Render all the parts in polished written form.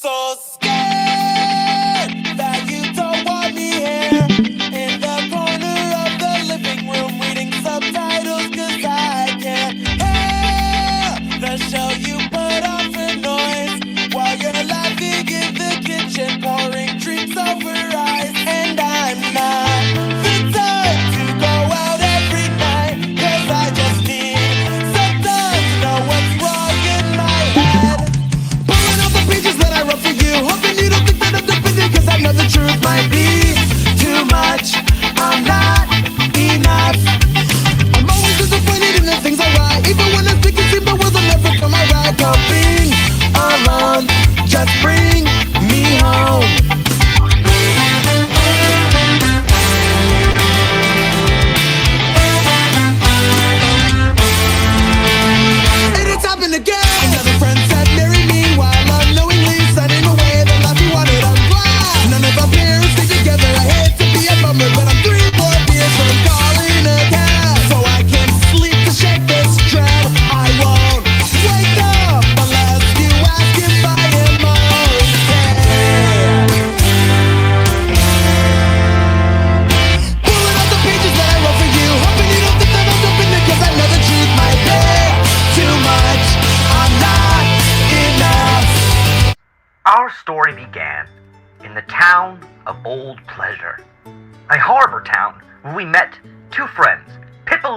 So scared that you don't want me here in the corner of the living room reading subtitles, 'cause I can't hear the show you put on for noise while you're laughing in the kitchen, pouring drinks over ice. And I'm not the type to go out every night, 'cause I just need some time to know what's wrong in my head. Pulling out the pages that I wrote for you, hoping you don't think that I'm defending, 'cause I know the truth might be too much. I'm not enough. I'm always disappointed in the things I write, even when I think it seems the world will never come around. Being alone, just bring me home. And it's happened again. Another friend said marry me while unknowingly sending away the life we wanted. I'm glad none of our parents stay together. I hate to be a bummer, but I'm 3-4 years from calling a cab, so I can sleep to shake this dread. I won't wake up unless you ask if I am okay. Pulling out the pages that I wrote for you, hoping you don't think that I'm defending, 'cause I know the truth might be too much. I'm not enough. Our story began in the town of Old Pleasure, a harbor town where we met two friends, Pippa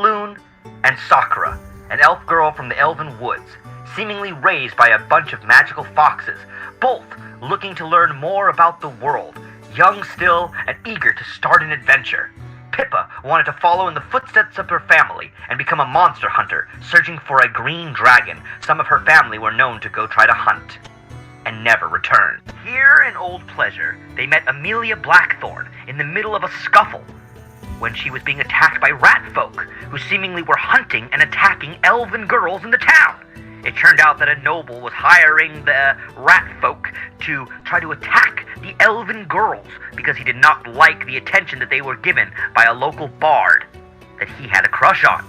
and Sakura, an elf girl from the Elven Woods, seemingly raised by a bunch of magical foxes, both looking to learn more about the world, young still and eager to start an adventure. Pippa wanted to follow in the footsteps of her family and become a monster hunter, searching for a green dragon some of her family were known to go try to hunt and never return. Here in Old Pleasure, they met Amalia Blackthorn in the middle of a scuffle when she was being attacked by rat folk who seemingly were hunting and attacking elven girls in the town. It turned out that a noble was hiring the rat folk to try to attack the elven girls because he did not like the attention that they were given by a local bard that he had a crush on.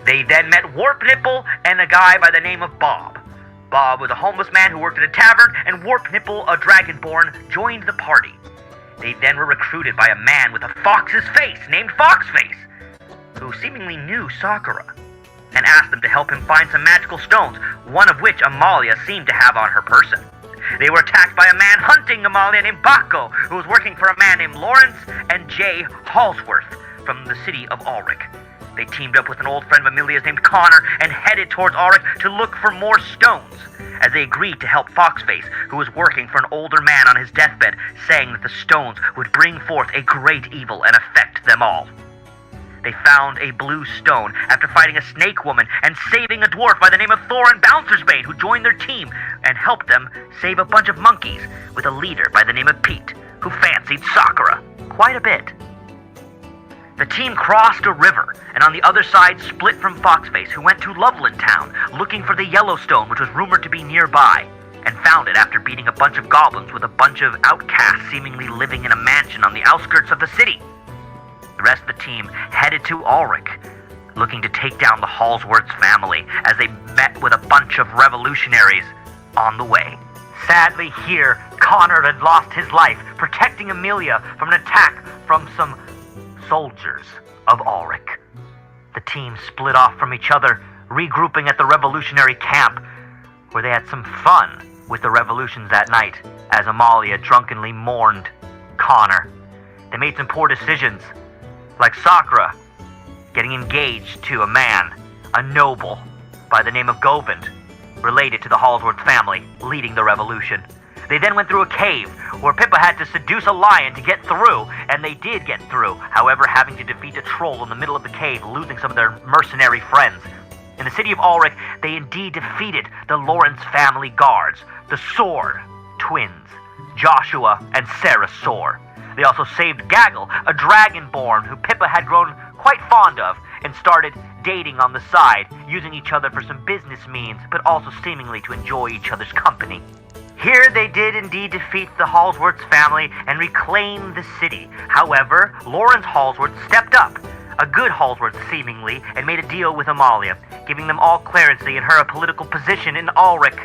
They then met Warp Nipple and a guy by the name of Bob. Bob was a homeless man who worked at a tavern, and Warp Nipple, a dragonborn, joined the party. They then were recruited by a man with a fox's face named Foxface, who seemingly knew Sakura, and asked them to help him find some magical stones, one of which Amalia seemed to have on her person. They were attacked by a man hunting Amalia named Bako, who was working for a man named Lawrence and Jay Halsworth from the city of Ulrich. They teamed up with an old friend of Amelia's named Connor and headed towards Ulrich to look for more stones, as they agreed to help Foxface, who was working for an older man on his deathbed, saying that the stones would bring forth a great evil and affect them all. They found a blue stone after fighting a snake woman and saving a dwarf by the name of Thorin Bouncersbane, who joined their team and helped them save a bunch of monkeys with a leader by the name of Pete, who fancied Sakura quite a bit. The team crossed a river, and on the other side split from Foxface, who went to Loveland Town, looking for the Yellowstone, which was rumored to be nearby, and found it after beating a bunch of goblins with a bunch of outcasts seemingly living in a mansion on the outskirts of the city. The rest of the team headed to Ulrich, looking to take down the Halsworths family, as they met with a bunch of revolutionaries on the way. Sadly here, Connor had lost his life, protecting Amalia from an attack from some soldiers of Ulrich. The team split off from each other, regrouping at the revolutionary camp, where they had some fun with the revolutions that night, as Amalia drunkenly mourned Connor. They made some poor decisions, like Sakura getting engaged to a man, a noble by the name of Govind, related to the Halsworth family, leading the revolution. They then went through a cave, where Pippa had to seduce a lion to get through, and they did get through, however having to defeat a troll in the middle of the cave, losing some of their mercenary friends. In the city of Ulrich, they indeed defeated the Lawrence family guards, the Sword twins, Joshua and Sarah Soar. They also saved Gaggle, a dragonborn who Pippa had grown quite fond of, and started dating on the side, using each other for some business means, but also seemingly to enjoy each other's company. Here they did indeed defeat the Halsworths family and reclaim the city. However, Lawrence Halsworth stepped up, a good Halsworth seemingly, and made a deal with Amalia, giving them all clearancy and her a political position in Ulrich,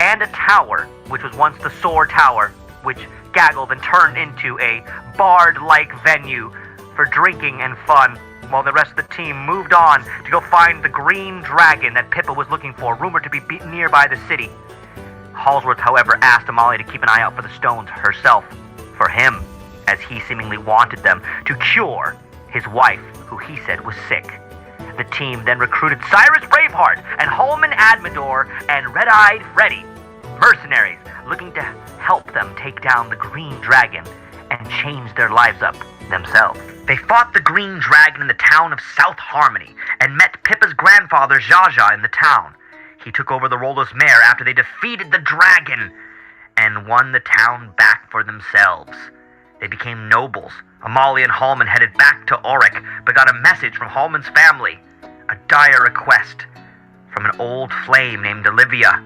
and a tower, which was once the Sword Tower, which gaggled and turned into a bard-like venue for drinking and fun, while the rest of the team moved on to go find the green dragon that Pippa was looking for, rumored to be nearby the city. Halsworth, however, asked Amalia to keep an eye out for the stones herself, for him, as he seemingly wanted them to cure his wife, who he said was sick. The team then recruited Sirus Braveheart and Halmon Admador and Red-Eyed Freddy, mercenaries looking to help them take down the green dragon and change their lives up themselves. They fought the green dragon in the town of South Harmony and met Pippa's grandfather Zsa in the town. He took over the role as mayor after they defeated the dragon and won the town back for themselves. They became nobles. Amalia and Halmon headed back to Auric, but got a message from Halmon's family, a dire request from an old flame named Olivia,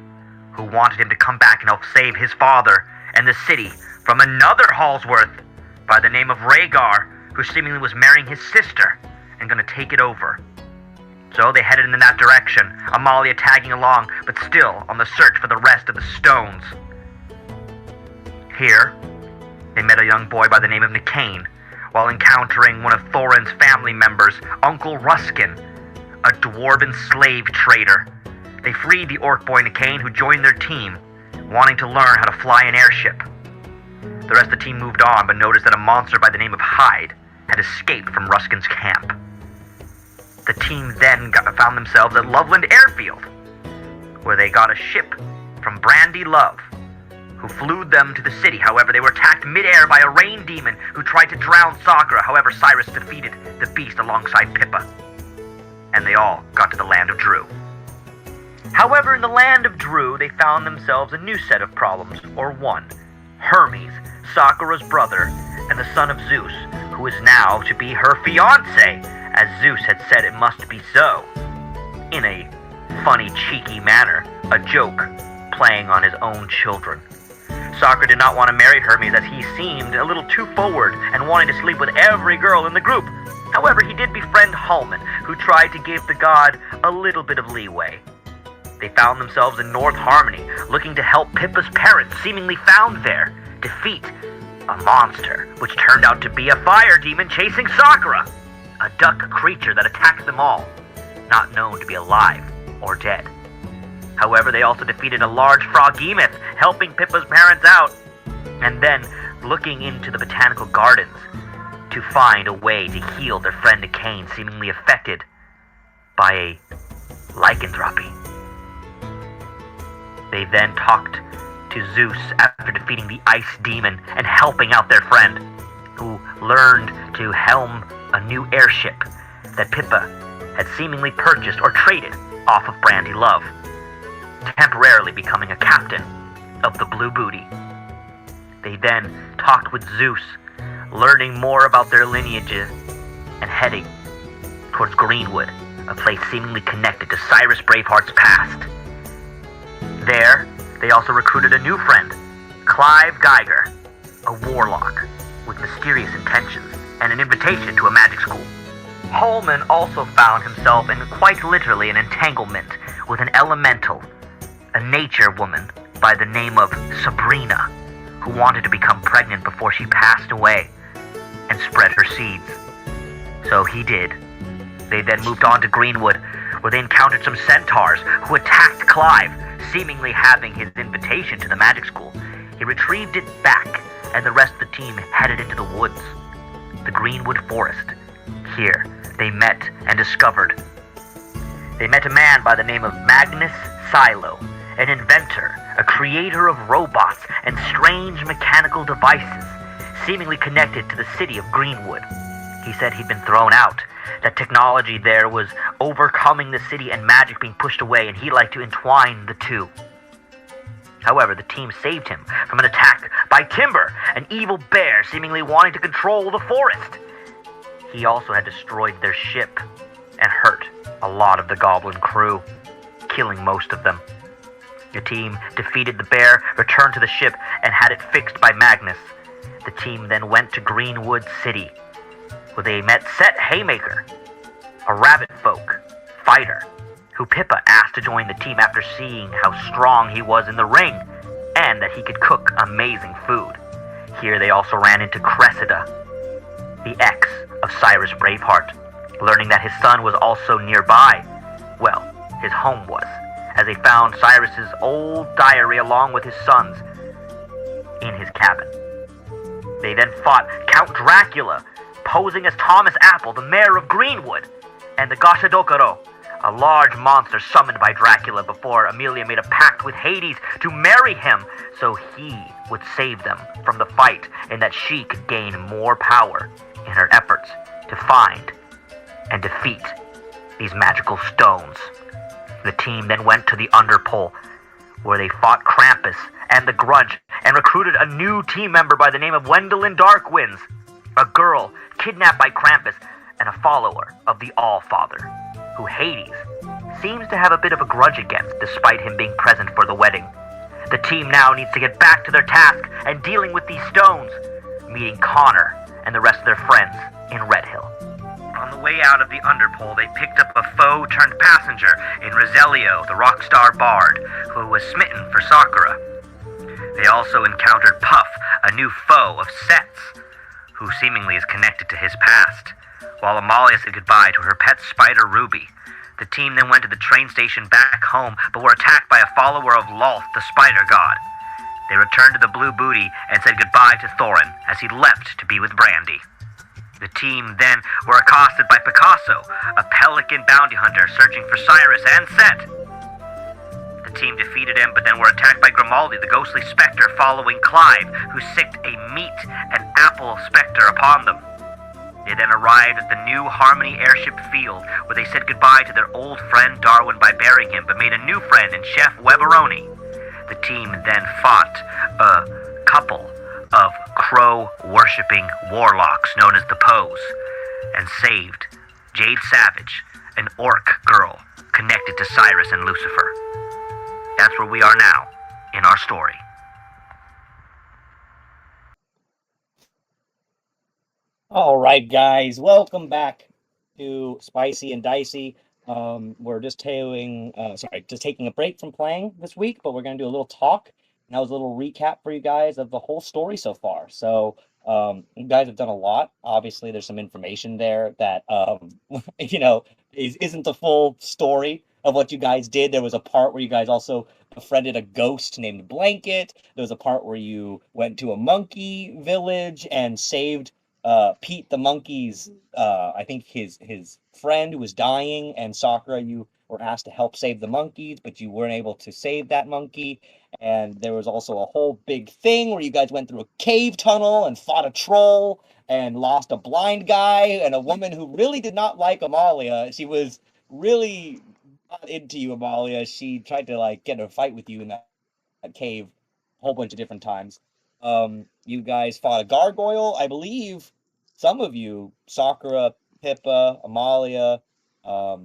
who wanted him to come back and help save his father and the city from another Halsworth by the name of Rhaegar, who seemingly was marrying his sister and going to take it over. So they headed in that direction, Amalia tagging along, but still on the search for the rest of the stones. Here, they met a young boy by the name of Nicane, while encountering one of Thorin's family members, Uncle Ruskin, a dwarven slave trader. They freed the orc boy Nicane, who joined their team, wanting to learn how to fly an airship. The rest of the team moved on, but noticed that a monster by the name of Hyde had escaped from Ruskin's camp. The team then found themselves at Loveland Airfield, where they got a ship from Brandy Love, who flew them to the city. However, they were attacked mid-air by a rain demon who tried to drown Sakura. However, Sirus defeated the beast alongside Pippa, and they all got to the land of Drew. However, in the land of Drew, they found themselves a new set of problems, or one. Hermes, Sakura's brother, and the son of Zeus, who is now to be her fiancé, as Zeus had said it must be so. In a funny, cheeky manner, a joke playing on his own children. Sakura did not want to marry Hermes, as he seemed a little too forward and wanting to sleep with every girl in the group. However, he did befriend Halmon, who tried to give the god a little bit of leeway. They found themselves in North Harmony, looking to help Pippa's parents, seemingly found there, defeat a monster, which turned out to be a fire demon chasing Sakura, a duck creature that attacked them all, not known to be alive or dead. However, they also defeated a large froghemoth, helping Pippa's parents out, and then looking into the botanical gardens to find a way to heal their friend Nicane, seemingly affected by a lycanthropy. They then talked to Zeus after defeating the ice demon and helping out their friend, who learned to helm a new airship that Pippa had seemingly purchased or traded off of Brandy Love, temporarily becoming a captain of the Blue Booty. They then talked with Zeus, learning more about their lineages and heading towards Greenwood, a place seemingly connected to Sirus Braveheart's past. There, they also recruited a new friend, Clive Geiger, a warlock with mysterious intentions and an invitation to a magic school. Halmon also found himself in quite literally an entanglement with an elemental, a nature woman by the name of Sabrina, who wanted to become pregnant before she passed away and spread her seeds. So he did. They then moved on to Greenwood, where they encountered some centaurs who attacked Clive, seemingly having his invitation to the magic school. He retrieved it back, and the rest of the team headed into the woods, the Greenwood Forest. Here, they met and discovered. They met a man by the name of Magnus Silo, an inventor, a creator of robots and strange mechanical devices, seemingly connected to the city of Greenwood. He said he'd been thrown out, that technology there was overcoming the city and magic being pushed away, and he liked to entwine the two. However, the team saved him from an attack by Timber, an evil bear seemingly wanting to control the forest. He also had destroyed their ship and hurt a lot of the goblin crew, killing most of them. The team defeated the bear, returned to the ship, and had it fixed by Magnus. The team then went to Greenwood City, where they met Sett Haymaker, a rabbit folk fighter who Pippa asked to join the team after seeing how strong he was in the ring and that he could cook amazing food. Here they also ran into Cressida, the ex of Cyrus Braveheart, learning that his son was also nearby. Well, his home was, as they found Cyrus's old diary along with his son's in his cabin. They then fought Count Dracula, posing as Thomas Apple, the mayor of Greenwood, and the Gashadokaro, a large monster summoned by Dracula before Amalia made a pact with Hades to marry him so he would save them from the fight and that she could gain more power in her efforts to find and defeat these magical stones. The team then went to the Underpole, where they fought Krampus and the Grudge and recruited a new team member by the name of Wendeline Darkwinds, a girl kidnapped by Krampus and a follower of the All-Father, who Hades seems to have a bit of a grudge against despite him being present for the wedding. The team now needs to get back to their task and dealing with these stones, meeting Connor and the rest of their friends in Red Hill. On the way out of the Underpole, they picked up a foe-turned-passenger in Roselio, the rock star bard, who was smitten for Sakura. They also encountered Puff, a new foe of Sett's, who seemingly is connected to his past, while Amalia said goodbye to her pet spider Ruby. The team then went to the train station back home, but were attacked by a follower of Lolth, the spider god. They returned to the Blue Booty and said goodbye to Thorin as he left to be with Brandy. The team then were accosted by Picasso, a pelican bounty hunter searching for Sirus and Sett. The team defeated him, but then were attacked by Grimaldi, the ghostly specter following Clive, who sicked a meat and apple specter upon them. They then arrived at the new Harmony airship field, where they said goodbye to their old friend Darwin by burying him, but made a new friend in Chef Weberoni. The team then fought a couple of crow-worshipping warlocks known as the Poes, and saved Jade Savage, an orc girl connected to Cyrus and Lucifer. That's where we are now in our story. All right, guys, welcome back to Spicy and Dicey. We're just taking a break from playing this week, but we're going to do a little talk. And that was a little recap for you guys of the whole story so far. So you guys have done a lot. Obviously, there's some information there that isn't the full story of what you guys did. There was a part where you guys also befriended a ghost named Blanket. There was a part where you went to a monkey village and saved Pete the monkey's, I think his friend who was dying, and Sakura, you were asked to help save the monkeys, but you weren't able to save that monkey. And there was also a whole big thing where you guys went through a cave tunnel and fought a troll and lost a blind guy and a woman who really did not like Amalia. She was really not into you, Amalia. She tried to get in a fight with you in that cave a whole bunch of different times. You guys fought a gargoyle, I believe. Some of you, Sakura, Pippa, Amalia, I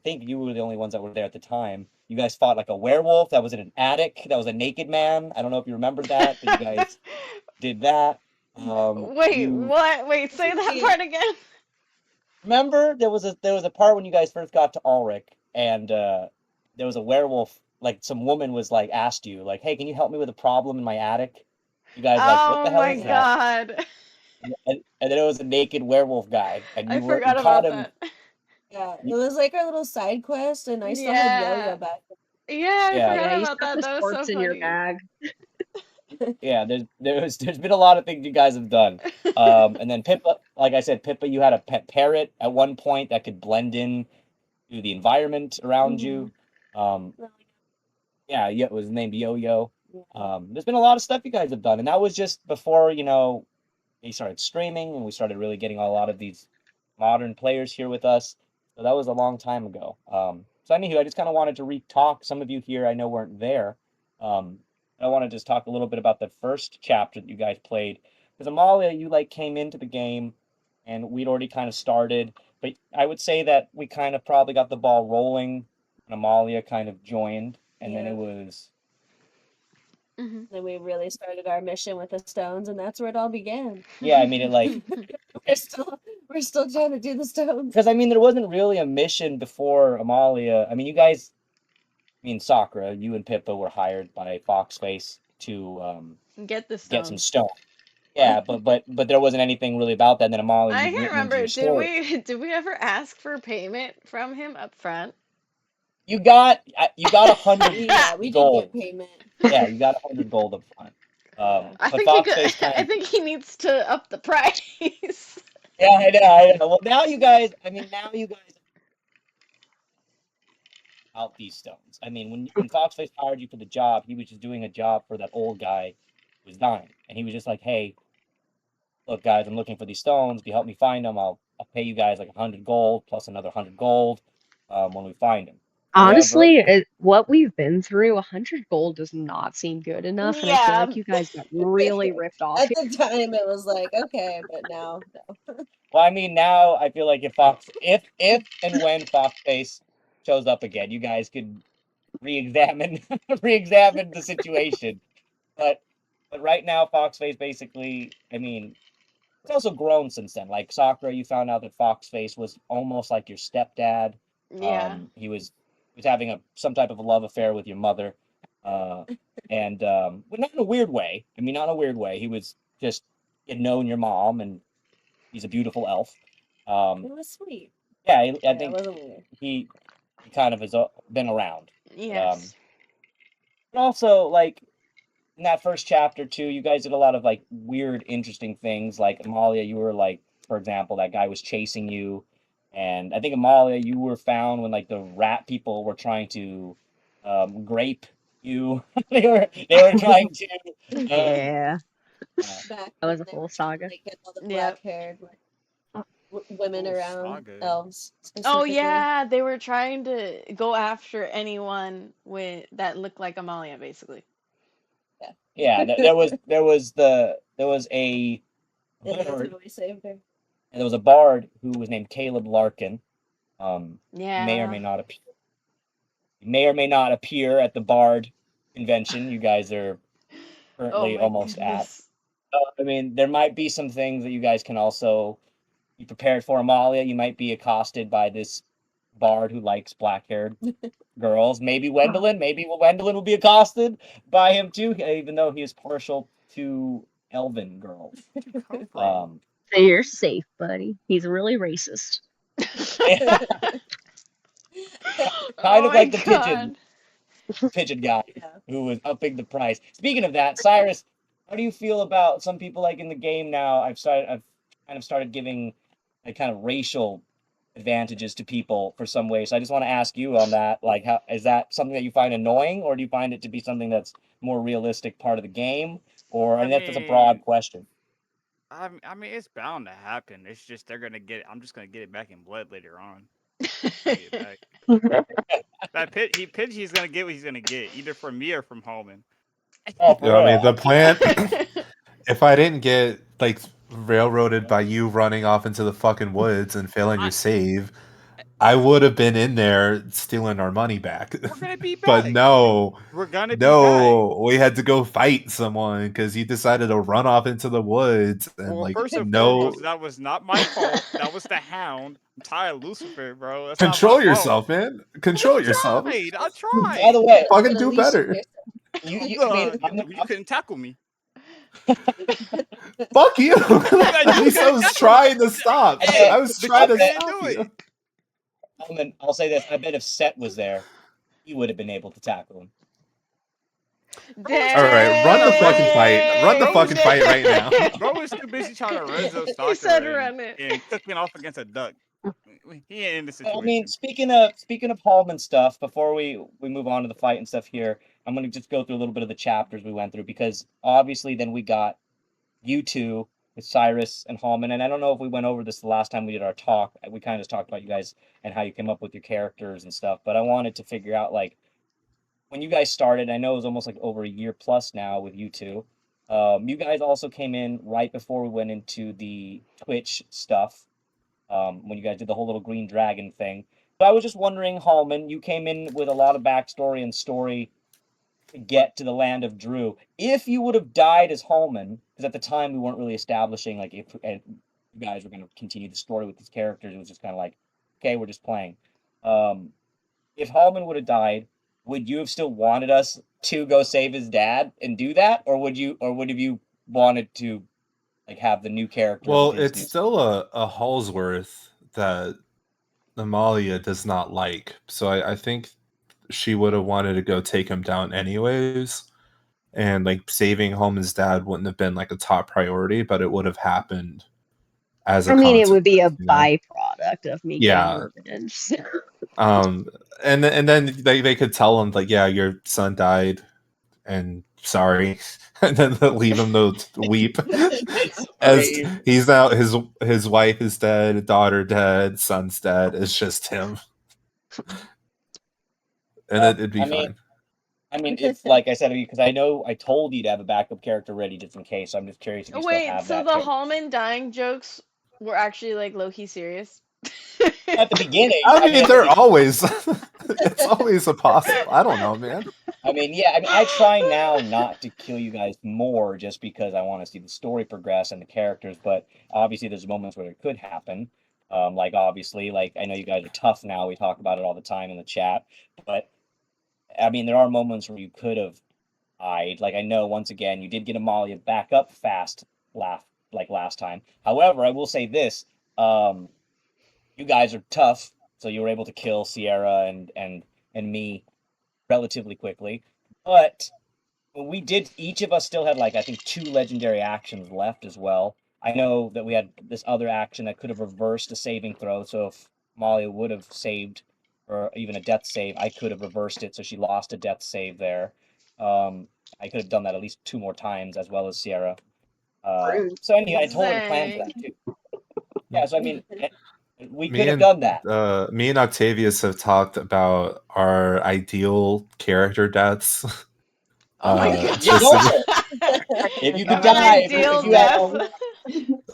think you were the only ones that were there at the time. You guys fought like a werewolf that was in an attic. That was a naked man. I don't know if you remember that, but you guys did that. Wait, what? Wait, say that part again. Remember, there was a part when you guys first got to Ulrich, and there was a werewolf. Like some woman was asked you, hey, can you help me with a problem in my attic? You guys what the hell is that? Oh my god. And then there was a naked werewolf guy, and I forgot about that. Yeah, it was like our little side quest, and I still had Yo-Yo back. Yeah, I forgot about that. The That was so sports in your bag. Yeah, there's been a lot of things you guys have done. And then Pippa, like I said, Pippa, you had a pet parrot at one point that could blend in to the environment around you. Yeah, it was named Yo-Yo. There's been a lot of stuff you guys have done, and that was just before they started streaming and we started really getting a lot of these modern players here with us. So that was a long time ago. So anywho, I just kind of wanted to re-talk. Some of you here I know weren't there. I want to just talk a little bit about the first chapter that you guys played. Because Amalia, you came into the game and we'd already kind of started. But I would say that we kind of probably got the ball rolling when Amalia kind of joined. And then it was Then we really started our mission with the stones, and that's where it all began. Yeah, I mean, it like We're still trying to do the stones. because I mean, there wasn't really a mission before Amalia. I mean, you guys, I mean, Sakura, you and Pippa were hired by Foxface to Get the get some stones. stone. Yeah, but there wasn't anything really about that. And then Amalia, I you've can't written into remember. your story. Did we ever ask for payment from him up front? You got 100 Yeah, we did gold. get payment. Yeah, you got 100 gold up front. I But think he could. Foxface kind I of. think he needs to up the price. Yeah, I know. Well, now you guys. I mean, now you guys out these stones. I mean, when Foxface hired you for the job, he was just doing a job for that old guy who was dying, and he was just like, "Hey, look, guys, I'm looking for these stones. If you help me find them, I'll pay you guys like 100 gold plus another 100 gold when we find them." Honestly, what we've been through, 100 gold does not seem good enough, and I feel like you guys got really ripped off At here. the time, it was like, okay, but now, no. Well, I mean, now I feel like if and when Foxface shows up again, you guys could re-examine re-examine the situation. But right now, Foxface basically, I mean, it's also grown since then. Like Sakura, you found out that Foxface was almost like your stepdad. Yeah. He was having some type of a love affair with your mother, and but not in a weird way. I mean, not in a weird way. He was just had known your mom, and he's a beautiful elf. It was sweet. Yeah, I Yeah, think it wasn't weird. he kind of has been around. Yes. But also, like in that first chapter too, you guys did a lot of like weird, interesting things. Like Amalia, you were like, for example, that guy was chasing you, and I think Amalia, you were found when like the rat people were trying to grape you. they were trying to. Yeah, Back that was when a they whole were trying to, saga. like, get all the Yep. black-haired women Whole around, saga. elves Oh specifically. yeah, they were trying to go after anyone with that looked like Amalia, basically. Yeah, there was a And that's bard, how we saved her. and there was a bard who was named Caleb Larkin. May or may Yeah. not appear. May or may not appear at the bard convention. You guys are Oh currently my almost at. goodness. I mean, there might be some things that you guys can also be prepared for. Amalia, you might be accosted by this bard who likes black-haired girls. Maybe Wendeline will be accosted by him too, even though he is partial to elven girls. So you're safe, buddy. He's really racist. Kind Oh of my like the pigeon guy who was upping the price. Speaking of that, Sirus, how do you feel about some people like in the game now? I've kind of started giving like kind of racial advantages to people for some way. So I just want to ask you on that. Like, how is that something that you find annoying, or do you find it to be something that's more realistic part of the game? Or and that's a broad question. I mean, it's bound to happen. It's just they're gonna get. I'm just gonna get it back in blood later on. Get it back. He's gonna get what he's gonna get, either from me or from Halmon. Oh, for I mean, real? the plan. If I didn't get like railroaded by you running off into the fucking woods and failing your save, I would have been in there stealing our money back. We're gonna be back. But no, We're gonna be back. we had to go fight someone because you decided to run off into the woods and Well, like first and no. foremost, that was not my fault. That was the Hound. I'm tired of Lucifer, bro. That's Control not my yourself, fault. man. Control yourself. I By tried. the way, Fucking do better. I mean, You couldn't tackle me. Fuck you. At least I was trying to stop. Hey, I was trying to didn't stop do you. it. I'll say this: I bet if Sett was there, he would have been able to tackle him. All right, run the fucking fight. Run the fucking fight right now. Bro was too busy trying to Renzo He Sakura said run it. and cooking off against a duck. He ain't in the situation. I mean, speaking of Halmon stuff, before we move on to the fight and stuff here, I'm gonna just go through a little bit of the chapters we went through, because obviously then we got you two with Sirus and Halmon, and I don't know if we went over this the last time we did our talk. We kind of just talked about you guys and how you came up with your characters and stuff, but I wanted to figure out, like, when you guys started, I know it was almost like over a year plus now with you two. You guys also came in right before we went into the Twitch stuff, when you guys did the whole little green dragon thing. So I was just wondering, Halmon, you came in with a lot of backstory and story to get to the land of Drew. If you would have died as Halmon, because at the time we weren't really establishing like if you guys were going to continue the story with these characters, it was just kind of like, okay, we're just playing. If Halmon would have died, would you have still wanted us to go save his dad and do that, or would you wanted to like have the new character? Well, it's still a Halsworth that Amalia does not like, so I think she would have wanted to go take him down anyways, and like saving Halmon's dad wouldn't have been like a top priority, but it would have happened as a it would be a consequence, you know? byproduct of me getting revenge. And then they could tell him like, yeah, your son died, and sorry, and then leave him to weep as he's now his wife is dead, daughter dead, son's dead. It's just him, and it'd be fine. I mean, it's like I said, because I know I told you to have a backup character ready just in case. So I'm just curious if you still have that. So the Halmon dying jokes were actually like low-key serious? At the beginning. I mean, they're always it's always a possible. I don't know, man. I mean, yeah, I mean, I try now not to kill you guys more just because I want to see the story progress and the characters, but obviously there's moments where it could happen. Like obviously, like I know you guys are tough now. We talk about it all the time in the chat, but I mean, there are moments where you could have died. Like I know once again you did get Amalia back up fast last time. However, I will say this. You guys are tough, so you were able to kill Sierra and me relatively quickly. But we did, each of us still had like I think 2 legendary actions left as well. I know that we had this other action that could have reversed a saving throw, so if Amalia would have saved, or even a death save, I could have reversed it, so she lost a death save there. I could have done that at least 2 more times, as well as Sierra. So anyway, I told her to plan for that too. Yeah, so I mean, we could have done that. Me and Octavius have talked about our ideal character deaths. Oh my god! If you could die, if you had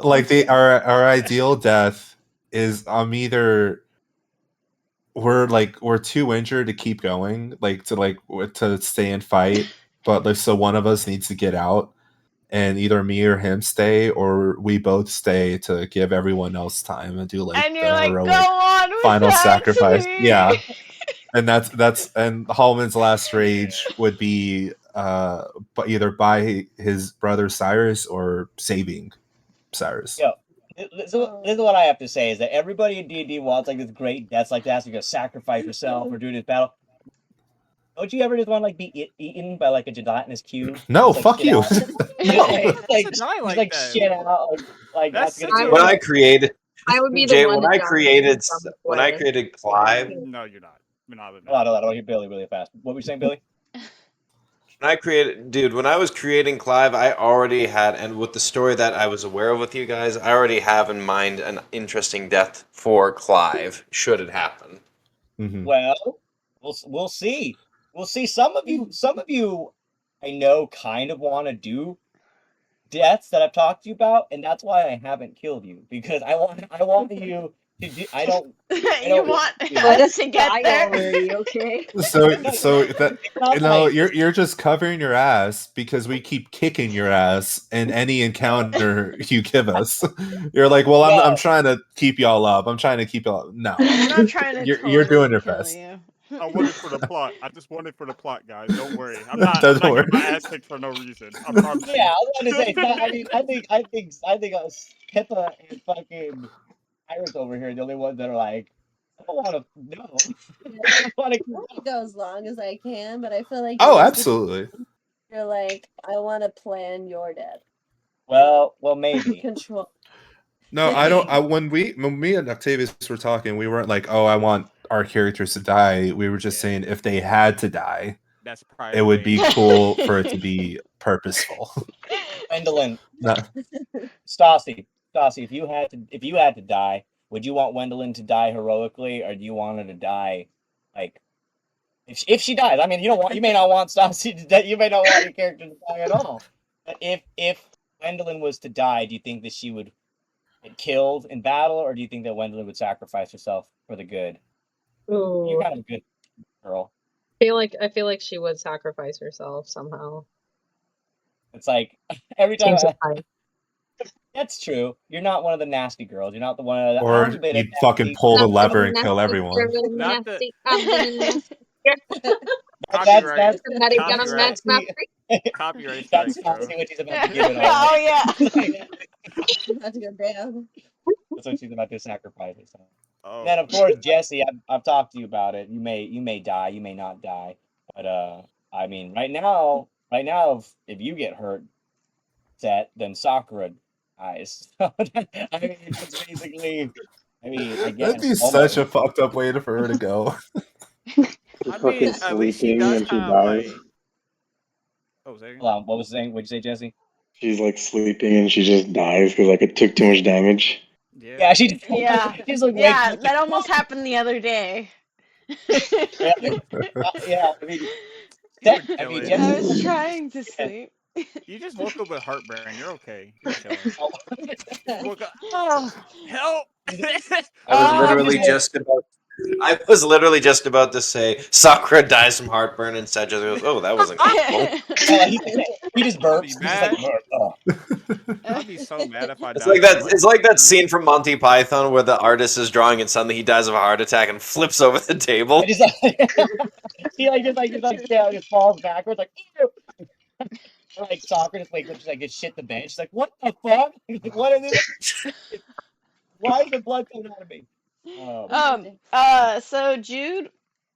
like our ideal death is either we're too injured to keep going, to stay and fight, but so one of us needs to get out, and either me or him stay, or we both stay to give everyone else time and do like and the you're like, heroic go on final sacrifice. me. Yeah, and that's and Halmon's last rage would be but either by his brother Sirus or saving Sirus. Yeah. This is what I have to say, is that everybody in D&D wants like this great deaths like that, so you're gonna sacrifice yourself or do this battle. Don't you ever just want to like be eaten by like a gelatinous cube? No, just, fuck you. No. like shit out. Like that's gonna when I created. I would be the Jay, one when I to created die when I created Clive. No, you're not. You're not. I don't hear Billy really fast. What were you saying, Billy? When I was creating Clive, I already had, and with the story that I was aware of with you guys, I already have in mind an interesting death for Clive, should it happen. Mm-hmm. Well, we'll see. We'll see. Some of you, I know, kind of want to do deaths that I've talked to you about, and that's why I haven't killed you, because I want you to do. I don't want us to get there. Already, okay. So that you're just covering your ass because we keep kicking your ass in any encounter you give us. You're like, well, I'm trying to keep y'all up. I'm trying to keep y'all up. No, I'm not trying to. You're doing your best. You. I want it for the plot. I just want it for the plot, guys. Don't worry. I'm not worry. getting my ass kicked for no reason. I promise. Yeah, I was going to say. I think Pippa and fucking Iris over here, the only ones that are like, I don't want to. No, I want to go as long as I can, but I feel like absolutely. You're like, I want to plan your death. Well, maybe control. No, I don't. When me and Octavius were talking, we weren't like, oh, I want our characters to die. We were just saying if they had to die, it would be cool for it to be purposeful. Wendeline, Stassi, if you had to die, would you want Wendeline to die heroically, or do you want her to die like if she dies? I mean, you may not want Stassi to die. You may not want your character to die at all. But if Wendeline was to die, do you think that she would get killed in battle, or do you think that Wendeline would sacrifice herself for the good? You're kind of a good girl. feel like she would sacrifice herself somehow. It's like every time. Seems fine. That's true. You're not one of the nasty girls. You're not the one of the. Or I'm a bit you'd of fucking nasty. pull the Not lever the and kill nasty, everyone. you're Not the- nasty, I'm gonna nasty. Copyright. Somebody gonna that's Copyright. match my Nancy. freak. Copyright That's strikes, bro. Nancy what she's about to give it all. Oh yeah. That's a good damn. That's what she's about to sacrifice herself. Oh. And then of course Jesse, I've talked to you about it. You may die, you may not die, but I mean right now if you get hurt, Sett, then Sakura dies. I mean it's basically. I mean again. That'd be such a fucked up way for her to go. I mean, at least she sleeping does and she kind of dies. like. Oh, second. Hold on, what was saying? What'd you say, Jesse? She's like sleeping and she just dies because like it took too much damage. Yeah, she just Yeah. she's like Yeah, waking that almost happened the other day. yeah, I mean, chilling. Jesse, I was trying to sleep. You just woke up with heartburn. You're okay. You're chilling. You woke up. Oh, help! I was literally just about to say Sakura dies from heartburn, and Sett just goes, "Oh, that wasn't comfortable." he just burps. I'd be He's just mad. like, "Oh." I'd be so mad if I died. It's like that. It's like that scene from Monty Python where the artist is drawing and suddenly he dies of a heart attack and flips over the table. I just just falls backwards like ew. Like Sakura just like looks like just shit the bench. She's like, what the fuck? He's like, what is this? Why is the blood coming out of me? So Jude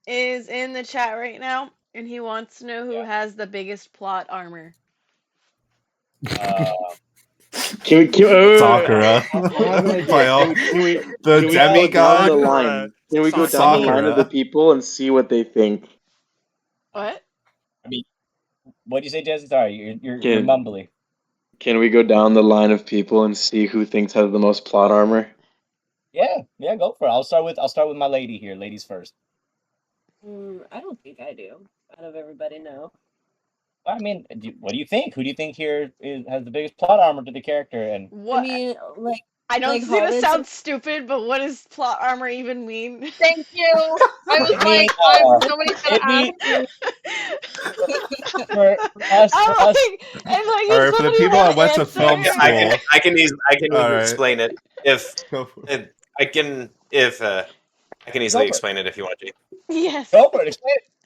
is in the chat right now, and he wants to know who has the biggest plot armor. Can we Sakura. The demigod. Can we go down the line of the people and see what they think? What? I mean, what do you say, Jesse? Sorry, you're mumbly. Can we go down the line of people and see who thinks has the most plot armor? Yeah, go for it. I'll start with my lady here. Ladies first. I don't think I do. Out of everybody, no. I mean, what do you think? Who do you think here has the biggest plot armor to the character? And What? I mean, like, I don't like see this Harlan's- sounds stupid, but what does plot armor even mean? Thank you. I was like, somebody's gonna ask me. For us, All right, for the people that went to film school, I can easily All right. explain it I can easily explain it if you want to. Yes. Go for it.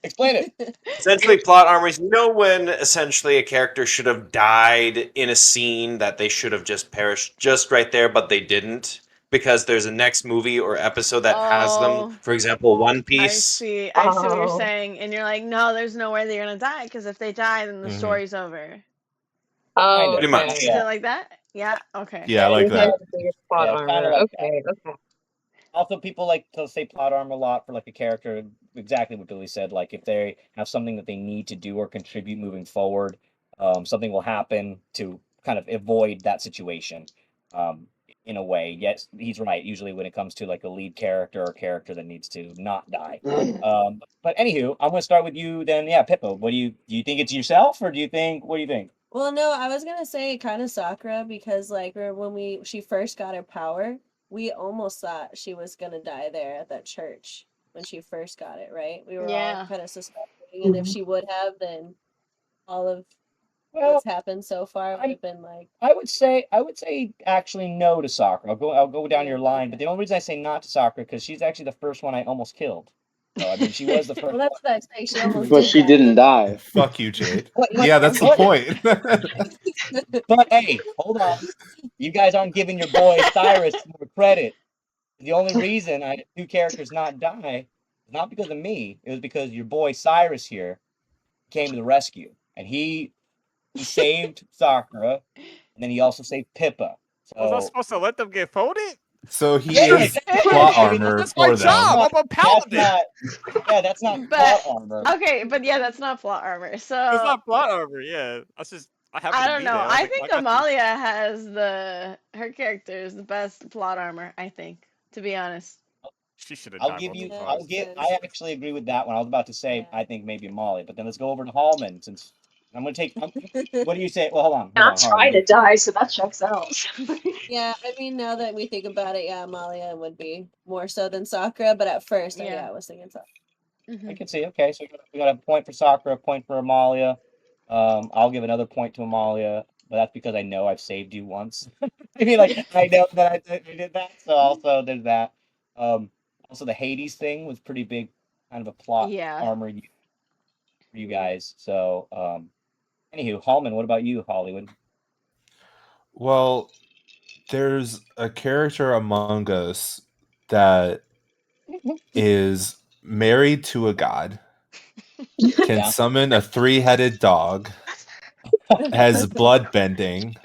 Explain it. Essentially, plot armors. You know when essentially a character should have died in a scene that they should have just perished just right there, but they didn't because there's a next movie or episode that has them. For example, One Piece. I see what you're saying, and you're like, no, there's no way they're gonna die because if they die, then the story's over. Oh, pretty much. Is it like that? Yeah. Okay. Yeah, I like that. Plot Yeah, armor. like Okay. Also, people like to say plot armor a lot for like a character. Exactly what Billy said. Like if they have something that they need to do or contribute moving forward, something will happen to kind of avoid that situation. In a way, yes, he's right. Usually, when it comes to like a lead character or character that needs to not die. But anywho, I'm gonna start with you. Then, yeah, Pippa. What do you think it's yourself, or what do you think? Well, no, I was gonna say kind of Sakura because like when she first got her power, we almost thought she was gonna die there at that church when she first got it, right? We were all kind of suspecting, and if she would have, then all of what's happened so far would have been like. I would say actually no to Sakura. I'll go down your line, but the only reason I say not to Sakura because she's actually the first one I almost killed. So, I mean, she was the first. Well, that's what I'm saying. She almost. But she didn't die. Fuck you, Jade. Yeah, that's the point. But hey, hold on. You guys aren't giving your boy Sirus more credit. The only reason I had two characters not die is not because of me. It was because your boy Sirus here came to the rescue, and he saved Sakura, and then he also saved Pippa. So, was I supposed to let them get folded? So he is plot armor That's for my job. them. I'm a paladin. That's not plot armor. Okay, but yeah, that's not plot armor. So It's not plot armor. Yeah, that's just. I don't know. I think Amalia has her character is the best plot armor. I think, to be honest. She should have. I actually agree with that one. I was about to say I think maybe Amalia, but then let's go over to Halmon since I'm gonna take. What do you say? Well, hold on. Not trying to die, so that checks out. Yeah, I mean, now that we think about it, yeah, Amalia would be more so than Sakura, but at first, I was thinking Sakura. I can see. Okay, so we got a point for Sakura, a point for Amalia. I'll give another point to Amalia, but that's because I know I've saved you once. I mean, like I know that I did that, so also there's that. Also the Hades thing was pretty big, kind of a plot armor for you guys. So, anywho, Halmon, what about you, Hollywood? Well, there's a character among us that is married to a god, can summon a 3-headed dog, has blood bending,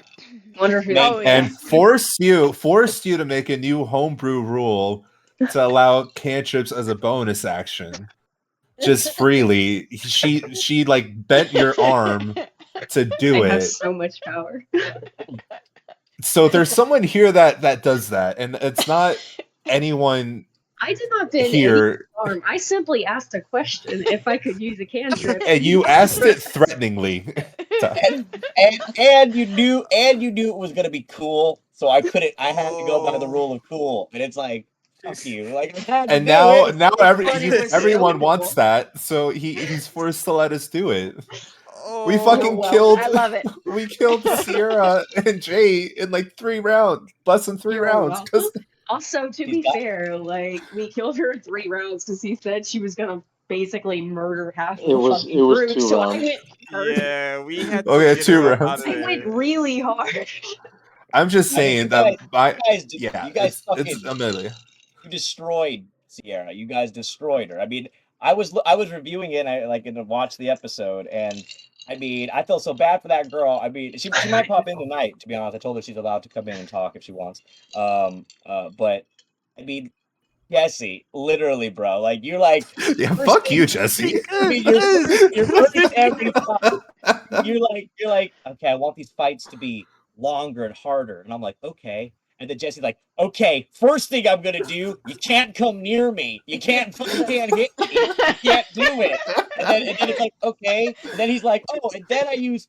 and forced you to make a new homebrew rule to allow cantrips as a bonus action. Just freely. She like bent your arm to do I have it. so much power. So there's someone here that does that, and it's not anyone. I did not bend here. any arm. I simply asked a question if I could use a cantrip. And you asked it threateningly. and you knew it was gonna be cool, so I couldn't. I had to go by the rule of cool, and it's like, fuck you. Like, and now everyone wants that, so he's forced to let us do it. We fucking killed. I love it. We killed Sierra and Jay in like 3 rounds, less than 3 rounds. Also, to be fair, like we killed her in 3 rounds because he said she was gonna basically murder half the fucking group. 2 so rounds. I went hard. Yeah, we had to Okay, get 2 her out rounds. of I there. went really hard. I'm just saying that you guys fucking, it's Amelia. You destroyed Sierra. You guys destroyed her. I mean, I was reviewing it, and I watched the episode, and I mean, I feel so bad for that girl. I mean, she might pop in tonight. To be honest, I told her she's allowed to come in and talk if she wants. But I mean, Jesse, literally, bro, like you're like, yeah, fuck you, Jesse. I mean, you're first every time. You're like, okay, I want these fights to be longer and harder, and I'm like, okay. And then Jesse's like, okay, first thing I'm gonna do, you can't come near me. You can't hit me. You can't do it. And then it's like, okay. And then he's like, oh, and then I use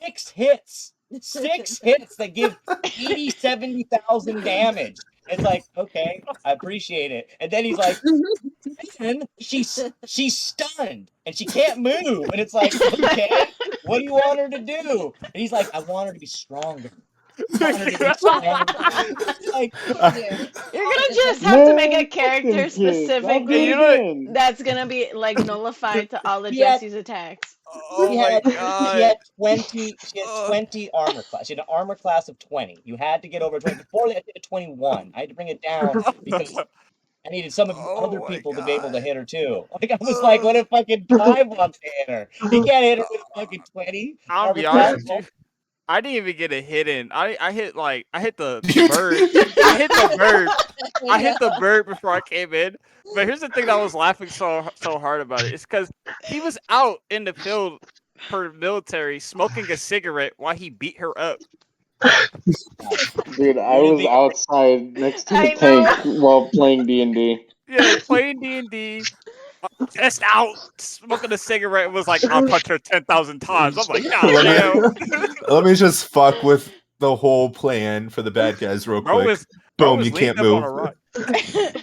6 hits. 6 hits that give 70,000 damage. It's like, okay, I appreciate it. And then he's like, then she's stunned and she can't move. And it's like, okay, what do you want her to do? And he's like, I want her to be stronger. Like, you're gonna just have to make a character specifically that's gonna be like nullified to all of Jesse's attacks. She had 20 armor class. She had an armor class of 20. You had to get over 20. Before that, I did a 21. I had to bring it down because I needed some of the other people to be able to hit her too. Like I was like, what if fucking Clive wants to hit her? He can't hit her with fucking 20. I'll be honest with you. I didn't even get a hit in. I hit the bird. I hit the bird before I came in. But here's the thing that I was laughing so hard about it. It's because he was out in the field for military smoking a cigarette while he beat her up. Dude, I was outside next to the tank while playing D&D. Yeah, playing D&D. Just out smoking a cigarette and was like, I'll punch her 10,000 times. I'm like, God damn. Let me just fuck with the whole plan for the bad guys real quick. Boom, you can't move.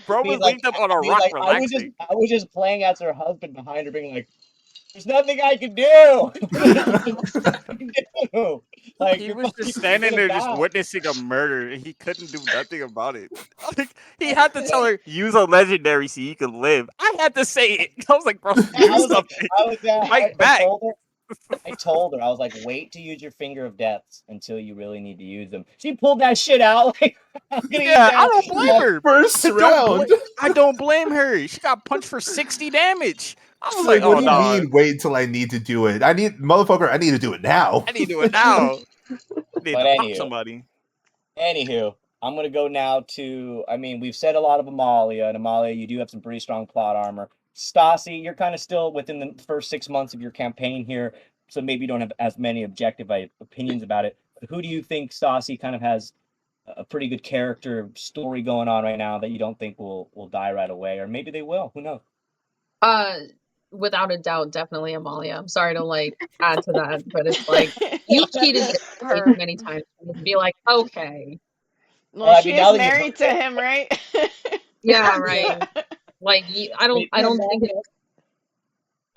Bro was leaned up on a rock relaxing. I was just playing as her husband behind her being like, there's nothing I can do. Like he was just standing there just witnessing a murder and he couldn't do nothing about it. Like, he had to tell her, use a legendary so you can live. I had to say it. I was like, bro, I told her, I was like, wait to use your finger of deaths until you really need to use them. She pulled that shit out. Like, I don't blame her. First round. I don't blame her. She got punched for 60 damage. I was like, what do you mean wait until I need to do it? I need to do it now. I need to do it now. I need to pop somebody. Anywho, I'm going to go now to, I mean, we've said a lot of Amalia, and Amalia, you do have some pretty strong plot armor. Stassi, you're kind of still within the first 6 months of your campaign here, so maybe you don't have as many objective opinions about it. But who do you think, Stassi, kind of has a pretty good character story going on right now that you don't think will die right away? Or maybe they will. Who knows? Without a doubt, definitely Amalia. I'm sorry to add to that, but it's like you've cheated her many times. And be like, okay. Well, she is married to him, right? Yeah, right. Like I don't think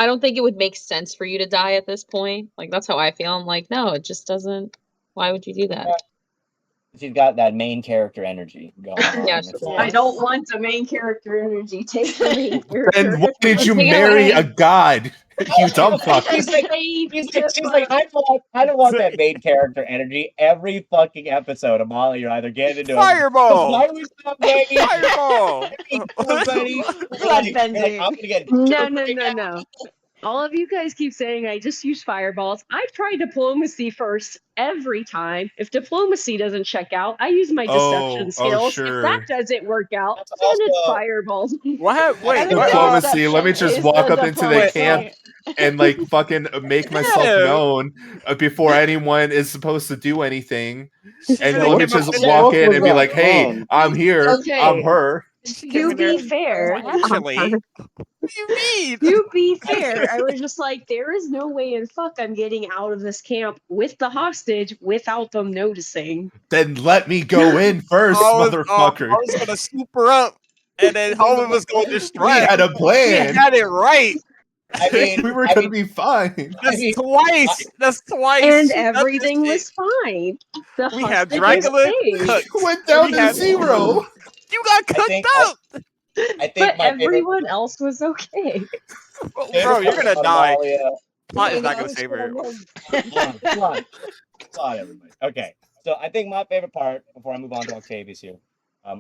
I don't think it would make sense for you to die at this point. Like, that's how I feel. I'm like, no, it just doesn't. Why would you do that? She's got that main character energy going on. Yeah, I don't want the main character energy. Take the main character. And why did you Take it marry away. a god? You dumb fuck. She's like, I don't want that main character energy every fucking episode. Amalia, you're either getting into Fireball! Why was that baby? Fireball! No. All of you guys keep saying I just use fireballs. I try diplomacy first every time. If diplomacy doesn't check out, I use my deception skills. sure. If that doesn't work out, then it's fireballs. Wait, diplomacy. Let me just walk up into the camp and like fucking make myself known before anyone is supposed to do anything. And let me just walk in and be like, "Hey, I'm here. Okay. I'm her." You be fair. Actually, what do you mean? You be fair. I was just like, there is no way in fuck I'm getting out of this camp with the hostage without them noticing. Then let me go in first, motherfucker. I was gonna swoop her up, and then Halmon was going to distract. We had a plan. We had it right. I mean, we were gonna be fine. That's twice. That's twice. And everything was fine. We had Dracula cooked. Went down to 0. You got cooked up. I think but everyone else was okay. Bro, you're gonna die. Plot is not gonna save her. Come on, everybody. Okay, so I think my favorite part, before I move on to Octavius here,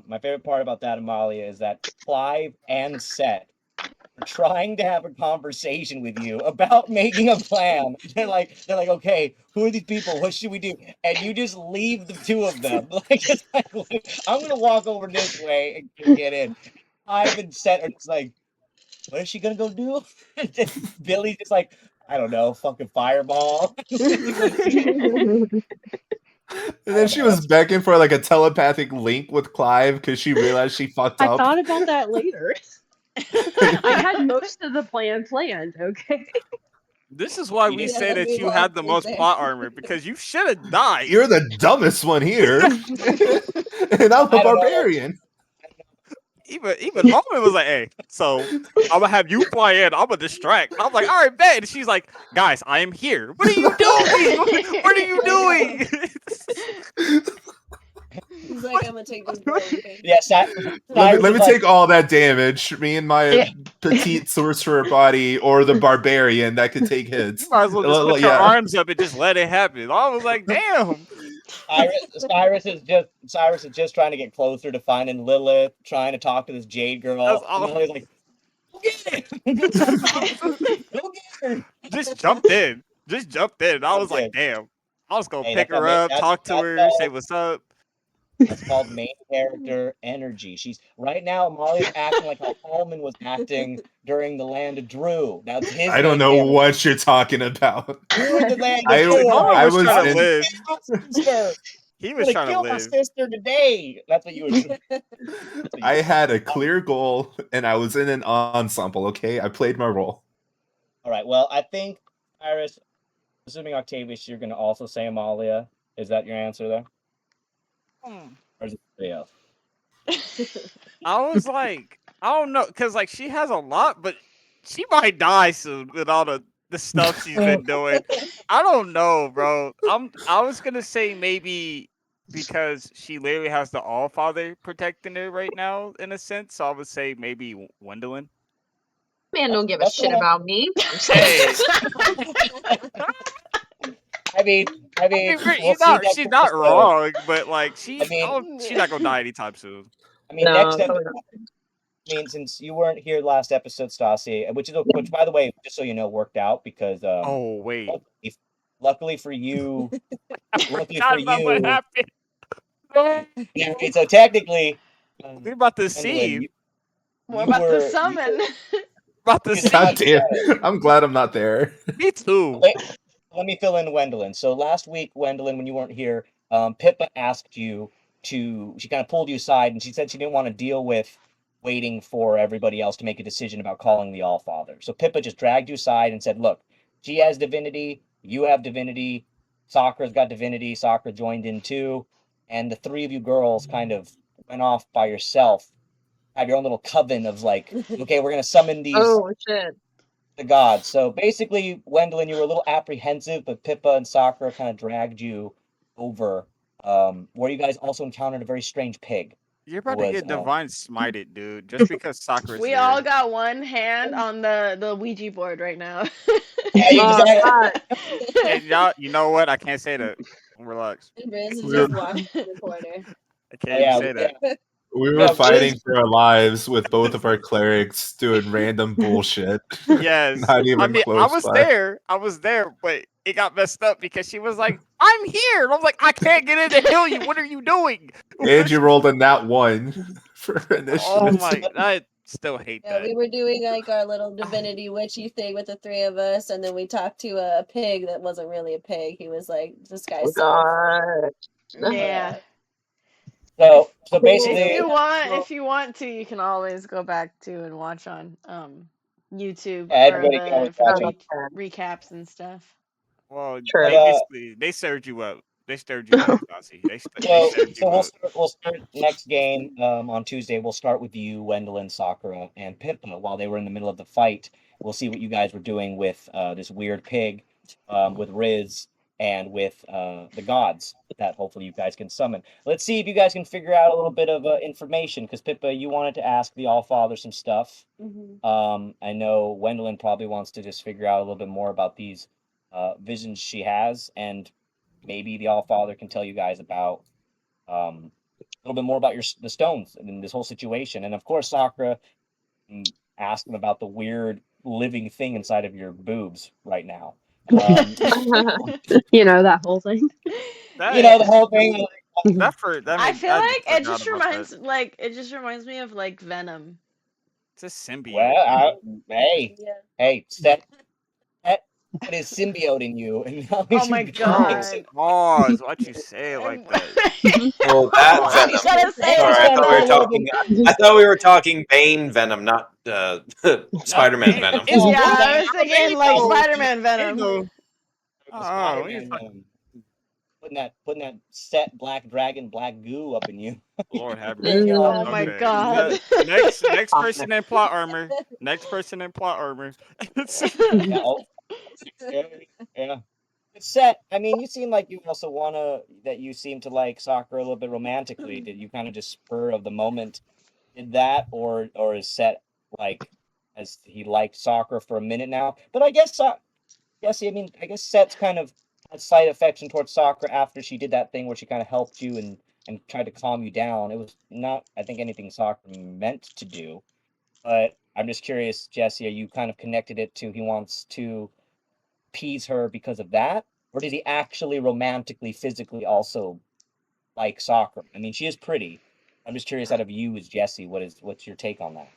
my favorite part about that, Amalia, is that Clive and Sett are trying to have a conversation with you about making a plan. They're like, okay, who are these people? What should we do? And you just leave the two of them. It's like, I'm gonna walk over this way and get in. Clive and Sett are just like, what is she gonna go do? Billy's just like, I don't know, fucking fireball. And then she was begging for like a telepathic link with Clive because she realized she fucked up. I thought about that later. I had most of the plan planned, okay? This is why we say that you had the most plot armor, because you should have died. You're the dumbest one here. And I'm a barbarian. Even Halmon was like, hey, so I'm gonna have you fly in, I'm gonna distract. I'm like, all right, bet. And she's like, guys, I am here. What are you doing? What are you doing? He's like, I'm gonna take this blow. Okay? Yes, let me take all that damage. Me and my petite sorcerer body, or the barbarian that could take hits. You might as well just put your arms up and just let it happen. I was like, damn. Sirus is just trying to get closer to finding Lilith, trying to talk to this Jade girl. And he's like, go get it! Go get her! Just jumped in. I was like, damn. I was gonna pick her up, talk to her, say what's up. It's called main character energy. She's right now. Amalia's acting like how Halmon was acting during the Land of Drew. Now his I don't know what you're talking about. I was trying to live. He was trying to kill live. my sister today. That's what you were doing. I had a clear goal and I was in an ensemble. Okay, I played my role. All right. Well, I think Iris, assuming Octavius, you're going to also say Amalia. Is that your answer there? Or is it somebody else? I was like, I don't know, because like she has a lot, but she might die soon with all the stuff she's been doing. I don't know, bro. I was gonna say maybe because she literally has the All-Father protecting her right now, in a sense. So I would say maybe Wendeline. Man, don't give a shit about me. Hey. I mean, she's not wrong, but like she's not gonna die anytime soon. I mean, next episode. I mean, since you weren't here last episode, Stassi, which by the way, just so you know, worked out because oh wait, luckily for you, what happened. So technically, we're about to see. We're about to summon. God damn. I'm glad I'm not there. Me too. Let me fill in Wendeline. So last week, Wendeline, when you weren't here, Pippa asked you she kind of pulled you aside, and she said she didn't want to deal with waiting for everybody else to make a decision about calling the All-Father. So Pippa just dragged you aside and said, look, she has divinity, you have divinity, Sakura's got divinity, Sakura joined in too, and the three of you girls kind of went off by yourself, have your own little coven of like, okay, we're going to summon these... Oh, shit. the gods. So basically, Wendeline, you were a little apprehensive, but Pippa and Sakura kind of dragged you over, where you guys also encountered a very strange pig. You're about to get divine smited, dude. Just because Sakura's We there. all got one hand on the Ouija board right now. And y'all, you know what? I can't say that. Relax. Riz is just watching the corner. I can't even say that. We were fighting for our lives with both of our clerics doing random bullshit. Yes. Not even I mean, close I was by. there. I was there, but it got messed up because she was like, I'm here. And I was like, I can't get in to heal you. What are you doing? And you rolled a nat 1 for initiative. Oh my, I still hate Yeah, that. we were doing like our little divinity witchy thing with the three of us, and then we talked to a pig that wasn't really a pig. He was like this guy's Yeah. So basically, if you want to, you can always go back to and watch on YouTube for the recaps and stuff. Well, But, they served you up. They stirred you up, Saucy. They served you up. We'll start next game on Tuesday. We'll start with you, Wendeline, Sakura, and Pippa. While they were in the middle of the fight, we'll see what you guys were doing with this weird pig, with Riz, and with the gods that hopefully you guys can summon. Let's see if you guys can figure out a little bit of information, because Pippa, you wanted to ask the Allfather some stuff. I know Wendeline probably wants to just figure out a little bit more about these visions she has, and maybe the Allfather can tell you guys about a little bit more about the stones and this whole situation. And of course, Sakura, ask him about the weird living thing inside of your boobs right now. You know, that whole thing. The whole thing. I feel like it just reminds me of like Venom. It's a symbiote. Well, hey, Sett put his symbiote in you, and now oh my god! Pause. Why'd you say it like that? Oh, that Venom. Sorry, I thought we were talking Bane Venom, not Spider-Man Venom. Yeah, I was thinking like Spider-Man Venom. Putting that Sett black dragon black goo up in you. Lord have mercy. Oh my god. Next person in plot armor. Next person in plot armor. Yeah. Sett, I mean, you seem like you also you seem to like Sakura a little bit romantically. Did you kind of just spur of the moment did that, or is Sett like, has he liked Sakura for a minute now? But I guess Sett's kind of had slight affection towards Sakura after she did that thing where she kind of helped you and tried to calm you down. It was not, I think, anything Sakura meant to do. But I'm just curious, Jesse, are you kind of connected it to he wants to appease her because of that? Or did he actually romantically, physically also like Sakura? I mean, she is pretty. I'm just curious, out of you as Jesse, what's your take on that?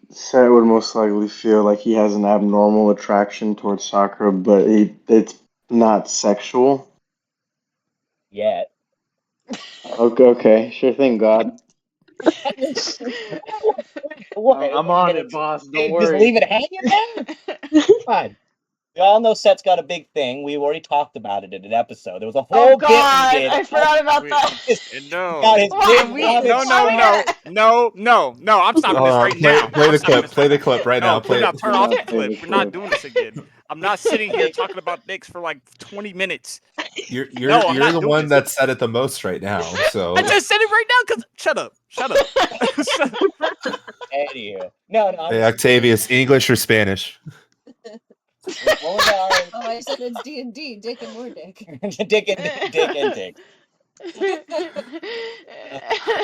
Sett would most likely feel like he has an abnormal attraction towards Sakura, but it's not sexual. Yet. Okay, sure thing, God. I'm on it, boss. Don't worry. Just leave it hanging there? Fine. We all know Sett's got a big thing. We already talked about it in an episode. There was a whole bit we did. I forgot about that. No. No. I'm stopping this right now. Play the clip. Play the clip right now. Play it. Turn off the clip. We're not doing this again. I'm not sitting here talking about dicks for like 20 minutes. You're the one that said it the most right now. So I just said it right now because shut up. Anywho. No. Hey, Octavius, English or Spanish? Oh, I said it's D&D, dick and more dick. Dick and dick.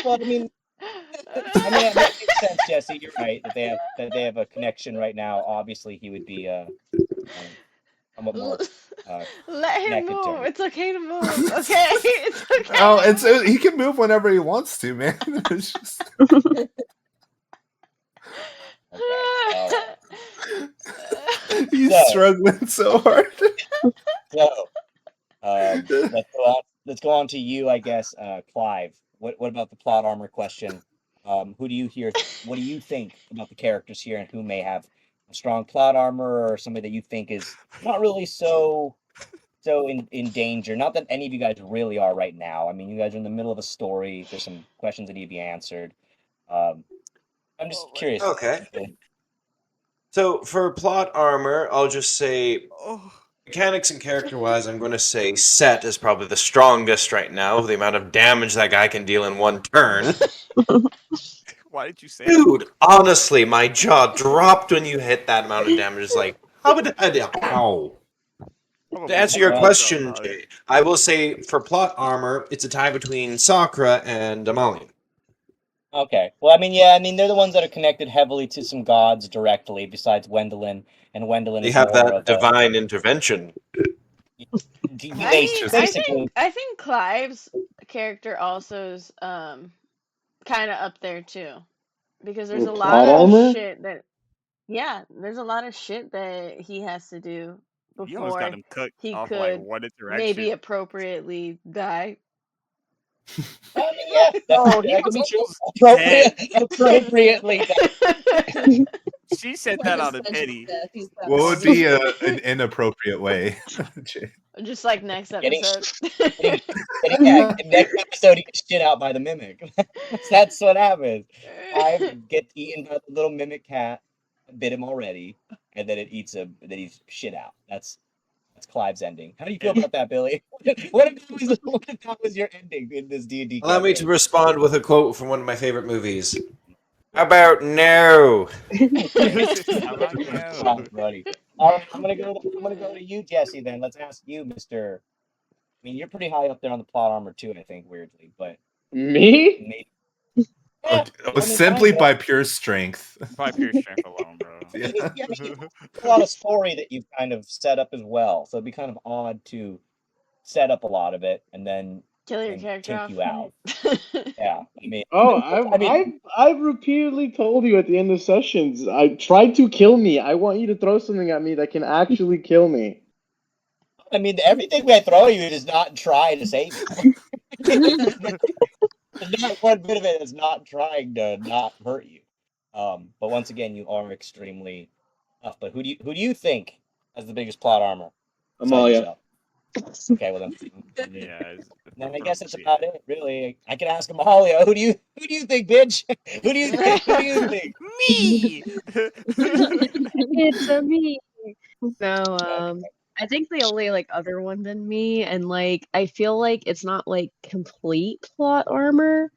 Well, I mean, it makes sense, Jesse. You're right that they have a connection right now. Obviously, he would be somewhat more. Let him move. It's okay to move. Okay, it's okay. Oh, he can move whenever he wants to, man. It's just... He's struggling so hard. So, let's go on to you, I guess, Clive. What about the plot armor question? Who do you hear? What do you think about the characters here, and who may have a strong plot armor, or somebody that you think is not really so in danger? Not that any of you guys really are right now. I mean, you guys are in the middle of a story. There's some questions that need to be answered. I'm just curious. Okay. So for plot armor, I'll just say Oh, mechanics and character-wise, I'm going to say Sett is probably the strongest right now. The amount of damage that guy can deal in one turn. why did you say Dude, honestly, my jaw dropped when you hit that amount of damage. It's like, how would Ow. that? To answer your question, Jay, I will say for plot armor, it's a tie between Sakura and Amalia. Okay. Well, I mean, yeah, I mean, they're the ones that are connected heavily to some gods directly, besides Wendeline, and Wendeline They is have more that of divine intervention. I think Clive's character also is kind of up there too, because there's a lot of shit that there's a lot of shit that he has to do You almost got before him cooked he off like could one interaction. maybe appropriately die. I mean, yeah, that could be true. Appropriately. She said that on a pity. What would be an inappropriate way? Just like next episode. Next episode he gets shit out by the mimic. That's what happens. Clive gets eaten by the little mimic cat, bit him already, and then it eats him, and then he's shit out. That's Clive's ending. How do you feel about that, Billy? What if that was your ending in this D&D Allow me to respond with a quote from one of my favorite movies. How about no? Buddy. All right, I'm gonna go to you, Jesse. Then let's ask you, Mister. I mean, you're pretty high up there on the plot armor too. I think weirdly, but me. Simply by pure strength. By pure strength alone, bro. Yeah. A lot of story that you've kind of set up as well, so it'd be kind of odd to set up a lot of it and then kill your character take you out. Yeah, I mean, I've repeatedly told you at the end of sessions, I tried to kill me. I want you to throw something at me that can actually kill me. I mean, everything I throw you does not try to save you. Not one bit of it is not trying to not hurt you. But once again, you are extremely tough. But who do you think has the biggest plot armor? Amalia. Okay, well then. Yeah. Then I guess that's about it, really. I can ask Amalia. Who do you think, bitch? Who do you think? Me. It's me. No, I think the only like other one than me, and like I feel like it's not like complete plot armor,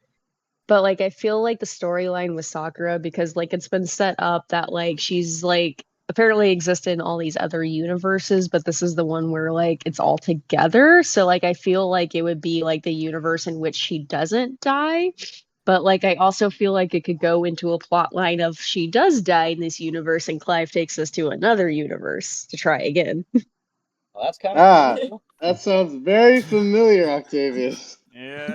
but like I feel like the storyline with Sakura, because like it's been set up that like she's like apparently existed in all these other universes, but this is the one where like it's all together. So like I feel like it would be like the universe in which she doesn't die. But like I also feel like it could go into a plot line of she does die in this universe and Clive takes us to another universe to try again. Well, that's kind of that sounds very familiar, Octavius. Yeah,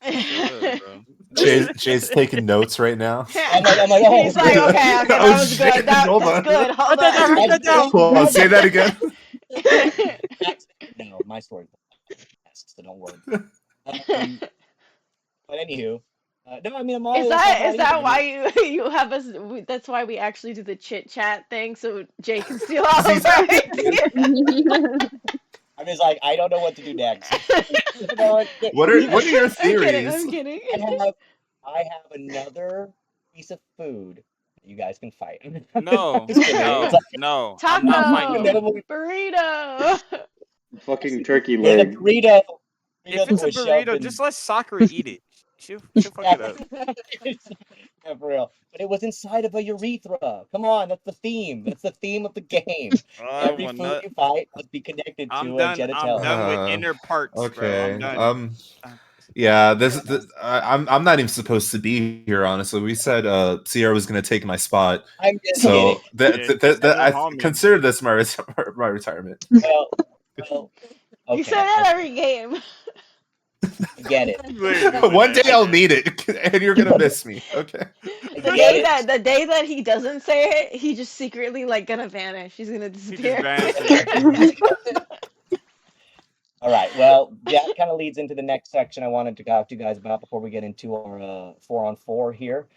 that's bro. Jay's taking notes right now. I'm like, oh, he's like, okay, that was good. That's good. Hold on. Hold on, say that again. No, my story. So don't worry. But anywho, no, I mean, Amalia, is that why you have us? That's why we actually do the chit chat thing, so Jay can steal all of our ideas. I'm just like, I don't know what to do next. What are your theories? I'm kidding. I have another piece of food that you guys can fight. No. Taco, I'm not fighting. Burrito. Fucking turkey leg. Burrito. If it's a burrito, just let Sakura eat it. She'll fuck it up. Yeah, for real. But it was inside of a urethra. Come on, that's the theme. That's the theme of the game. Every food you fight must be connected to a genitalia. I'm done with inner parts, okay. bro. I'm done. Yeah, I'm not even supposed to be here, honestly. We said Sierra was going to take my spot. I'm just so kidding. I consider this my retirement. Well, okay. You say that every game. I get it. One day I'll need it, and you're gonna miss me. Okay. The day that he doesn't say it, he just secretly like gonna vanish. He's gonna disappear. All right. Well, that kind of leads into the next section I wanted to talk to you guys about before we get into our 4-on-4 here,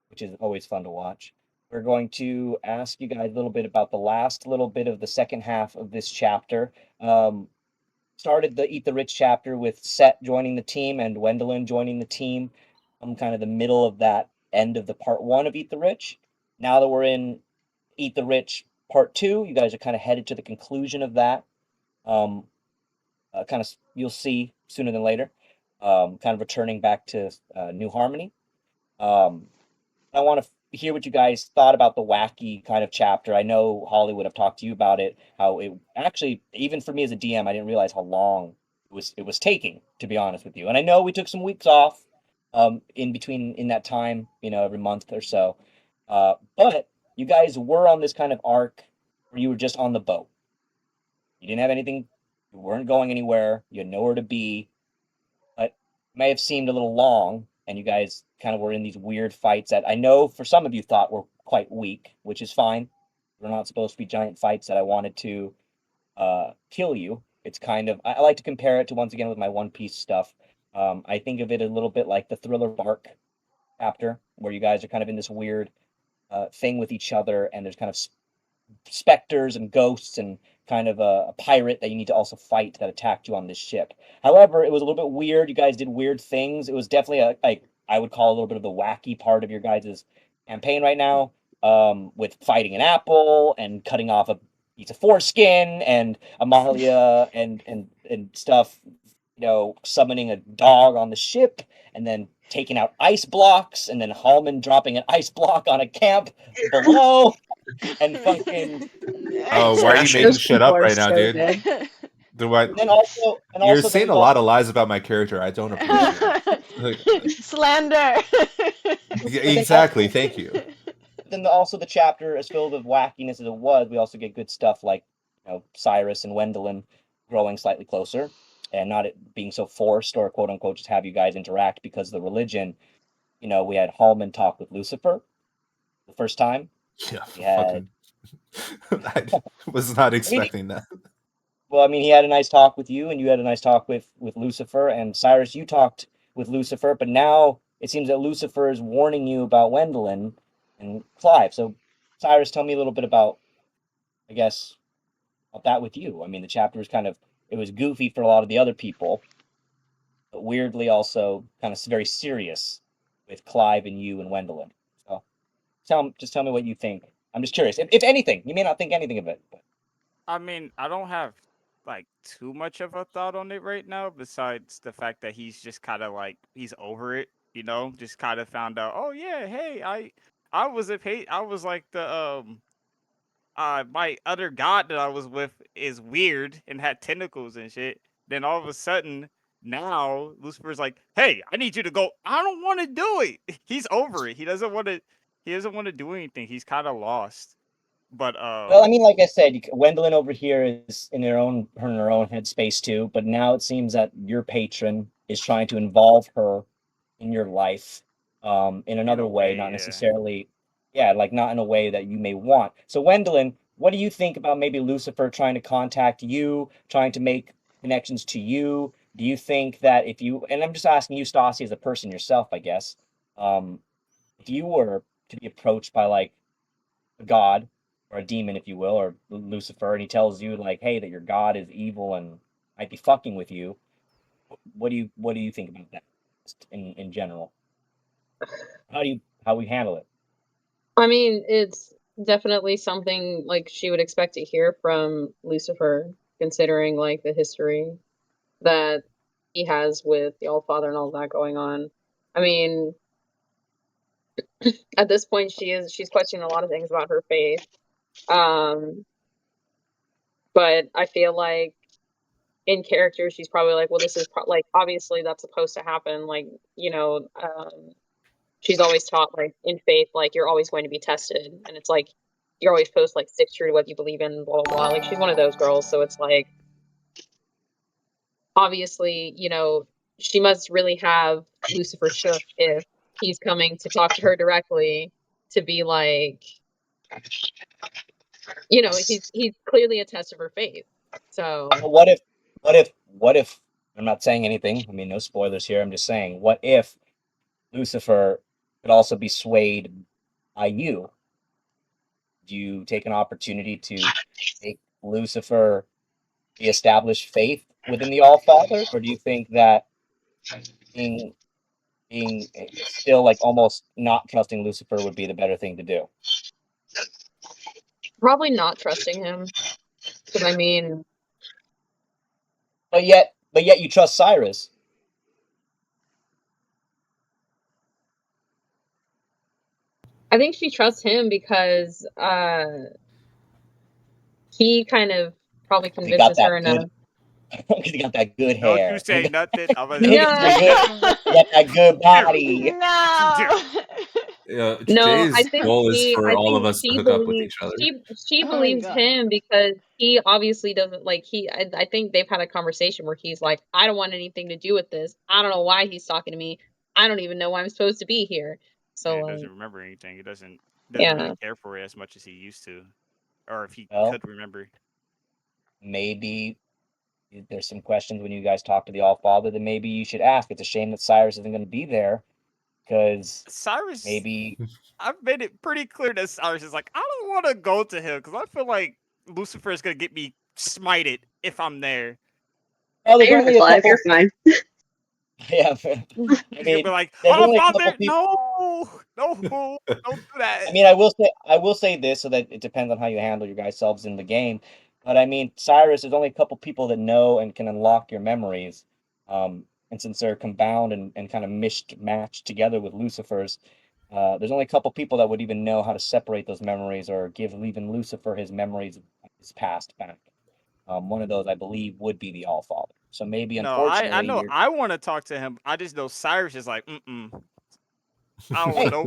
which is always fun to watch. We're going to ask you guys a little bit about the last little bit of the second half of this chapter. Started the Eat the Rich chapter with Sett joining the team and Wendeline joining the team. I'm kind of the middle of that end of the part 1 of Eat the Rich. now that we're in Eat the Rich Part 2, you guys are kind of headed to the conclusion of that. Kind of, you'll see sooner than later. Kind of returning back to New Harmony. I want to hear what you guys thought about the wacky kind of chapter. I know Holly would have talked to you about it. How it actually, even for me as a DM, I didn't realize how long it was taking, to be honest with you. And I know we took some weeks off in between in that time, every month or so. But you guys were on this kind of arc where you were just on the boat. You didn't have anything. You weren't going anywhere. You had nowhere to be. But it may have seemed a little long, and you guys kind of were in these weird fights that I know for some of you thought were quite weak, which is fine. They're not supposed to be giant fights that I wanted to kill you. It's kind of, I like to compare it to, once again, with my One Piece stuff. I think of it a little bit like the Thriller Bark chapter, where you guys are kind of in this weird thing with each other, and there's kind of specters and ghosts and kind of a pirate that you need to also fight that attacked you on this ship. However, it was a little bit weird. You guys did weird things. It was definitely I would call a little bit of the wacky part of your guys' campaign right now, with fighting an apple and cutting off a piece of foreskin, and Amalia and stuff, summoning a dog on the ship, and then taking out ice blocks, and then Halmon dropping an ice block on a camp below, and fucking. Oh, why are you making shit up right now, dude? And also, You're saying a lot of lies about my character. I don't appreciate. Slander. Exactly. Thank you. Then also the chapter, as filled with wackiness as it was, we also get good stuff like Sirus and Wendeline growing slightly closer, and not it being so forced or quote unquote just have you guys interact because of the religion. We had Halmon talk with Lucifer the first time. Yeah, I was not expecting that. Well, he had a nice talk with you, and you had a nice talk with Lucifer, and Sirus, you talked with Lucifer, but now it seems that Lucifer is warning you about Wendeline and Clive. So, Sirus, tell me a little bit about, I guess, about that with you. The chapter was it was goofy for a lot of the other people, but weirdly also kind of very serious with Clive and you and Wendeline. So, just tell me what you think. I'm just curious. If anything, you may not think anything of it. But... I don't have too much of a thought on it right now, besides the fact that he's just kind of he's over it, just kind of found out, oh yeah, hey, I was like the my other god that I was with is weird and had tentacles and shit. Then all of a sudden, now Lucifer's like, hey, I need you to go. I don't want to do it. He's over it. He doesn't want to. He doesn't want to do anything. He's kind of lost. But well, like I said, Wendeline over here is in her own headspace too. But now it seems that your patron is trying to involve her in your life, in another way, not necessarily, not in a way that you may want. So, Wendeline, what do you think about maybe Lucifer trying to contact you, trying to make connections to you? Do you think that if you, and I'm just asking you, Stassi, as a person yourself, I guess, if you were to be approached by a god or a demon, if you will, or Lucifer, and he tells you hey, that your god is evil and might be fucking with you, what do you think about that in general? How we handle it? It's definitely something she would expect to hear from Lucifer, considering the history that he has with the All-Father and all that going on. At this point, she's questioning a lot of things about her faith. But I feel like in character, she's probably well, this is obviously that's supposed to happen. She's always taught in faith, you're always going to be tested, and it's you're always supposed to stick true to what you believe in, blah blah blah. She's one of those girls, so it's obviously, she must really have Lucifer shook if he's coming to talk to her directly to be he's clearly a test of her faith. So what if I'm not saying anything, no spoilers here, I'm just saying, what if Lucifer could also be swayed by you? Do you take an opportunity to make Lucifer establish faith within the All-Father, or do you think that being being still like almost not trusting Lucifer would be the better thing to do? Probably not trusting him. Because I mean, but yet you trust Sirus. I think she trusts him because he kind of probably convinces her enough. Because he got that good Don't hair. you say nothing. I'm gonna He got that good body. No. Yeah, No, I Jay's think goal is she. for I all of think us to she hook up with believes each other. she Oh my believes God. him because he obviously doesn't like he. I think they've had a conversation where he's like, I don't want anything to do with this. I don't know why he's talking to me. I don't even know why I'm supposed to be here. So Yeah, he like, doesn't remember anything. He doesn't yeah. really care for it as much as he used to, or if he Well, could remember. maybe there's some questions when you guys talk to the All-Father that maybe you should ask. It's a shame that Sirus isn't going to be there, because Sirus, maybe I've made it pretty clear that Sirus is like, I don't want to go to him because I feel like Lucifer is gonna get me smited if I'm there. oh, there's only a Clive, couple. you're fine. Yeah, He's I gonna be mean, like, there's "Oh, only a couple father, people. no, don't do that." I mean, I will say this, so that it depends on how you handle your guys' selves in the game. But I mean, Sirus, there's only a couple people that know and can unlock your memories. And since they're compound and kind of matched together with Lucifer's, there's only a couple people that would even know how to separate those memories or give even Lucifer his memories of his past back. One of those, I believe, would be the All-Father. So maybe, No, I unfortunately, know you're. I want to talk to him. I just know Cyrus is like, I don't Hey, know.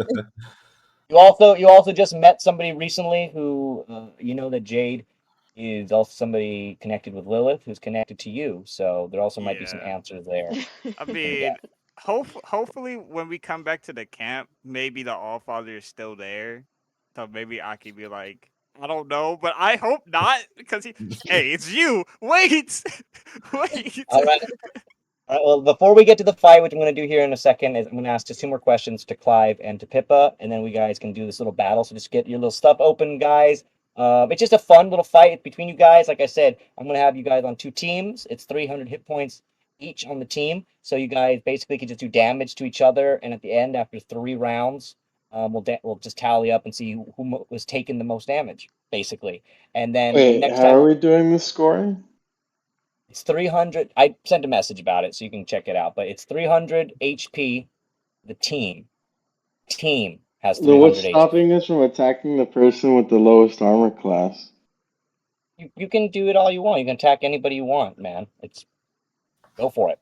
you also just met somebody recently who you know that Jade is also somebody connected with Lilith, who's connected to you. So there also might be some Yeah, answers there I you're gonna get. mean, hopefully when we come back to the camp, maybe the All Father is still there. So maybe I can be like, I don't know, but I hope not because hey, it's you. Wait, wait. All right. All right. Well, before we get to the fight, which I'm going to do here in a second, is I'm going to ask just two more questions to Clive and to Pippa, and then we guys can do this little battle. So just get your little stuff open, guys. It's just a fun little fight between you guys. Like I said, I'm going to have you guys on two teams. It's 300 hit points each on the team. So you guys basically can just do damage to each other. And at the end, after 3 rounds, we'll just tally up and see who was taking the most damage, basically. And then the Wait, next how time are we doing the scoring? it's 300. I sent a message about it, so you can check it out. But it's 300 HP. The team has Then what's 300 HP. stopping us from attacking the person with the lowest armor class? You can do it all you want. You can attack anybody you want, man. Go for it.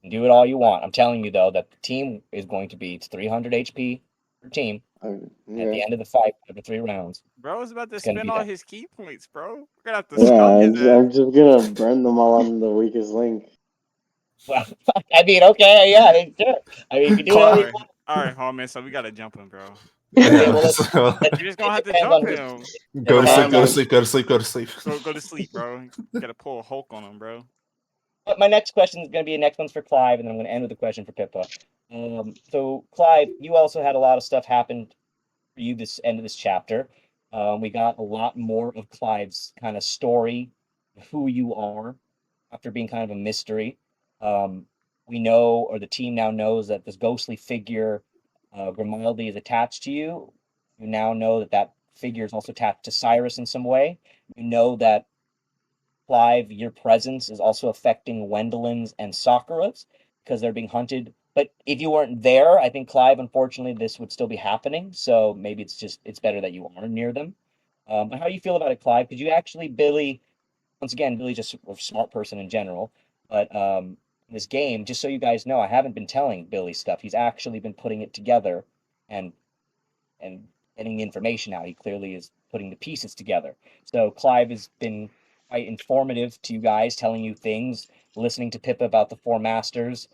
Do it all you want. I'm telling you though that the team is going to be 300 HP per team. Yeah. At the end of the fight, after 3 rounds, Bro is about to it's going to spend be all that. his key points, bro. We're gonna have to Yeah, stun his ass. I'm just gonna burn them all on the weakest link. Well, I mean, okay, yeah, sure. I mean, you can do whatever you want. All right, Halmon. So we gotta jump him, bro. Okay, Yeah, well, so You're just gonna it have to depends jump on who's. him. It go to sleep, depends go to on. sleep, go to sleep, go to sleep. Go to sleep, bro. You gotta pull a Hulk on him, bro. But my next question is going to be next one's for Clive, and then I'm going to end with a question for Pippa. So Clive, you also had a lot of stuff happen for you this end of this chapter. We got a lot more of Clive's kind of story, who you are, after being kind of a mystery. We know, or the team now knows, that this ghostly figure, Grimaldi, is attached to you. You now know that that figure is also attached to Sirus in some way. You know that Clive, your presence is also affecting Wendeline's and Sakura's because they're being hunted. But if you weren't there, I think Clive, unfortunately, this would still be happening. So maybe it's better that you are near them. But how do you feel about it, Clive? Because you actually, Billy, once again, Billy's just a smart person in general. But in this game, just so you guys know, I haven't been telling Billy stuff. He's actually been putting it together and and getting the information out. He clearly is putting the pieces together. So Clive has been quite informative to you guys, telling you things, listening to Pippa about the 4 masters,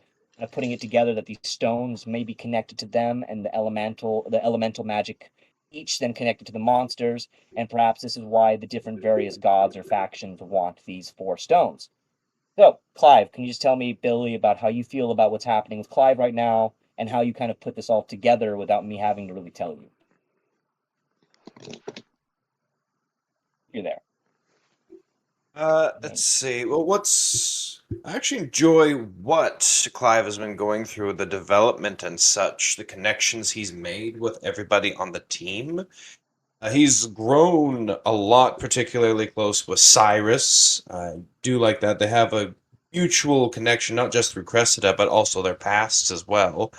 putting it together that these stones may be connected to them and the elemental magic each then connected to the monsters, and perhaps this is why the different various gods or factions want these 4 stones. So, Clive, can you just tell me, Billy, about how you feel about what's happening with Clive right now and how you kind of put this all together without me having to really tell you? You're there. Let's see. Well, I actually enjoy what Clive has been going through, the development and such, the connections he's made with everybody on the team. He's grown a lot, particularly close with Sirus. I do like that. They have a mutual connection, not just through Cressida, but also their pasts as well.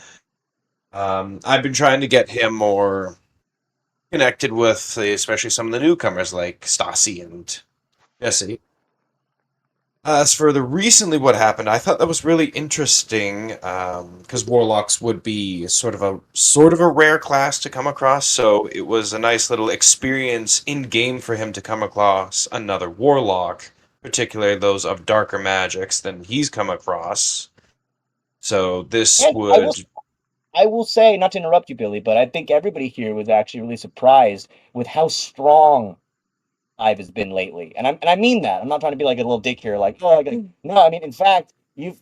I've been trying to get him more connected with, especially some of the newcomers like Stassi and Jesse. As for the recently what happened, I thought that was really interesting because warlocks would be sort of a rare class to come across. So it was a nice little experience in game for him to come across another warlock, particularly those of darker magics than he's come across. So this would. I will say, not to interrupt you, Billy, but I think everybody here was actually really surprised with how strong Clive has been lately, and I mean that. I'm not trying to be like a little dick here, like, oh, no. I mean, in fact, you've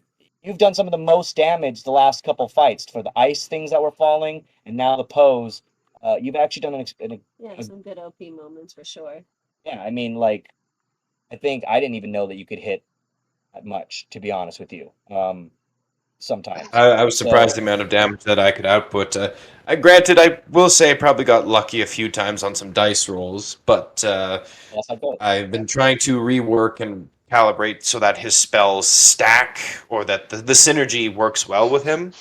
done some of the most damage the last couple fights for the ice things that were falling, and now the pose. You've actually done some good OP moments for sure. Yeah, I mean, like, I think I didn't even know that you could hit that much, to be honest with you. Sometimes I was surprised the amount of damage that I could output. Granted, I will say I probably got lucky a few times on some dice rolls, but I've been trying to rework and calibrate so that his spells stack or that the synergy works well with him.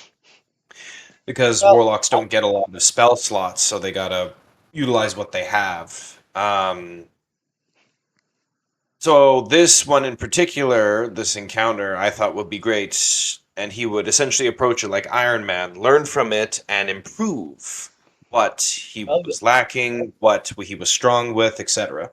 Because warlocks don't get a lot of spell slots, so they gotta utilize what they have. So this one in particular, this encounter, I thought would be great. And he would essentially approach it like Iron Man, learn from it, and improve what he was lacking, what he was strong with, etc.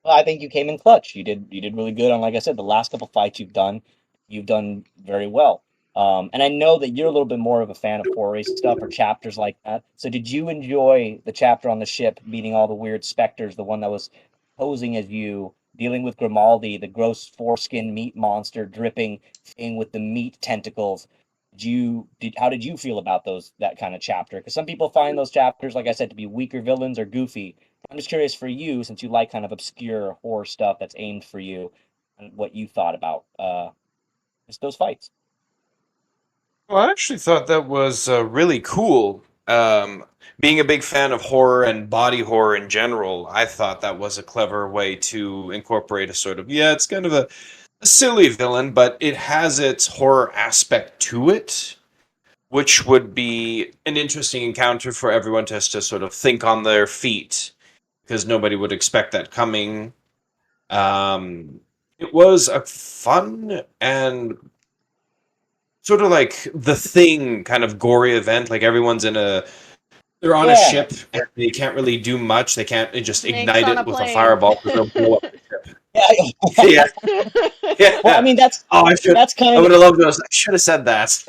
Well, I think you came in clutch. You did really good on, like I said, the last couple fights you've done very well. And I know that you're a little bit more of a fan of horror stuff or chapters like that. So did you enjoy the chapter on the ship, meeting all the weird specters, the one that was posing as you, dealing with Grimaldi, the gross foreskin meat monster dripping thing with the meat tentacles? How did you feel about that kind of chapter? Because some people find those chapters, like I said, to be weaker villains or goofy. I'm just curious for you, since you like kind of obscure horror stuff that's aimed for you, and what you thought about just those fights. Well, I actually thought that was really cool. Being a big fan of horror and body horror in general, I thought that was a clever way to incorporate a sort of, it's kind of a silly villain, but it has its horror aspect to it, which would be an interesting encounter for everyone to sort of think on their feet, because nobody would expect that coming. It was a fun and sort of like The Thing kind of gory event. Like everyone's they're on a ship and they can't really do much. They can't just ignite it with a fireball because they'll blow up the ship. Yeah. Well, I mean, that's I would have loved those. I should have said that.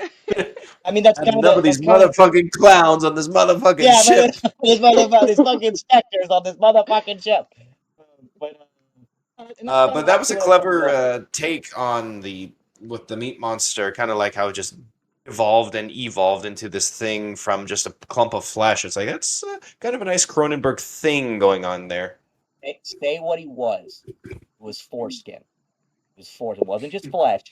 I mean, that's kind of these motherfucking clowns on this motherfucking ship. These fucking specters on this motherfucking ship. But that was a clever take on with the meat monster, kind of like how it just evolved into this thing from just a clump of flesh. It's like, that's kind of a nice Cronenberg thing going on there. Say what he was. It was foreskin. It was foreskin. It wasn't just flesh.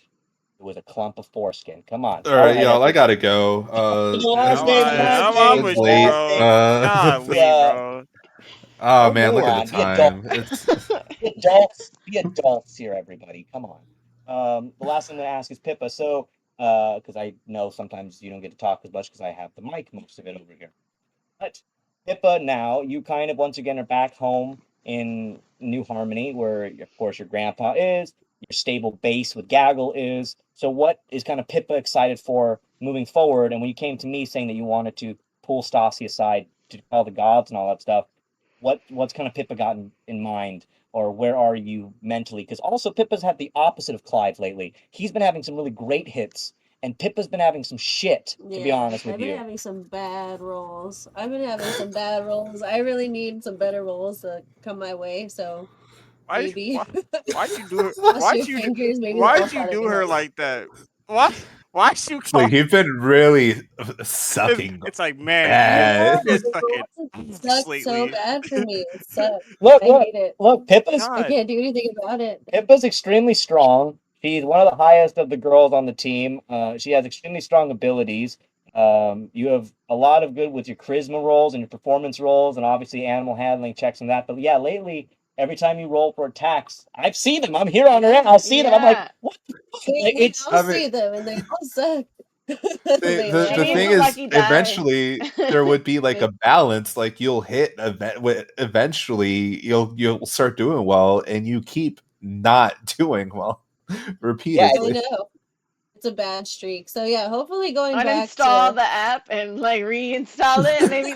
It was a clump of foreskin. Come on. All right, y'all. I gotta go. I'm with you, bro. Golly, bro. Oh man, look at the time. Be adults here, everybody. Come on. The last thing to ask is Pippa. So, because I know sometimes you don't get to talk as much because I have the mic most of it over here. But Pippa, now you kind of once again are back home in New Harmony, where of course your grandpa is, your stable base with Gaggle is. So, what is kind of Pippa excited for moving forward? And when you came to me saying that you wanted to pull Stassi aside to call the gods and all that stuff, what's kind of Pippa got in mind, or where are you mentally? Because also Pippa's had the opposite of Clive lately. He's been having some really great hits, and Pippa's been having some shit, to be honest with you. I've been having some bad rolls. I really need some better rolls to come my way, so why'd you do her? Why'd you do her like that? Why is you Like, you've been really sucking. It's like, man, bad. you just fucking It sucks so bad for me. It sucks. Look, I look, hate it. look, Pippa's I can't do anything about it. Pippa's extremely strong. She's one of the highest of the girls on the team. She has extremely strong abilities. You have a lot of good with your charisma rolls and your performance rolls, and obviously animal handling checks and that. But yeah, lately, every time you roll for attacks, I've seen them. I'm here on her end. I'll see them. I'm like, what the fuck? Like, I'll see them, and they all suck. The thing is, eventually there would be like a balance. Like you'll hit eventually, you'll start doing well, and you keep not doing well repeatedly. Yeah, I know. It's a bad streak. So yeah, hopefully going back Uninstall to the app and like reinstall it. Maybe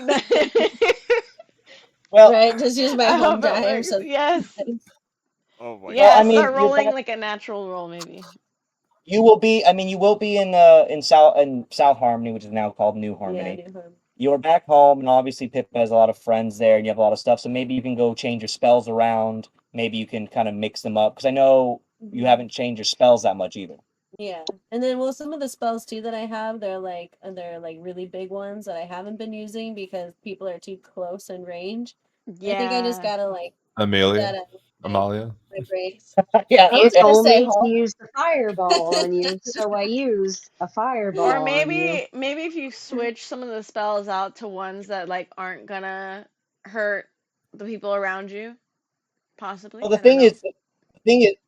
well, right, just use my I home hope it die or works. something. Yes. Oh my Yeah, I mean, start you're rolling back- like a natural roll, maybe. You will be. I mean, you will be in South Harmony, which is now called New Harmony. Yeah, New Harmony. You're back home, and obviously Pippa has a lot of friends there, and you have a lot of stuff. So maybe you can go change your spells around. Maybe you can kind of mix them up because I know you haven't changed your spells that much either. Yeah, and then well, some of the spells too that I have, they're like really big ones that I haven't been using because people are too close in range. Yeah. I think I just gotta like Amalia, Amalia. my brain. Yeah, He gonna told say me home. to use the fireball on you, so I used a fireball Or on you. maybe if you switch some of the spells out to ones that like aren't gonna hurt the people around you, possibly. Well, the I don't thing know. is,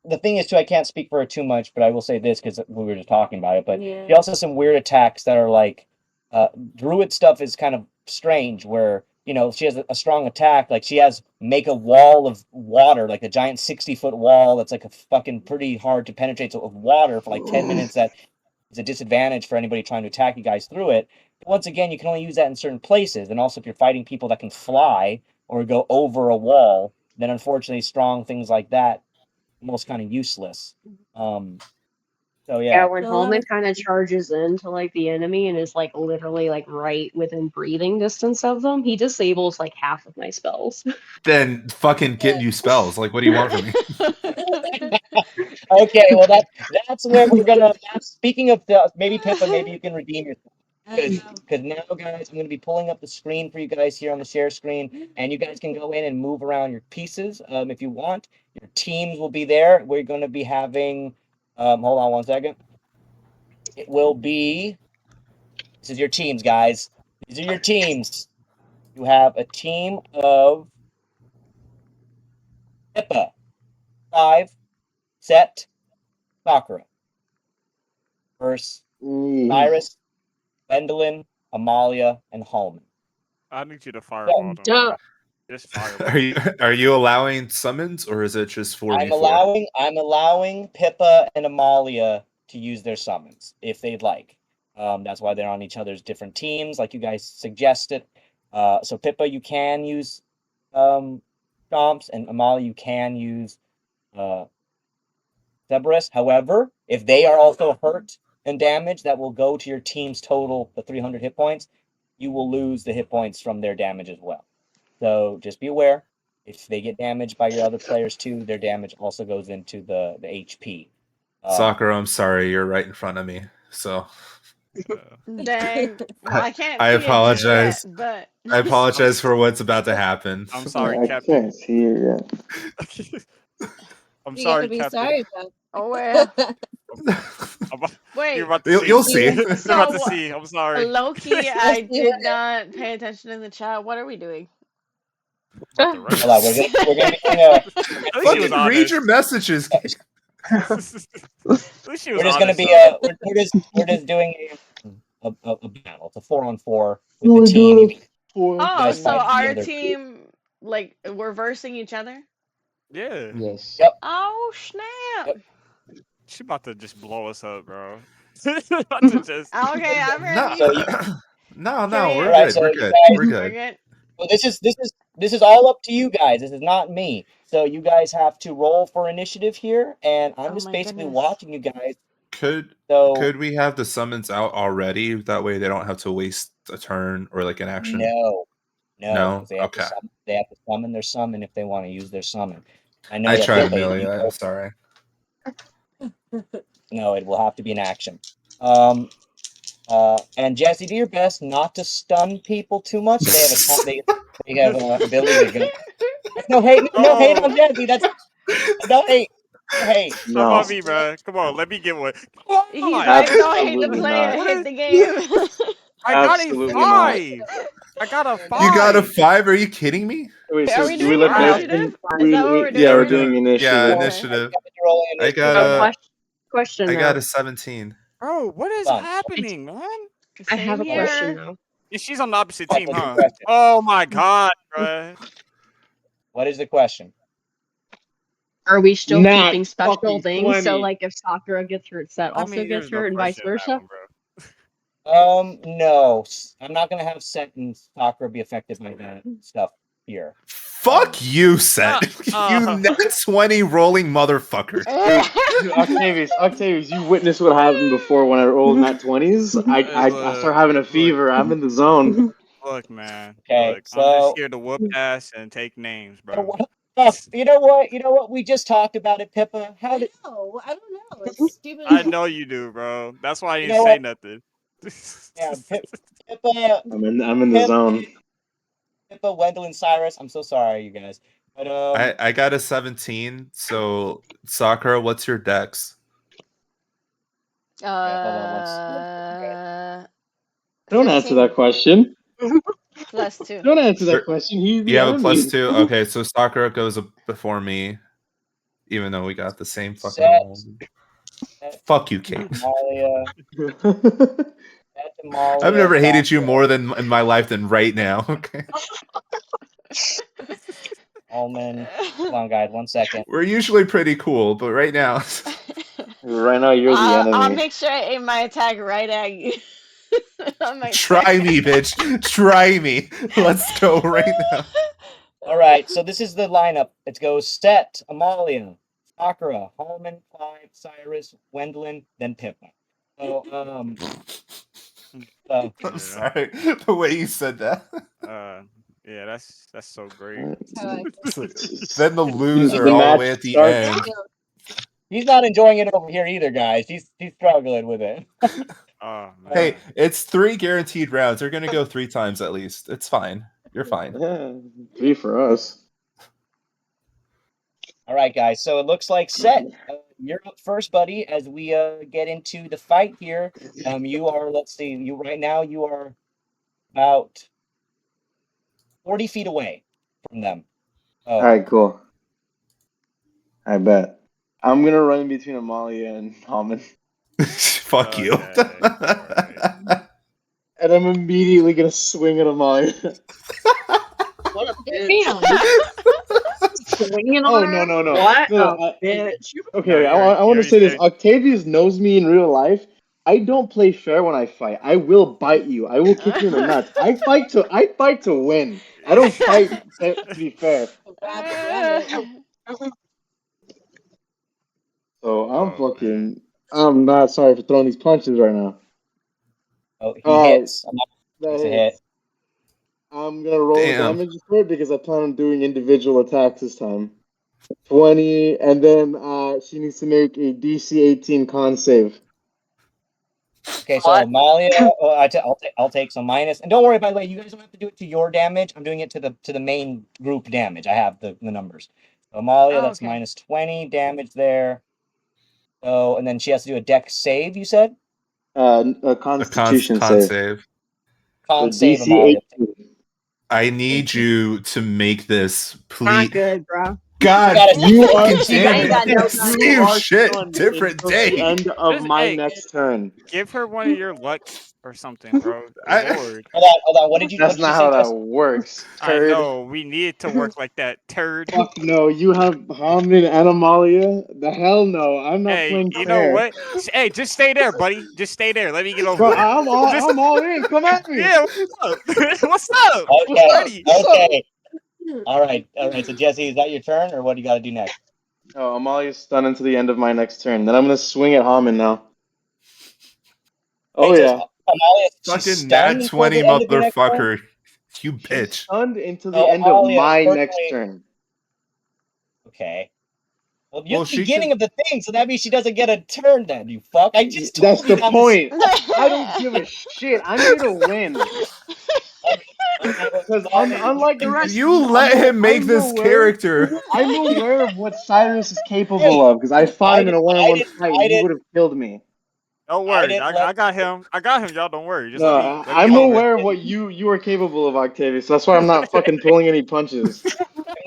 the thing is too. I can't speak for her too much, but I will say this because we were just talking about it. But Yeah. she also has some weird attacks that are like, druid stuff is kind of strange. Where she has a strong attack, like she has make a wall of water, like a giant 60-foot wall that's like a fucking pretty hard to penetrate of water for like 10 minutes. That is a disadvantage for anybody trying to attack you guys through it. But once again, you can only use that in certain places, and also if you're fighting people that can fly or go over a wall, then unfortunately strong things like that almost kind of useless. So Yeah, yeah. when Halmon kind of charges into like the enemy and is like literally like right within breathing distance of them, he disables like half of my spells. Then fucking get new spells. Like, what do you want from me? Okay, well that's where we're gonna. Speaking of maybe Pippa, maybe you can redeem yourself. Because now, guys, I'm going to be pulling up the screen for you guys here on the share screen, and you guys can go in and move around your pieces if you want. Your teams will be there. We're going to be having. Hold on one second. It will be. This is your teams, guys. These are your teams. You have a team of Pippa, Clive, Sett, Sakura. Versus Sirus, Wendeline, Amalia, and Halmon. I need you to fireball them. Duh. Just fireball. Are you allowing summons, or is it just 4v4? I'm allowing Pippa and Amalia to use their summons if they'd like. That's why they're on each other's different teams, like you guys suggested. So Pippa, you can use Chomps, and Amalia, you can use Cerberus. However, if they are also hurt and damaged, that will go to your team's total, the 300 hit points. You will lose the hit points from their damage as well. So just be aware. If they get damaged by your other players too, their damage also goes into the HP. Sakura, I'm sorry, you're right in front of me. So Dang. Well, I can't I see it just apologize. yet, but I apologize for what's about to happen. I'm sorry, I Captain. can't see it yet. I'm You sorry, gotta be Captain. sorry about. oh well. Wait. You're about to You'll see. see. You're about to So, see. I'm sorry. low key, I did not pay attention in the chat. What are we doing? About to wreck Hold on, we're gonna be doing At least she was Fucking read honest. your messages. At least she was we're just gonna honest, be though. we're just doing a battle. It's a 4-on-4 with the team. You Oh, guys so fight our together. team, like, we're versing each other? Yeah. Yes. Yep. Oh, snap. She about to just blow us up, bro. About to just... Okay, I'm ready. No, Period. we're Alright, good. so We're you good. guys- We're We're good. good. Well, this is all up to you guys. This is not me. So you guys have to roll for initiative here, and I'm Oh just my basically goodness. watching you guys. Could we have the summons out already? That way they don't have to waste a turn or like an action. No. No? 'Cause they have Okay. they have to summon their summon if they want to use their summon. I know I that tried Pippa, Amelia. I'm sorry. No, it will have to be an action. And Jesse, do your best not to stun people too much. They have an ability to go. No hate, no hate on Jesse. That's no hate. No hate. Come No, on, me, bro. Come on, let me get one. He's Come on. like, don't hate the absolutely player, not. hate the game. I got a Absolutely not. 5. I got a 5. You got a 5? Are you kidding me? Wait, Are so we do we doing let Alright. initiative? we, Is that what we we're yeah, Yeah, we're doing? doing yeah, initiative. initiative. Rolling I initiative. got So a question I though. got a 17. Bro, what is Done. happening, man? I have a Same question here. though. Yeah, she's on the opposite What team, is your huh? question? Oh my god, bro. What is the question? Are we still Nat keeping special fucking things? So 20. like if Sakura gets hurt, Sett I also mean, gets there's no hurt and vice question in that versa? one, bro. No. I'm not gonna have Sett and Sakura be affected by that stuff here. Fuck you, Sett. You net 20 rolling motherfucker. Dude, Octavius, you witnessed what happened before when I rolled nat 20s. I start having a fever. I'm in the zone. Look, man. Okay, Look, I'm just so here to whoop ass and take names, bro. you know what? You know what? We just talked about it, Pippa. How did? No, I don't know. It's stupid. I know you do, bro. That's why I You didn't know say what? nothing. Yeah, Pippa, I'm in the zone. Pippa, Wendeline, Sirus. I'm so sorry, you guys. But I got a 17. So Sakura, what's your dex? hold on. Don't answer that question. +2. Don't answer that question. He's the You have a enemy. +2. Okay, so Sakura goes before me, even though we got the same fucking Sett. roll. Fuck you, Kate. Amalia. Amalia. I've never hated you Sakura. more than in my life than right now. Okay. Halmon. Hold on, guys. 1 second. We're usually pretty cool, but right now. Right now, you're the enemy. I'll make sure I aim my attack right at you. Try me, bitch. Try me. Let's go right now. All right, so this is the lineup. It goes Sett, Amalia, Sakura, Halmon, Clive, Sirus, Wendeline, then Pippa. So, I'm sorry. The way you said that. Yeah, that's so great. Then the loser The all the match way at the starts. end. He's not enjoying it over here either, guys. He's struggling with it. Oh man. Hey, it's 3 guaranteed rounds. They're gonna go 3 times at least. It's fine. You're fine. Yeah, 3 for us. All right, guys. So it looks like Sett, you're up first, buddy. As we get into the fight here, you are. Let's see. You right now. You are about 40 feet away from them. Oh. All right, cool. I bet. I'm gonna run between Amalia and Halmon. Fuck you. And I'm immediately gonna swing at Amalia. What a Damn. Swinging Oh on no her? no! What No, a bitch. Okay, No, I want to you say this. said- Octavius knows me in real life. I don't play fair when I fight. I will bite you. I will kick you in the nuts. I fight to win. I don't fight to be fair. So I'm not sorry for throwing these punches right now. Oh, he hits. That a hit. I'm gonna roll the Damn. damage for it because I plan on doing individual attacks this time. 20, and then she needs to make a DC 18 con save. Okay, so Amalia, I'll take some minus, and don't worry. By the way, you guys don't have to do it to your damage. I'm doing it to the main group damage. I have the numbers. So Amalia, that's okay. minus 20 damage there. So, and then she has to do a dex save. You said A Constitution save. Con So save, DC Amalia. 18. I need you to make this, please. Not good, bro. God, You are fucking damn ain't got it. no It's gun. you same are shit, stunned different until the day. end of Just- my hey, next turn. Give her one of your luck or something, bro. I- Lord. Hold on. What did you That's not how that works. I Turd. know. We need it to work like that, turd. Fuck no, you have Halmon and Amalia? The hell no, I'm not Hey, playing you fair. know what? Hey, just stay there, buddy. Just stay there. Let me get over Bro, there. I'm all in. Come at me. Yeah, what's up? What's up? Okay. Ready. Okay. All right. So Jesse, is that your turn, or what do you got to do next? Oh, Amalia's stunned until the end of my next turn. Then I'm gonna swing at Halmon now. Oh Wait, so yeah. Amalia, she's Fucking stunned nat until 20 the end of your next turn? motherfucker. You She's bitch. stunned until the Oh, end of Amalia, my unfortunately- next turn. Okay. Well, you're Well, the she beginning could- of the thing, so that means she doesn't get a turn then, you fuck. I just That's told you the that point. I don't give a shit. I'm here to win. Because unlike the rest of You let him make this character. I'm aware of what Sirus is capable of, because I fought him in a one-on-one fight and he would have killed me. Don't worry, I got him. I got him, y'all. Don't worry. Just No, let me I'm get over it. aware of what you are capable of, Octavius. So that's why I'm not fucking pulling any punches.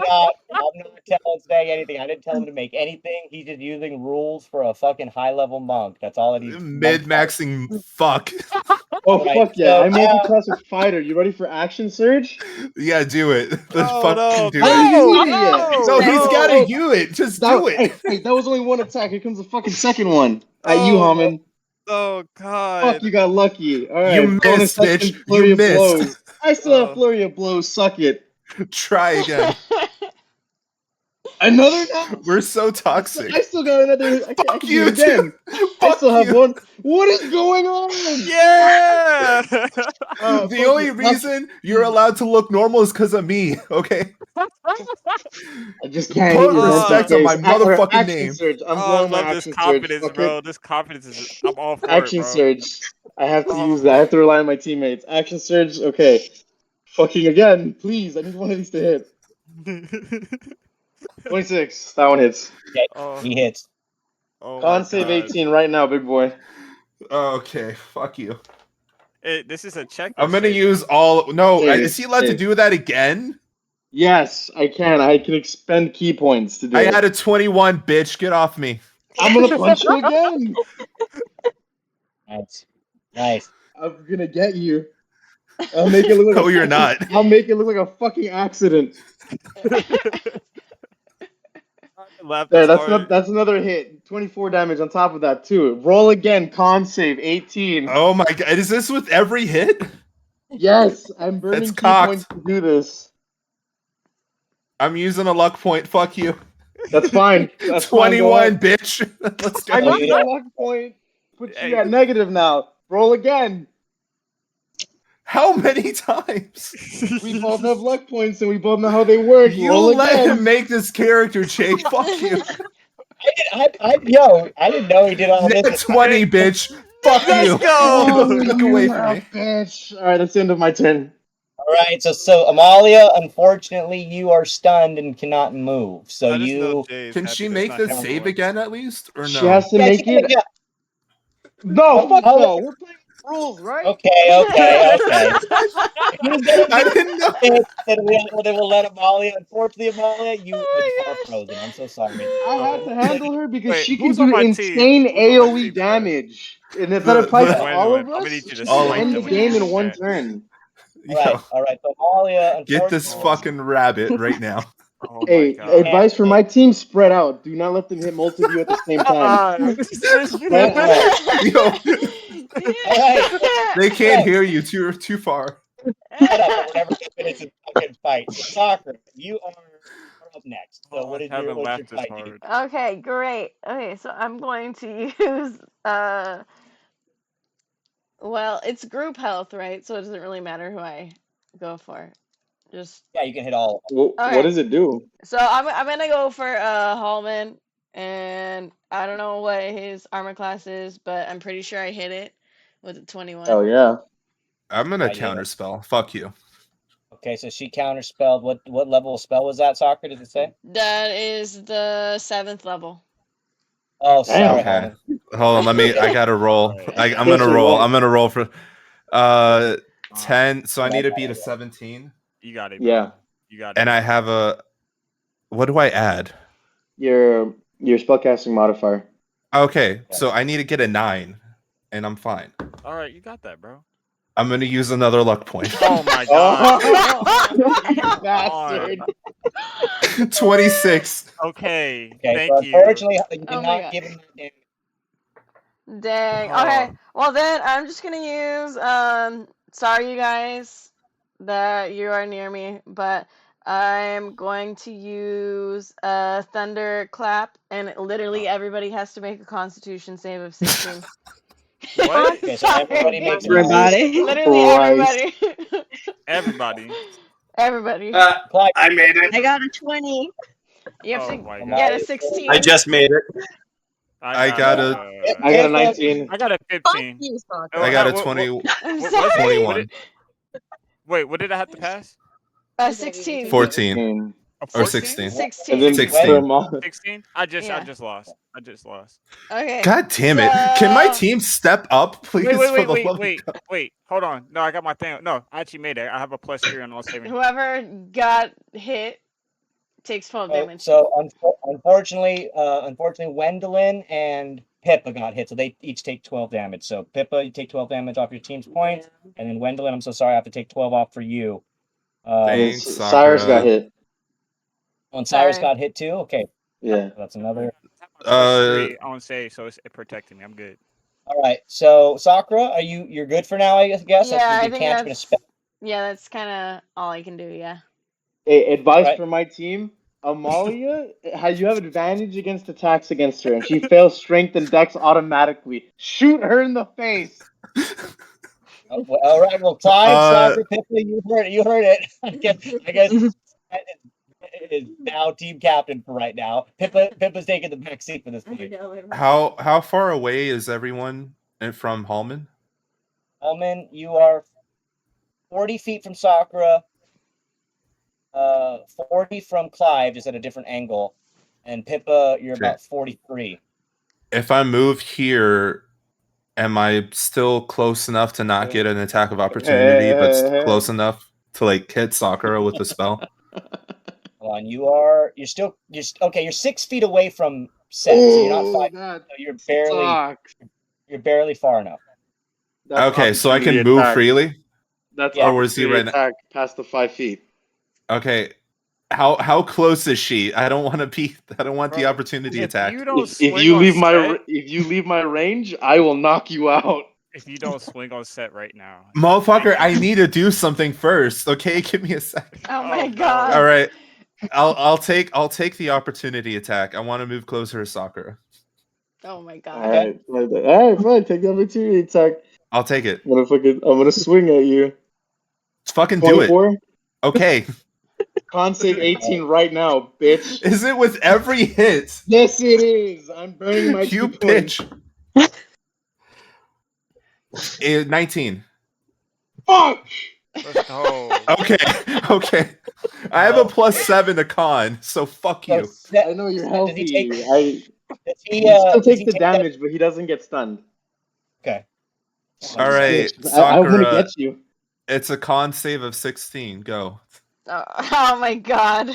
I'm not saying anything. I didn't tell him to make anything. He's just using rules for a fucking high-level monk. That's all it is. Mid-maxing fuck. Oh, Right, fuck yeah. so, I'm multi-class with fighter. You ready for action surge? Yeah, do it. Let's Oh, fucking do I it. haven't used it yet. No, he's gotta Oh, use it. Just do it. Hey, that was only one attack. Here comes the fucking second one. At you, Oh, Halmon. Oh God. Fuck, you got lucky. All right, You bonus missed, action, bitch. flurry You of missed. blows. I still have flurry of blows. Suck it. Try again. Another now? We're so toxic. I still got another. I can do you it again. I Fuck still have you. one. What is going on? Yeah. The only reason you're allowed to look normal is because of me, okay? I just can't Put hit your respect on my motherfucking action name. surge. I'm Oh, I blowing my love this action confidence, surge. bro. This confidence is. I'm all for Action it, bro. surge. I have to use that. I have to rely on my teammates. Action surge. Okay. Fucking again, please. I need one of these to hit. 26. That one hits. Okay, Oh. he hits. Oh Con my save God. 18 right now, big boy. Okay, fuck you. This is a check. I'm gonna use all. No, Save, is he allowed to save. do that again? Yes, I can. I can expend key points to do I it. had a 21, bitch. Get off me. I'm gonna punch you again. Nice. I'm gonna get you. I'll make it look like No, you're not. I'll make it look like a fucking accident. There, that's another hit. 24 damage on top of that too. Roll again. Con save 18. Oh my god, is this with every hit? Yes, I'm burning That's key cocked. points to do this. I'm using a luck point. Fuck you. That's fine. That's 21, fine, bitch. Let's go. I need a luck point. Put you at negative now. Roll again. How many times? We both have luck points and we both know how they work. You Roll let again. him make this character, Jake. Fuck you. I didn't know he did all Net this. 20, bitch. Fuck Let's you. go. Get the fuck away from me. Bitch. All right, that's the end of my turn. All right, so Amalia, unfortunately, you are stunned and cannot move. So I just know you Jay's Can happy she that's make not the him save anymore. again at least? Or no? She has to make it. No, fuck no. We're playing rules, right? Okay. I didn't know. They will let Amalia. Unfortunately, Amalia, you are frozen. I'm so sorry. I had to handle her because Wait, she can who's on do my team? insane Who's on my AoE team, damage. And if that applies to all of Wendeline. I'm us, gonna need you to she all can of end the them. game in one turn. All right. So Amalia, Get this unfortunately, fucking rabbit right now. Oh my Hey, God. advice for my team: spread out. Do not let them hit multiple of you at the same time. Spread out. Yo, they can't hear you too far. Shut up, we're never gonna finish this fucking fight. So, Sakura, you are up next. So, what's your fight? Okay, great. Okay, so I'm going to use well, it's group health, right? So it doesn't really matter who I go for. Just Yeah, you can hit all. What does it do? So I'm gonna go for Halmon, and I don't know what his armor class is, but I'm pretty sure I hit it with a 21. Oh yeah. I'm gonna counterspell. Fuck you. Okay, so she counterspelled. What level of spell was that, Sakura? Did it say? That is the 7th level. Oh, sorry. Okay. Hold on, I gotta roll. I'm gonna Official roll. roll. I'm gonna roll for 10. So I need to beat a 17. You got it. Yeah. You got it. And I have a. What do I add? Your spellcasting modifier. Okay, so I need to get a 9, and I'm fine. All right, you got that, bro. I'm gonna use another luck point. Oh my God. You bastard. 26. Okay. Okay, Thank so you. unfortunately, you did Oh my not God. give him that damage. Dang. Okay. Well then, I'm just gonna use sorry you guys that you are near me, but I'm going to use a thunder clap, and literally everybody has to make a Constitution save of 16. What? Okay, so everybody makes a Everybody. Literally everybody. Everybody. Everybody. I made it. I got a 20. You have Oh to my get a god. 16. I just made it. I got a I got a 19. I got a 15. You suck. I got a What- 20 I'm what- sorry. 21. Wait, what did I have to pass? 16. 14 A or 14? 16. 16. And then 16. for 16? I Yeah. just lost. I just lost. Okay. God damn it. Can my so- team step up, please? for the love of God? Wait. Hold on. No, I got my thing. No, I actually made it. I have a +3 on all saving. Whoever got hit takes 12 damage. So unfortunately, Wendeline and Pippa got hit, so they each take 12 damage. So Pippa, you take 12 damage off your team's points, and then Wendeline, I'm so sorry, I have to take 12 off for you. Thanks, Cyrus got hit. Oh, and Cyrus Sorry. got hit too? Okay. Yeah. That's another. +3 on save, so it protected me. I'm good. All right. So Sakura, you're good for now, I guess? Yeah, Like, I you think can't spend a that's spell. yeah, that's kind of all I can do. Yeah. Hey, advice Right. for my team: Amalia, you have advantage against attacks against her, and she fails strength and dex automatically. Shoot her in the face. Oh, well, all right. Well, Clive, Sakura, Pippa, you heard it. You heard it. I guess it is now team captain for right now. Pippa's taking the back seat for this point. How far away is everyone from Halmon? Halmon, you are 40 feet from Sakura, 40 from Clive, just at a different angle, and Pippa, you're about 43. If I move here, am I still close enough to not get an attack of opportunity, but close enough to like hit Sakura with the spell? Hold on, you're 6 feet away from Sett, so you're not 5. So you're barely far enough. Okay, so I can move freely. That's or was he right attack past the 5 feet. Okay, how close is she? I don't want the opportunity attack. If you leave my range, I will knock you out. If you don't swing on Sett right now, Motherfucker, I need to do something first. Okay, give me a second. Oh my god. All right, I'll take the opportunity attack. I want to move closer to Sakura. Oh my god. All right, fine. Take the opportunity attack. I'll take it. I'm gonna swing at you. Let's fucking 24? do it. Okay. Con save 18 right now, bitch. Is it with every hit? Yes, it is. I'm burning my You 2 points. bitch. 19. Fuck. Let's go. Okay. I have a +7 to con, so fuck you. I know you're healthy. He He still takes the damage, but he doesn't get stunned. Okay. All right, I want to Sakura. get you. It's a con save of 16. Go. Oh my god.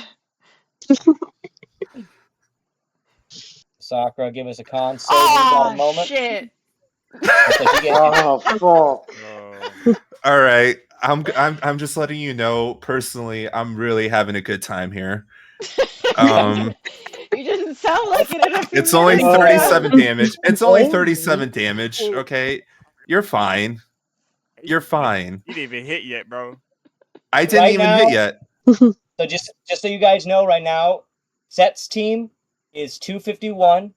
Sakura, give us a con save. We've got a moment. Shit. Oh fuck. All right. I'm just letting you know personally, I'm really having a good time here. You didn't sound like it. It's only 37 damage. It's only 37 damage, okay? You're fine. You're fine. You didn't even hit yet, bro. I didn't even hit yet. So just so you guys know, right now, Sett's team is 251,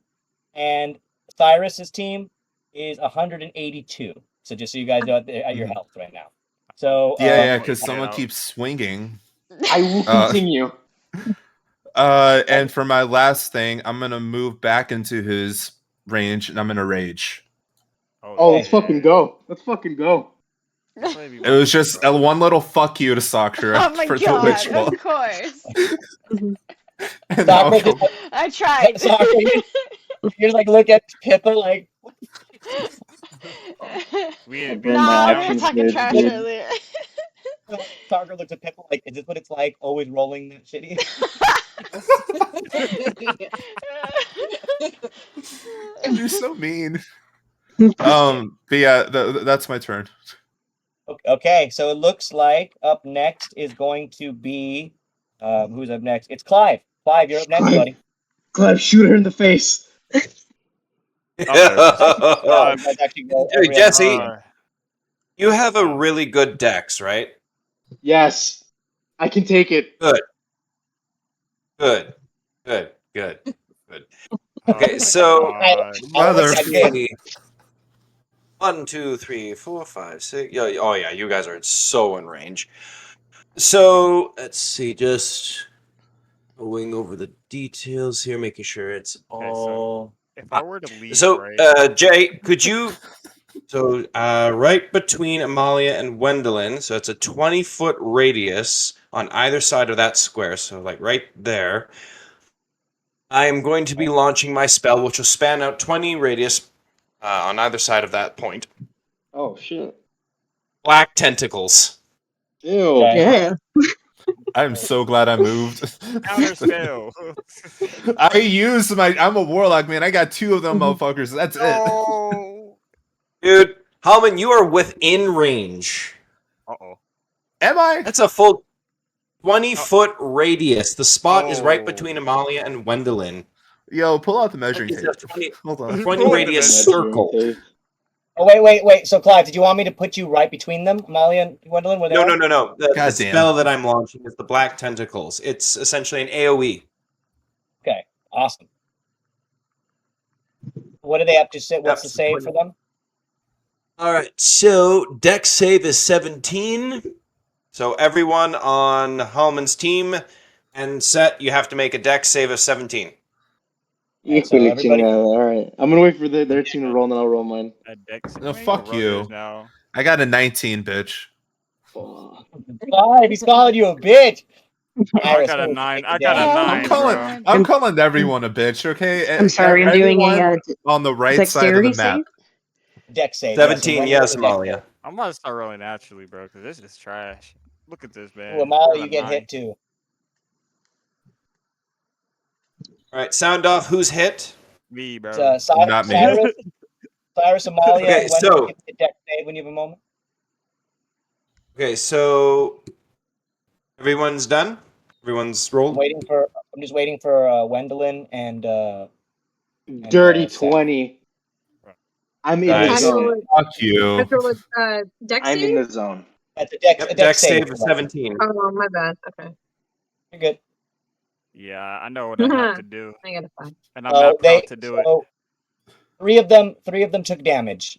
and Sirus's team is 182. So just so you guys know at your health right now. So yeah, because someone keeps swinging. I will continue. And for my last thing, I'm gonna move back into his range, and I'm gonna rage. Let's fucking go. Let's fucking go. It was just a one little fuck you to Sakura Oh my for god, the ritual. of course. And I'll go- I tried. Sakura, you just like look at Pippa like. No, we were talking trash earlier. Sakura looks at Pippa like, is this what it's like? Always rolling that shitty. You're so mean. But yeah, that's my turn. Okay, so it looks like up next is going to be who's up next? It's Clive. Clive, you're up next, buddy. Clive, shoot her in the face. Dude, Jesse, you have a really good dex, right? Yes, I can take it. Good. Okay, so let's see. 1, 2, 3, 4, 5, 6. Oh yeah, you guys are so in range. So let's see, just Going over the details here, making sure it's all. If I were to leave, So, right? Jay, could you? So, right between Amalia and Wendeline, so it's a 20-foot radius on either side of that square. So, like right there. I am going to be launching my spell, which will span out 20 radius on either side of that point. Oh shit! Black tentacles. Ew. Yeah. I'm so glad I moved. Counter spell. I used my. I'm a warlock, man. I got 2 of them motherfuckers. That's it. Oh. Dude, Halmon, you are within range. Uh-oh. Am I? That's a full 20-foot radius. The spot is right Oh. between Amalia and Wendeline. Yo, pull out the measuring It's tape. a 20, Hold on. 20 radius circle. Oh, wait. So, Clive, did you want me to put you right between them, Amalia and Wendeline? Where they are? No. The Goddamn. spell that I'm launching is the Black Tentacles. It's essentially an AoE. Okay, awesome. What do they have to say? What's the Yep, save for them? All right, so dex save is 17. So everyone on Halmon's team and Sett, you have to make a dex save of 17. So everybody- All right, I'm gonna wait for their team to roll, and then I'll roll mine. No, fuck you. I got a 19, bitch. Clive, he's calling you a bitch. I got a 9. I got a 9. I'm calling everyone a bitch, okay? I'm sorry, I'm doing a on the right side of dexterity the map. save. Dex save. 17, yes, Amalia. I'm gonna start rolling naturally, bro, because this is trash. Look at this, man. Ooh, Amalia, I got you a get 9. hit too. All right, sound off. Who's hit? Me, bro. Not me. Cyrus, Amalia, Okay, and Wendy, so- give me a dex save when you have a moment. Okay, so everyone's done. Everyone's rolled. I'm just waiting for Wendeline and. Dirty Sett. 20. I'm in Nice. the zone. Fuck you. Dex I'm save? in the zone. That's a dex, Yep, a dex dex save. save of 17. Oh, my bad. Okay. You're good. Yeah, I know what I have to do. I got a 5. And I'm not proud to do it. So 3 of them took damage.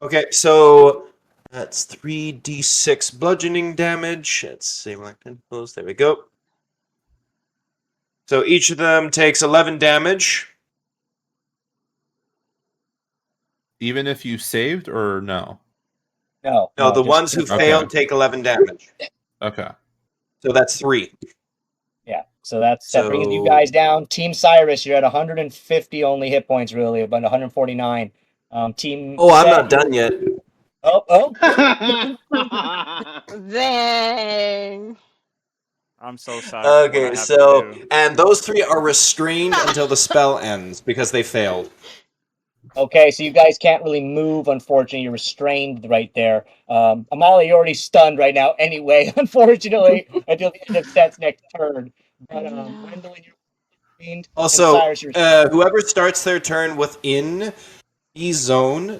Okay, so that's 3d6 bludgeoning damage. Let's see what I can close. There we go. So each of them takes 11 damage. Even if you saved or no? No, the just- ones who Okay. failed take 11 damage. Okay. So that's 3. Yeah, so that brings you guys down. Team Sirus, you're at 150 only hit points, really, about 149. Team. Oh, I'm Sett, not done yet. Oh. Dang. I'm so sorry. for what I Okay, have so to do. and those 3 are restrained until the spell ends because they failed. Okay, so you guys can't really move, unfortunately. You're restrained right there. Amalia, you're already stunned right now anyway, unfortunately, until the end of Sett's next turn. But Wendeline, you're restrained. Also, and Sirus, you're whoever starts their turn within the zone,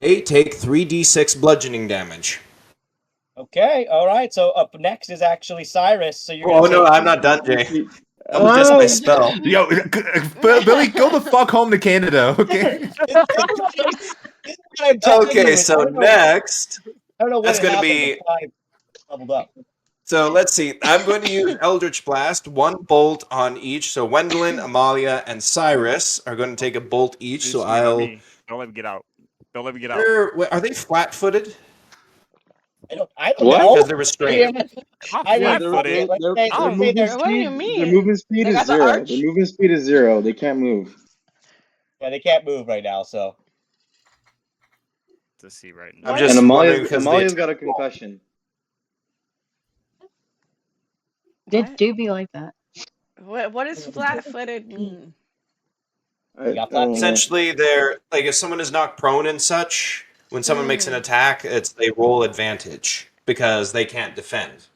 they take 3d6 bludgeoning damage. Okay, all right. So up next is actually Sirus. So you're Oh gonna no, take- I'm not done, Jay. That was just my spell. Yo, Billy, go the fuck home to Canada, okay? Okay, so next, I don't know what that's going to happened, be. but Clive leveled up. So let's see. I'm going to use Eldritch Blast, 1 bolt on each. So Wendeline, Amalia, and Sirus are going to take a bolt each. Just So me, I'll. me. Don't let me get out. Don't let me get out. Are they flat-footed? I don't What? know. Because they're restrained. I'm I mean, flat-footed. let's Their say movement they're- What do you speed. mean? Their movement speed They is got the 0. arch? Their movement speed is 0. They can't move. Yeah, they can't move right now. So To see right I'm now. just And wondering because Amalia's got a concussion. Did do be like that. What does flat-footed mean? you got I don't know. essentially they're like if someone is knocked prone and such, when someone makes an attack, they roll advantage because they can't defend.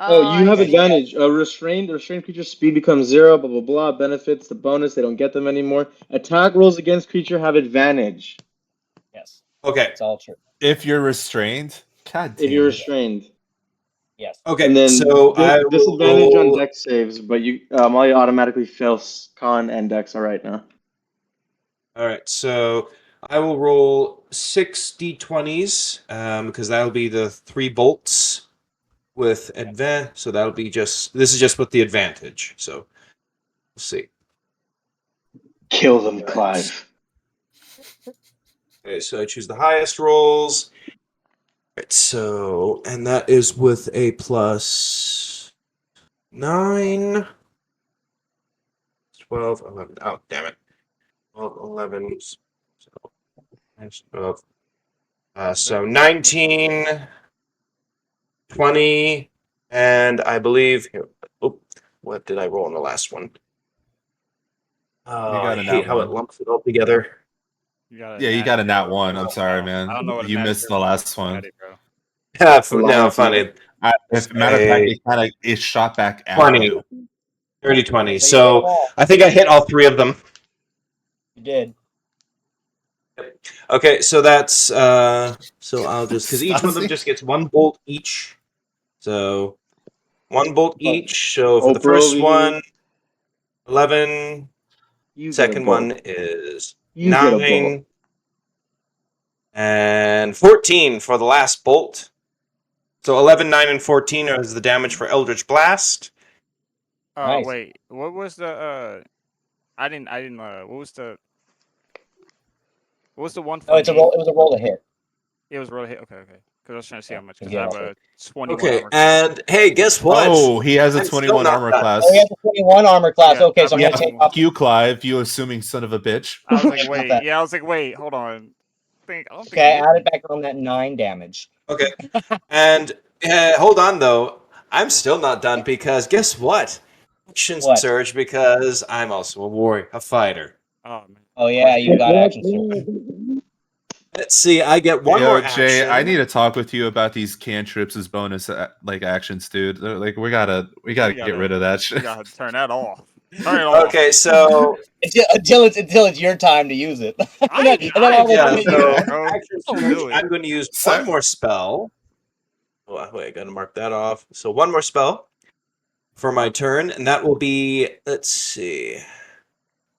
Oh, you I have see. advantage. A restrained creature's speed becomes 0. Blah blah blah. Benefits the bonus. They don't get them anymore. Attack rolls against creature have advantage yes, Okay. it's all true. If you're restrained, god damn if you're it. restrained. Yes. Okay. And then so I will disadvantage on roll- dex saves, but you Amalia automatically fails con and dex all right now. All right, so I will roll 6 d20s because that'll be the 3 bolts. with advantage. So that'll be just, this is just with the advantage. So we'll see. Kill them, Clive. Okay, so I choose the highest rolls. Right, so, and that is with a plus 9, 12, 11. Oh, damn it. 12, 11. So, minus 12. So 19, 20, and I believe. Oh, what did I roll in the last one? got I a hate nat how it one. lumps it all together. Yeah, you got a nat one. I'm sorry, man. I don't know what a You nat missed the zero last is, one. Chatty, bro. Yeah, A lot no, of funny. If, matter of fact, it shot back at 20. you. 30, 20. So you hit So them all. I think I hit all 3 of them. You did. Okay, so that's so I'll just, because each one of them Stassi? just gets 1 bolt each. So 1 bolt Oh, each. So for the Oprah first over here. one, 11. You get a Second bolt. one is You get a 9. And 14 for the last bolt. So 11, 9, and 14 is the damage for Eldritch Blast. Nice. Wait, what was the I didn't what was the one for No, it's me? a roll. It was a roll to hit. It was roll to hit. Okay. Because I was trying to see how much. Yeah, Because I have yeah. a 21 Okay, armor class. and hey, guess what? Oh, he has a I'm still 21 not armor done. class. Oh, he has a 21 armor class. Yeah, Okay, so I'm Yeah, gonna take off. fuck you, Clive, you assuming son of a bitch. I was like, About wait. that. Yeah, I was like, wait. Hold on. I don't think Okay, it I hit added me. back on that 9 damage. Okay, and hold on though. I'm still not done because guess what? Action What? surge because I'm also a warrior, a fighter. Oh man. Oh yeah, you got action surge. Let's see, I get one Yo, more Jay, action. I need to talk with you about these cantrips as bonus like actions, dude. Like we gotta get rid of that We shit. gotta turn that off. Turn it off. Okay, so Until it's your time to use it. I ain't yeah, doing so that, bro. action Don't surge. do it. I'm going to use So- one more spell. Oh, wait, I got to mark that off. So one more spell for my turn, and that will be. Let's see.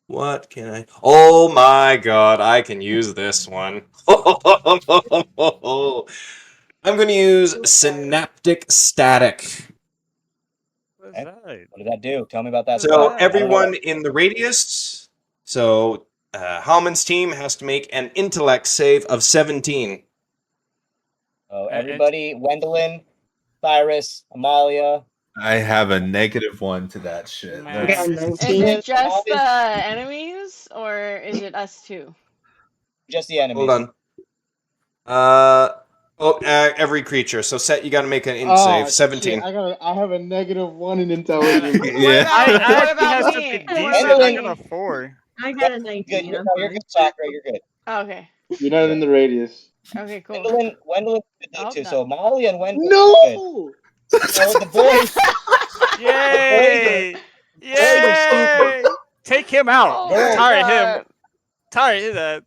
What can I? Oh my god, I can use this one. I'm going to use Synaptic Static. What's that? What did that do? Tell me about that What's spell. So that? everyone in the radius. So Halmon's team has to make an intellect save of 17. Oh, everybody, Wendeline, Sirus, Amalia. I have a -1 to that shit. Man. got a That's- 19. Is it just the enemies or is it us too? Just the enemies. Hold on. Every creature. So Sett, you got to make an int Oh, save. 17. shit, I have a -1 in intelligence. Yeah. I What actually about have me? something What decent. about I me? got a 4. I got a Good. 19. I'm You're fine. good, Sakura. You're good. Okay. You're not in the radius. Okay, cool. Wendeline I did hope too. not. So Amalia and Wendeline. No! So the boys. Yay! Yay! Take him out. Oh Girls. my Tired of him. god. Tired of that.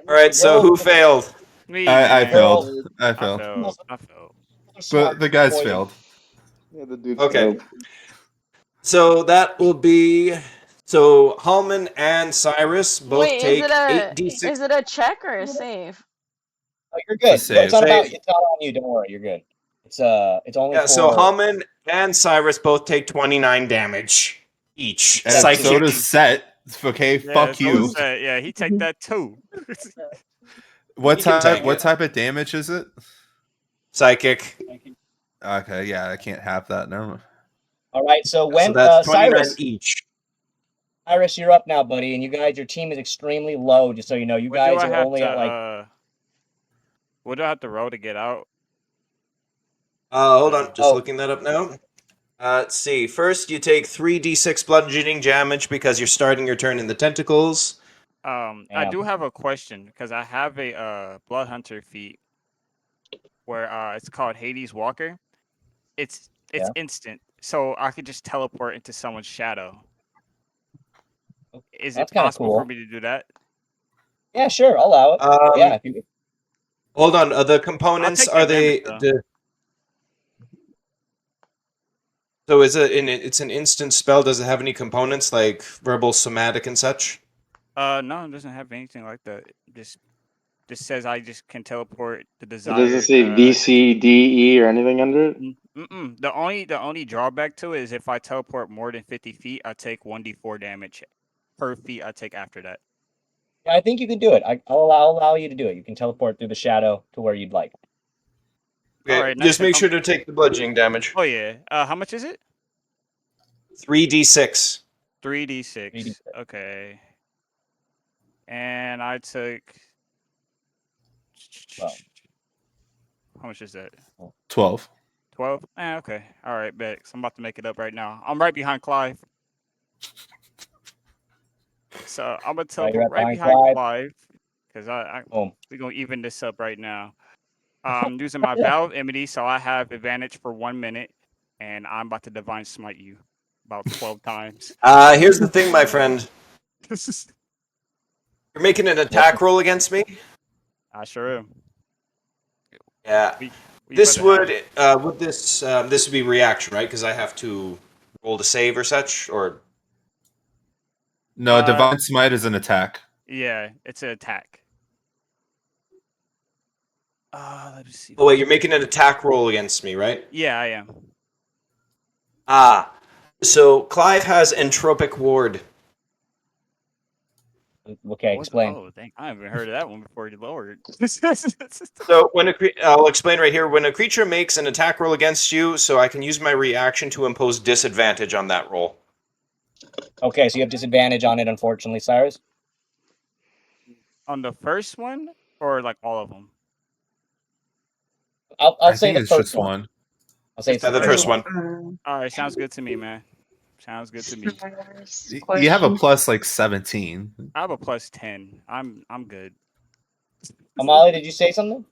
All right, so who failed? Me, I man. failed. I I failed. failed. But the guys Boy. failed. Yeah, the dude Okay. failed. So that will be. So Halmon and Sirus both Wait, take 8d6. is it a check or a save? Oh, you're good. It's a It's not save. about. It's not on you. Don't worry. You're good. It's only Yeah, for. so Halmon and Sirus both take 29 damage each. And Psychic. so does Sett. Okay, Yeah, fuck so you. was that. Yeah, he take that too. What You can take type? What it. type of damage is it? Psychic. Okay, yeah, I can't have that. No. All right. So when So that's 29 Sirus, each. Sirus, you're up now, buddy, and you guys, your team is extremely low. Just so you know, you What guys do I are have only to at like. what do I have to roll to get out? Hold on, just Oh. looking that up now. Let's see. First, you take 3d6 bludgeoning damage because you're starting your turn in the tentacles. I Damn. do have a question because I have a blood hunter feat where it's called Hades Walker. It's Yeah. instant, so I could just teleport into someone's shadow. Is That's it kinda possible cool. for me to do that? Yeah, sure. I'll allow it. Yeah. If you, Hold on. The components take are that they? damage, though. So is it? It's an instant spell. Does it have any components like verbal, somatic, and such? No, it doesn't have anything like that. Just This says I just can teleport the It desired. doesn't say B, C, D, E, or anything under it. The only drawback to it is if I teleport more than 50 feet, I take 1d4 damage per feet I take after that. Yeah, I think you can do it. I'll allow you to do it. You can teleport through the shadow to where you'd like. Okay, All right, just nice. make sure to take the bludgeoning damage. Oh yeah. How much is it? 3d6. 3d6. Okay. And I took. Well, how much is that? 12. 12? Okay. All right, bet. So I'm about to make it up right now. I'm right behind Clive. So I'm gonna teleport right behind Clive because we're gonna even this up right now. I'm using my Valve Enmity, so I have advantage for 1 minute, and I'm about to Divine Smite you about 12 times. Here's the thing, my friend. You're making an attack roll against me? I sure am. Yeah. This would this would be reaction, right? Because I have to roll to save or such, or No, Divine Smite is an attack. Yeah, it's an attack. Let me see. Oh wait, you're making an attack roll against me, right? Yeah, I am. So Clive has Entropic Ward. Okay, explain. Oh, dang, I haven't heard of that one before. Lord. So when I'll explain right here. When a creature makes an attack roll against you, so I can use my reaction to impose disadvantage on that roll. Okay, so you have disadvantage on it, unfortunately, Sirus. On the first one, or like all of them? I'll say the first one. I'll say it's the first one. All right, sounds good to me, man. Sounds good to me. You have a plus like 17. I have a plus 10. I'm good. Amalia, did you say something?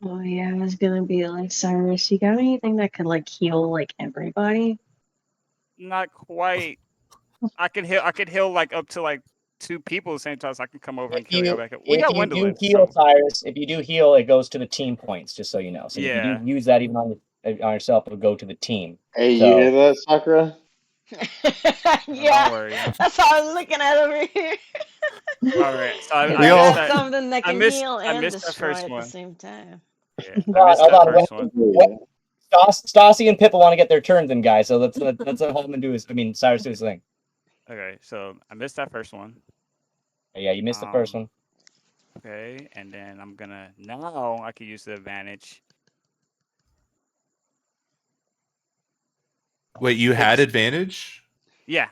Oh yeah, I was gonna be like, Sirus, you got anything that could like heal like everybody? Not quite. I could heal like up to like 2 people at the same time, so I can come over and kill you back up. We got Wendeline. If you do heal, Sirus, if you do heal, it goes to the team points, just so you know. So if you Yeah. do use that even on yourself, it'll go to the team. Hey, you hear that, Sakura? Yeah, Don't worry. that's how I'm looking at over here. All right, so I got missed something that can heal and that destroy first at the one. same time. Yeah, I missed that first one. Stassi and Pippa want to get their turns in, guys. So let's let Halmon do his. I mean, Sirus do his thing. Okay, so I missed that first one. Yeah, you missed the first one. Okay, and then I'm gonna now I can use the advantage. Wait, you had advantage? Yeah.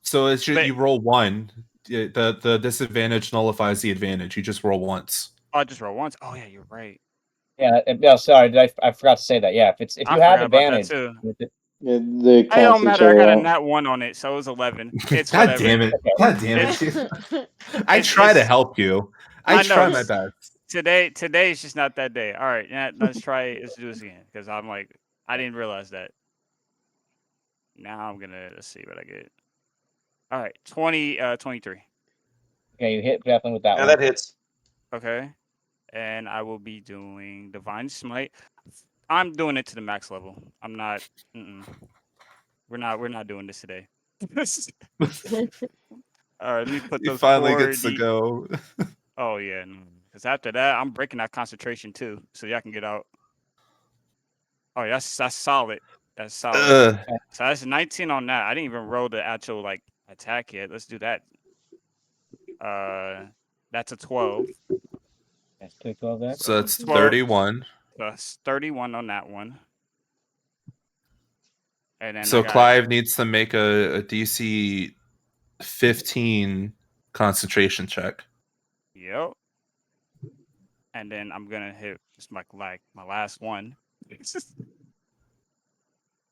So it's just, you roll 1. The disadvantage nullifies the advantage. You just roll once. Oh, I just roll once. Oh yeah, you're right. Yeah, no, sorry, I forgot to say that. Yeah, if you have advantage, It don't matter. I got a nat 1 on it, so it was 11. It's God whatever. damn it! God damn it! I try to help you. I try my best. Today is just not that day. All right, yeah, let's try. Let's do this again because I'm like I didn't realize that. Now I'm gonna let's see what I get. All right, 23. Okay, you hit definitely with that one. Yeah, that hits. Okay, and I will be doing Divine Smite. I'm doing it to the max level. I'm not. We're not doing this today. All right, let me put He those. finally gets to go. Oh yeah, because after that, I'm breaking that concentration too, so y'all can get out. Oh, that's solid. That's solid. So that's 19 on that. I didn't even roll the actual like attack yet. Let's do that. That's a 12. That's 12 there. So that's 31. That's 31 on that one. And then So Clive needs to make a DC 15 concentration check. Yep. And then I'm gonna hit just my last one.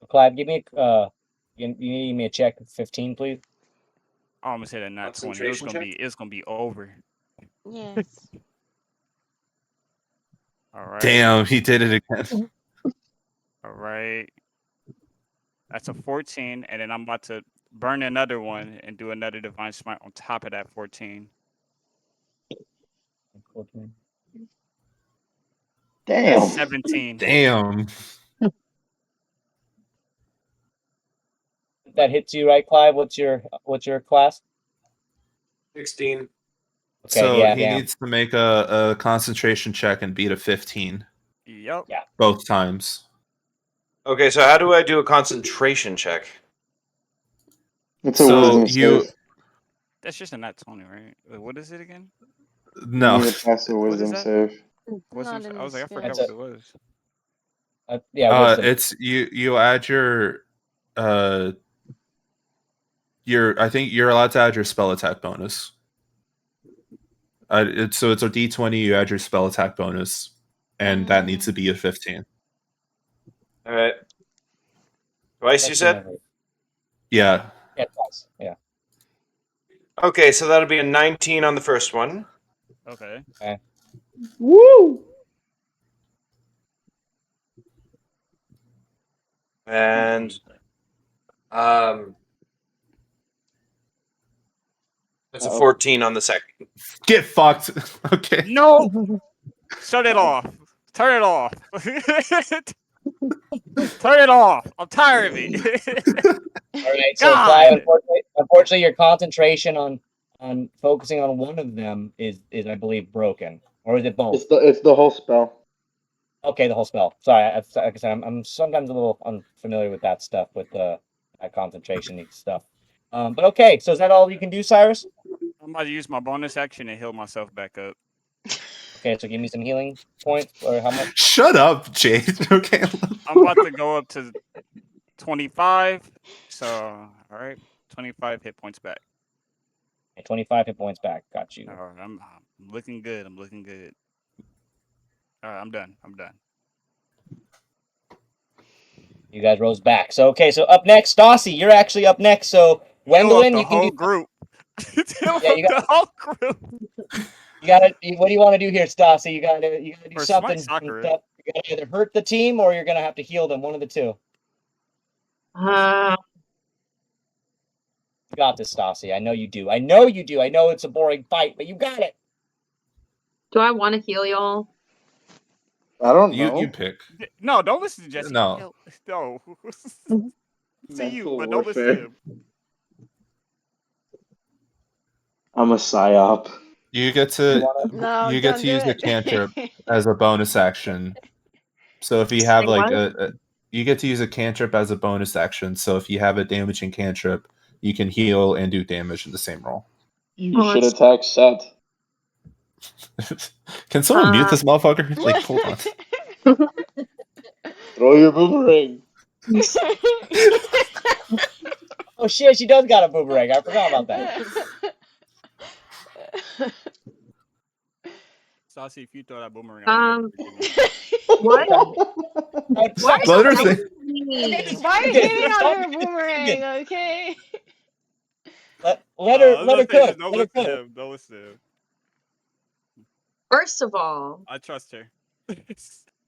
Clive, give me you need me a check 15, please. I almost hit a nat 20. It's gonna be over. Yes. All right. Damn, he did it again. All right. That's a 14, and then I'm about to burn another one and do another Divine Smite on top of that 14. 14. Damn. That's 17. Damn. That hits you, right, Clive? What's your class? 16. Okay, So yeah, he damn. needs to make a concentration check and beat a 15. Yep. Yeah. Both times. Okay, so how do I do a concentration check? It's a So wisdom save. That's just a nat 20, right? Wait, what is it again? You No. need to pass a What is wisdom that? save. Wisdom. I was like, I forgot That's what it was. Yeah, wisdom. It's you add your I think you're allowed to add your spell attack bonus. So it's a D20. You add your spell attack bonus, and that needs to be a 15. All right. Twice, you said? Yeah. Yeah, twice. Yeah. Okay, so that'll be a 19 on the first one. Okay. Woo! And it's a 14 on the second. Get fucked. Okay. No. Shut it off. Turn it off. Turn it off. I'm tired of it. All right, so Clive, unfortunately, your concentration on focusing on one of them is I believe broken, or is it both? It's the whole spell. Okay, the whole spell. Sorry, like I said, I'm sometimes a little unfamiliar with that stuff, with that concentration stuff. But okay, so is that all you can do, Sirus? I'm about to use my bonus action and heal myself back up. Okay, so give me some healing points, or how much? Shut up, Jade. Okay. I'm about to go up to 25. So, all right, 25 hit points back. Okay, 25 hit points back. Got you. All right, I'm looking good. I'm looking good. All right, I'm done. I'm done. You guys rose back. So okay, so up next, Stassi, you're actually up next. So Wendeline, you can do group. Yeah, you got the whole group. You gotta. What do you want to do here, Stassi? You gotta do Or something. smite Sakura. You gotta either hurt the team or you're gonna have to heal them. One of the two. You got this, Stassi. I know you do. I know you do. I know it's a boring fight, but you got it. Do I want to heal y'all? I don't know. You pick. No, don't listen to Jesse. No. No. See you, Mental but don't listen warfare. to him. I'm a psyop. You get to No, you get don't to do use the it. cantrip as a bonus action. So if you have Say like what? you get to use a cantrip as a bonus action. So if you have a damaging cantrip, you can heal and do damage in the same roll. You should attack Sett. Can someone mute this motherfucker? Like, hold on. Throw your boomerang. Oh shit, she does got a boomerang. I forgot about that. Saucy, if you throw that boomerang, what? What? Let her say. Why are you hitting on her boomerang? Okay. Let her cook. Don't Let her listen to cook. him. Don't listen to him. First of all, I trust her.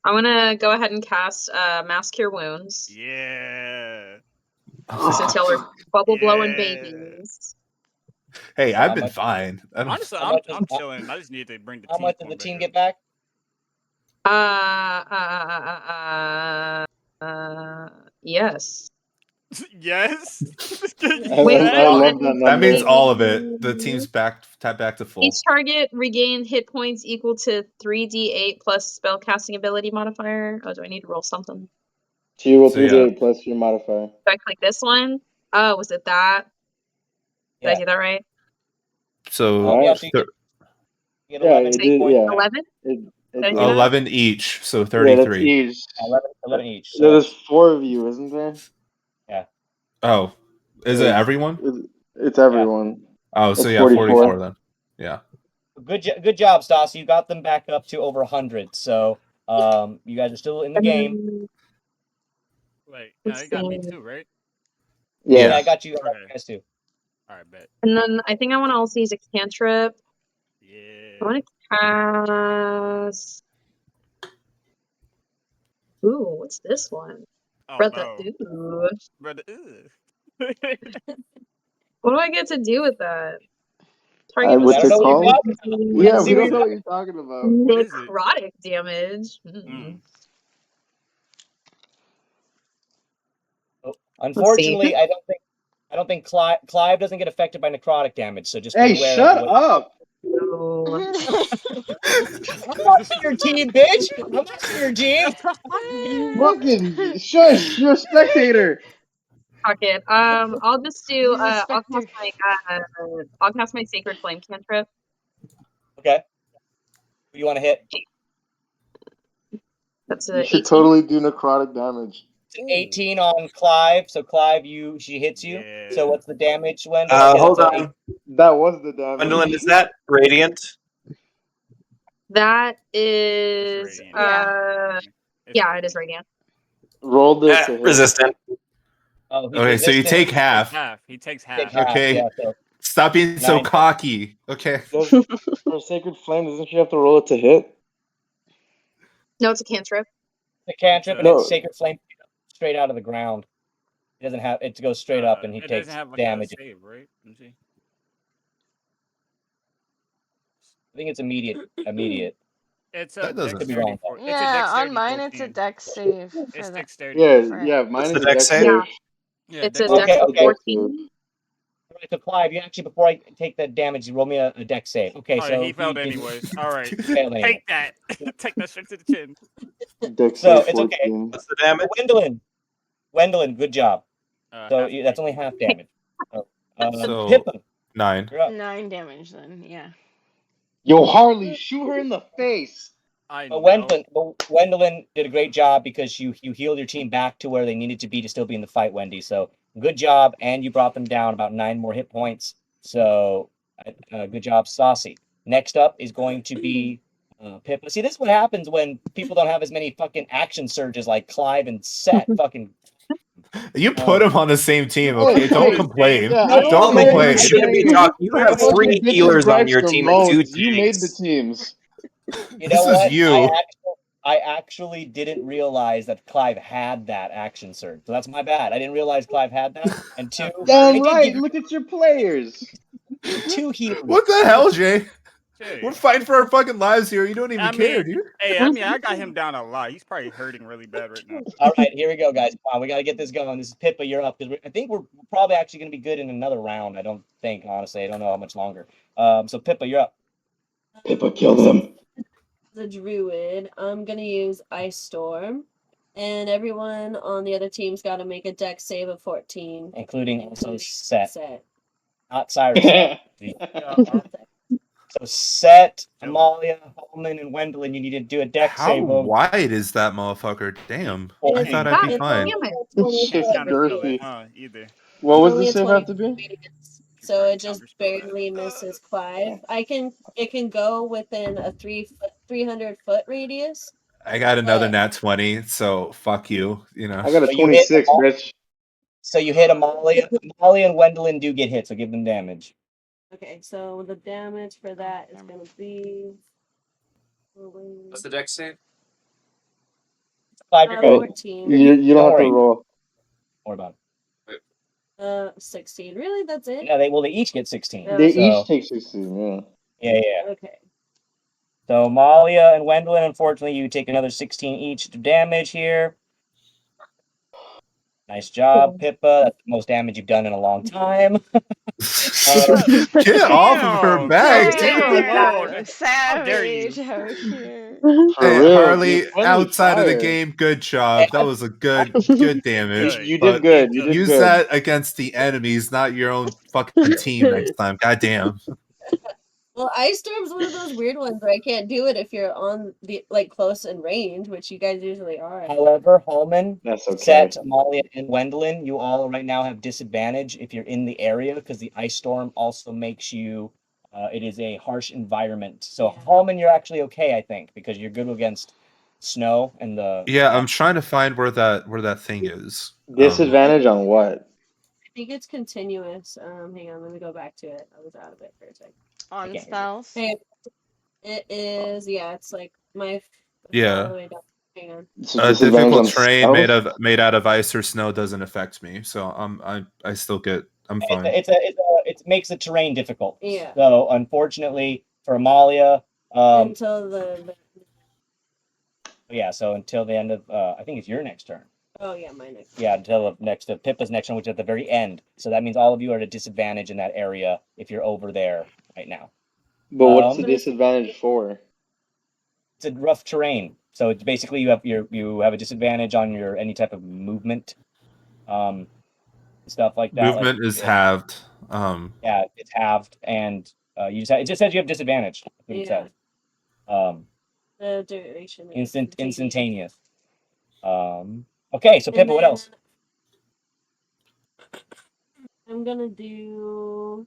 I'm gonna go ahead and cast Mass Cure Wounds. Yeah. Since y'all are bubble blowing babies. Hey, I've been fine. Honestly, I'm chilling. I just need to bring the How team. much did the team get back? Yes. Yes. I love that number. That means all of it. The team's back to full. Each target regain hit points equal to 3d8 plus spellcasting ability modifier. Oh, do I need to roll something? So you roll 3d8 plus your modifier. Do I click this one? Oh, was it that? Did I do that right? So, yeah, so you get 11 it did, yeah. 11? It 11 each, so 33. Yeah, that's each. 11 each. So There's 4 of you, isn't there? Yeah. Oh, is it everyone? It's everyone. Oh, so It's yeah, 44 then. Yeah. Good job, Stassi. You got them back up to over 100. So you guys are still in the game. Wait, you got me too, right? Yeah, I got you guys too. All right, bet. And then I think I want to also use a cantrip. Yeah. I want to cast. Ooh, what's this one? Oh, Brother. no. Ooh. Brother. What do I get to do with that? What's it called? Yeah, we don't know what Necrotic you're talking about. What is it? damage. Unfortunately, I don't think Clive doesn't get affected by necrotic damage. So just Hey, be aware shut of up! Oh. I'm watching your team, bitch. I'm watching your team. Fucking shush, you're a spectator. Fuck it. I'll just do. He's a specter. I'll cast my Sacred Flame cantrip. Okay. Who you want to hit? That's You a should 18. totally do necrotic damage. It's an 18 on Clive. So Clive, she hits you. Yeah. So what's the damage, Wendell? Okay, Hold that's a on. That was the damage. Wendeline, is that radiant? That is. radiant. Yeah, it is radiant. Roll this to hit. Resistant. Oh, he's Okay, so you resistant. take half. He takes Take half. half, Okay. yeah, so Stop being so 9. cocky. Okay. For Sacred Flame, doesn't she have to roll it to hit? No, it's a cantrip. The cantrip and No. it's Sacred Flame straight out of the ground. It doesn't have it goes straight up and he It takes doesn't have like damage. a save, right? Let me see. I think it's immediate. It's a That doesn't- Could be wrong. dexterity. It's a Yeah, dexterity on mine it's a 14. dex save. It's For that. dexterity. Yeah, mine What's is the a dex dex save? save. Yeah, It's a dex- dex of Okay. 14. Alright, so Clive, you actually before I take the damage, you roll me a dex save. Okay, Oh, so he failed you can- anyways. All right. you failed anyway. Take that. Take that straight to the chin. Dex So save it's okay. 14. What's the damage? Wendline, good job. So Half that's point. only half damage. So Pippa, 9. you're up. 9 damage then, yeah. Yo, Harley, shoot her in the face. I know. Wendeline did a great job because you healed your team back to where they needed to be to still be in the fight, Wendy. So good job, and you brought them down about 9 more hit points. So good job, Saucy. Next up is going to be Pippa. See, this is what happens when people don't have as many fucking action surges like Clive and Sett. Fucking. You put them on the same team, Oh, okay? Don't hey, complain. yeah, I don't Don't care. complain. You shouldn't be talking. You have Fuck your 3 bitches, healers on gripes, your or team and moans. 2 You made the tanks. teams. You know This is what? you. I actually didn't realize that Clive had that action surge. So that's my bad. I didn't realize Clive had that. And 2, I Damn did right. give you Look at your players. 2 healers. What the hell, Jay? Jay. We're fighting for our fucking lives here. You don't even care, dude. Hey, I mean, I got him down a lot. He's probably hurting really bad right now. All right, here we go, guys. Come on, we got to get this going. This is Pippa. You're up because I think we're probably actually going to be good in another round. I don't think, honestly. I don't know how much longer. So Pippa, you're up. Pippa, kill them. The druid, I'm gonna use Ice Storm, and everyone on the other team's got to make a dex save of 14, including also Sett, Sett. not Sirus. So Sett, Amalia, Halmon, and Wendeline, you need to do a dex How save. wide is that motherfucker? Damn. I It's thought I'd be it's fine. It's just Can't feel girthy. it, huh? Either. What was only the a save have to 20 be? radius, so it just barely misses Clive. It can go within a 300-foot radius. I got another nat 20, so fuck you. You know. I got a So you hit 26, bitch. So you hit Amalia. Amalia and Wendeline do get hit, so give them damage. Okay, so the damage for that is gonna be. What's the dex save? 5 14. You don't have to roll. More about 16. Really? That's it? Yeah, they each get 16. They so, each take 16, yeah. Yeah. Okay. So Amalia and Wendeline, unfortunately, you take another 16 each to damage here. Nice job, Pippa. That's the most damage you've done in a long time. Get off of her back, dude. Savage out here. Hey, real, Harley, you're friendly outside of the fire. game, good job. That was a good damage. You but did good. You did use good. that against the enemies, not your own fucking team next time. Goddamn. Well, Ice Storm's one of those weird ones where I can't do it if you're on the close in range, which you guys usually are. However, Halmon, That's okay. Sett, Amalia, and Wendeline, you all right now have disadvantage if you're in the area because the ice storm also makes you. It is a harsh environment. So Halmon, you're actually okay, I think, because you're good against snow and the. Yeah, I'm trying to find where that thing is. Disadvantage on what? I think it's continuous. Hang on, let me go back to it. I was out of it for a second. On spells? Hey, it is, yeah, it's like my Yeah. all the way down. Hang on. A difficult terrain made out of ice or snow doesn't affect me, so I still get I'm fine. It makes the terrain difficult. Yeah. So unfortunately for Amalia, until the yeah, so until the end of I think it's your next turn. Oh yeah, my next. Yeah, until Pippa's next turn, which is at the very end. So that means all of you are at a disadvantage in that area if you're over there right now. But what's the disadvantage for? It's a rough terrain, so it's basically you have a disadvantage on your any type of movement, stuff like that. Movement like, is halved. Yeah, it's halved, and you just it just says you have disadvantage. That's what it says. The duration. Instantaneous. Okay, so Pippa, what else? I'm gonna do.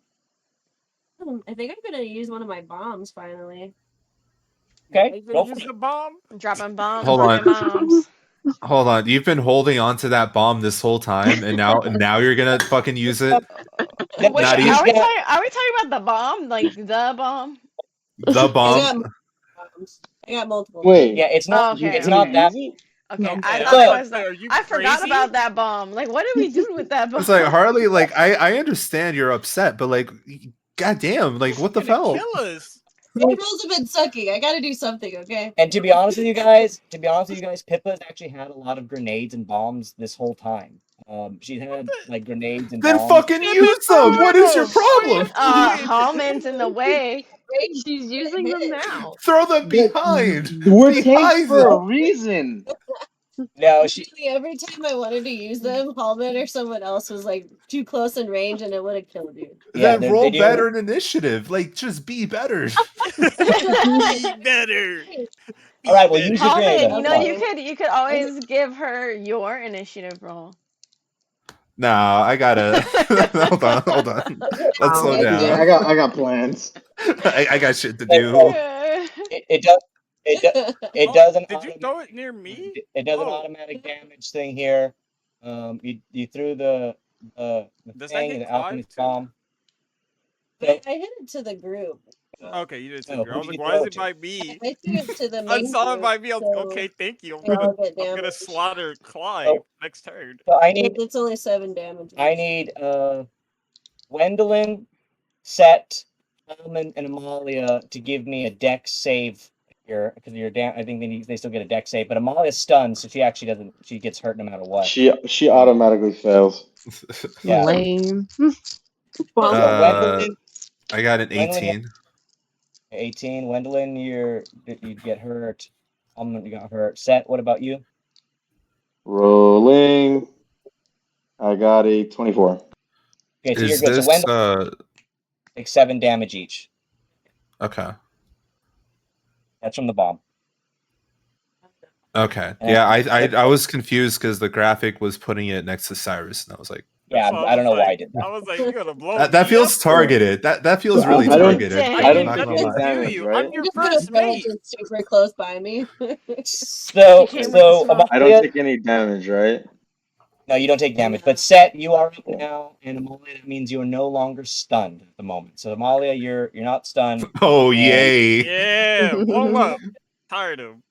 I think I'm gonna use one of my bombs finally. Okay, go use the bomb. Dropping bombs. Hold on. Bombs. Hold on. You've been holding on to that bomb this whole time, and now you're gonna fucking use it. Wait, Not are even we talking about the bomb? Like the bomb? the bomb. I got multiple. Wait. Yeah, it's not. Okay. It's not that. Okay, I thought it was. Are you I forgot crazy? about that bomb. Like, what did we do with that bomb? It's like Harley. Like I understand you're upset, but like, goddamn, like what the hell? Kill us. Controls have been sucking. I gotta do something, okay? And to be honest with you guys, Pippa's actually had a lot lot of bombs this whole time. She's had like grenades and Then bombs. fucking use them. What is your problem? Halmon's in the way. She's using them now. Throw them behind. We're Behind tanks for them. a reason. No, Every time I wanted to use them, Halmon or someone else was like too close in range, and it would have killed you. Yeah, Then roll better in initiative. Like just be better. Be better. All right, well, use your grenade. Halmon, you know you could always give her your initiative roll. Nah, I gotta. hold on. Let's slow down. Yeah, I got plans. I got shit to do. It doesn't. Did you throw it near me? It does an automatic damage thing here. You threw the Does thing, that hit the Clive alchemist too? bomb. I hit it to the group. Okay, you did it. Oh, I was who like, did you why throw is it it by me? I threw it to the I main saw it by group, me. I was so okay, thank you. they all get I'm gonna damaged. slaughter Clive next turn. So I need. It's only 7 damage. I need Wendeline, Sett, Halmon, and Amalia to give me a dex save here because you're down. I think they still get a dex save, but Amalia's stunned, so she actually doesn't. She gets hurt no matter what. She automatically fails. Yeah. Lame. Wendeline, I got an 18. 18. Wendeline, you get hurt. Halmon, you got hurt. Sett, what about you? Rolling. I got a 24. Okay, so Is you're good. this So Wendeline takes 7 damage each. okay? That's from the bomb. Okay. Yeah, I was confused because the graphic was putting it next to Sirus, and I was like, yeah, I don't know why I did that. I was like, you gotta blow. that feels targeted. That feels really I don't- targeted. I don't I'm not take gonna any lie. damage, you. right? I'm your You could have first mate. just super close by me. So I Amalia, don't take any damage, right? no, you don't take damage. But Sett, you are up now, and Amalia, that means you are no longer stunned at the moment. So Amalia, you're not stunned. Oh yay! Yeah, blow him up. Tired of him.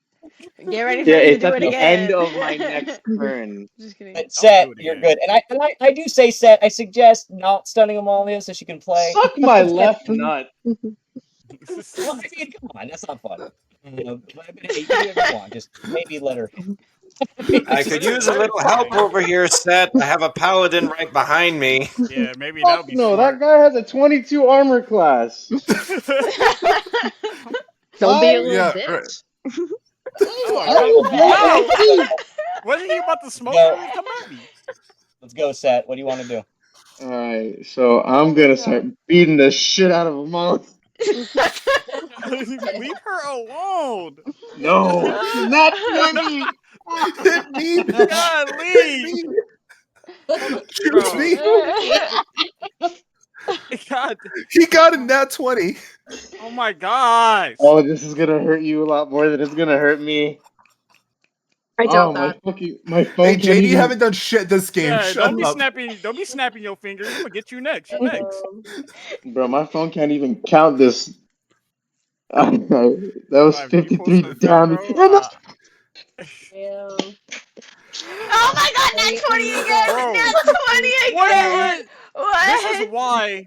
Get ready for Yeah, me to it's do at it the again. end of my next turn. Just kidding. But Sett, you're good. And I do say, Sett, I suggest not stunning Amalia so she can play. Suck my left nut. Well, I mean, come on, that's not fun. You can do whatever you want. Just maybe let her. I could use a little help over here, Sett. I have a paladin right behind me. Yeah, maybe that'll be No, smart. that guy has a 22 armor class. Don't be a little Yeah, bitch. Wasn't he about to smoke No. her? Come at me. Let's go, Sett. What do you want to do? Alright, so I'm gonna start beating the shit out of Amalia. Leave her alone. No, not 20. Hit me! Golly. Shoot me! God. He got a nat 20. Oh my gosh. Oh, this is gonna hurt you a lot more than it's gonna hurt me. I doubt my that. my phone Hey, can't JD, even... haven't done shit this game. Yeah, Shut don't up. be snapping your fingers. I'm gonna get you next. You're next. Bro, my phone can't even count this. That was Clive, can you pull 53 something out, damage. bro? Yeah. Oh my god, nat 20 again! Bro. Nat 20 again! What? This is why.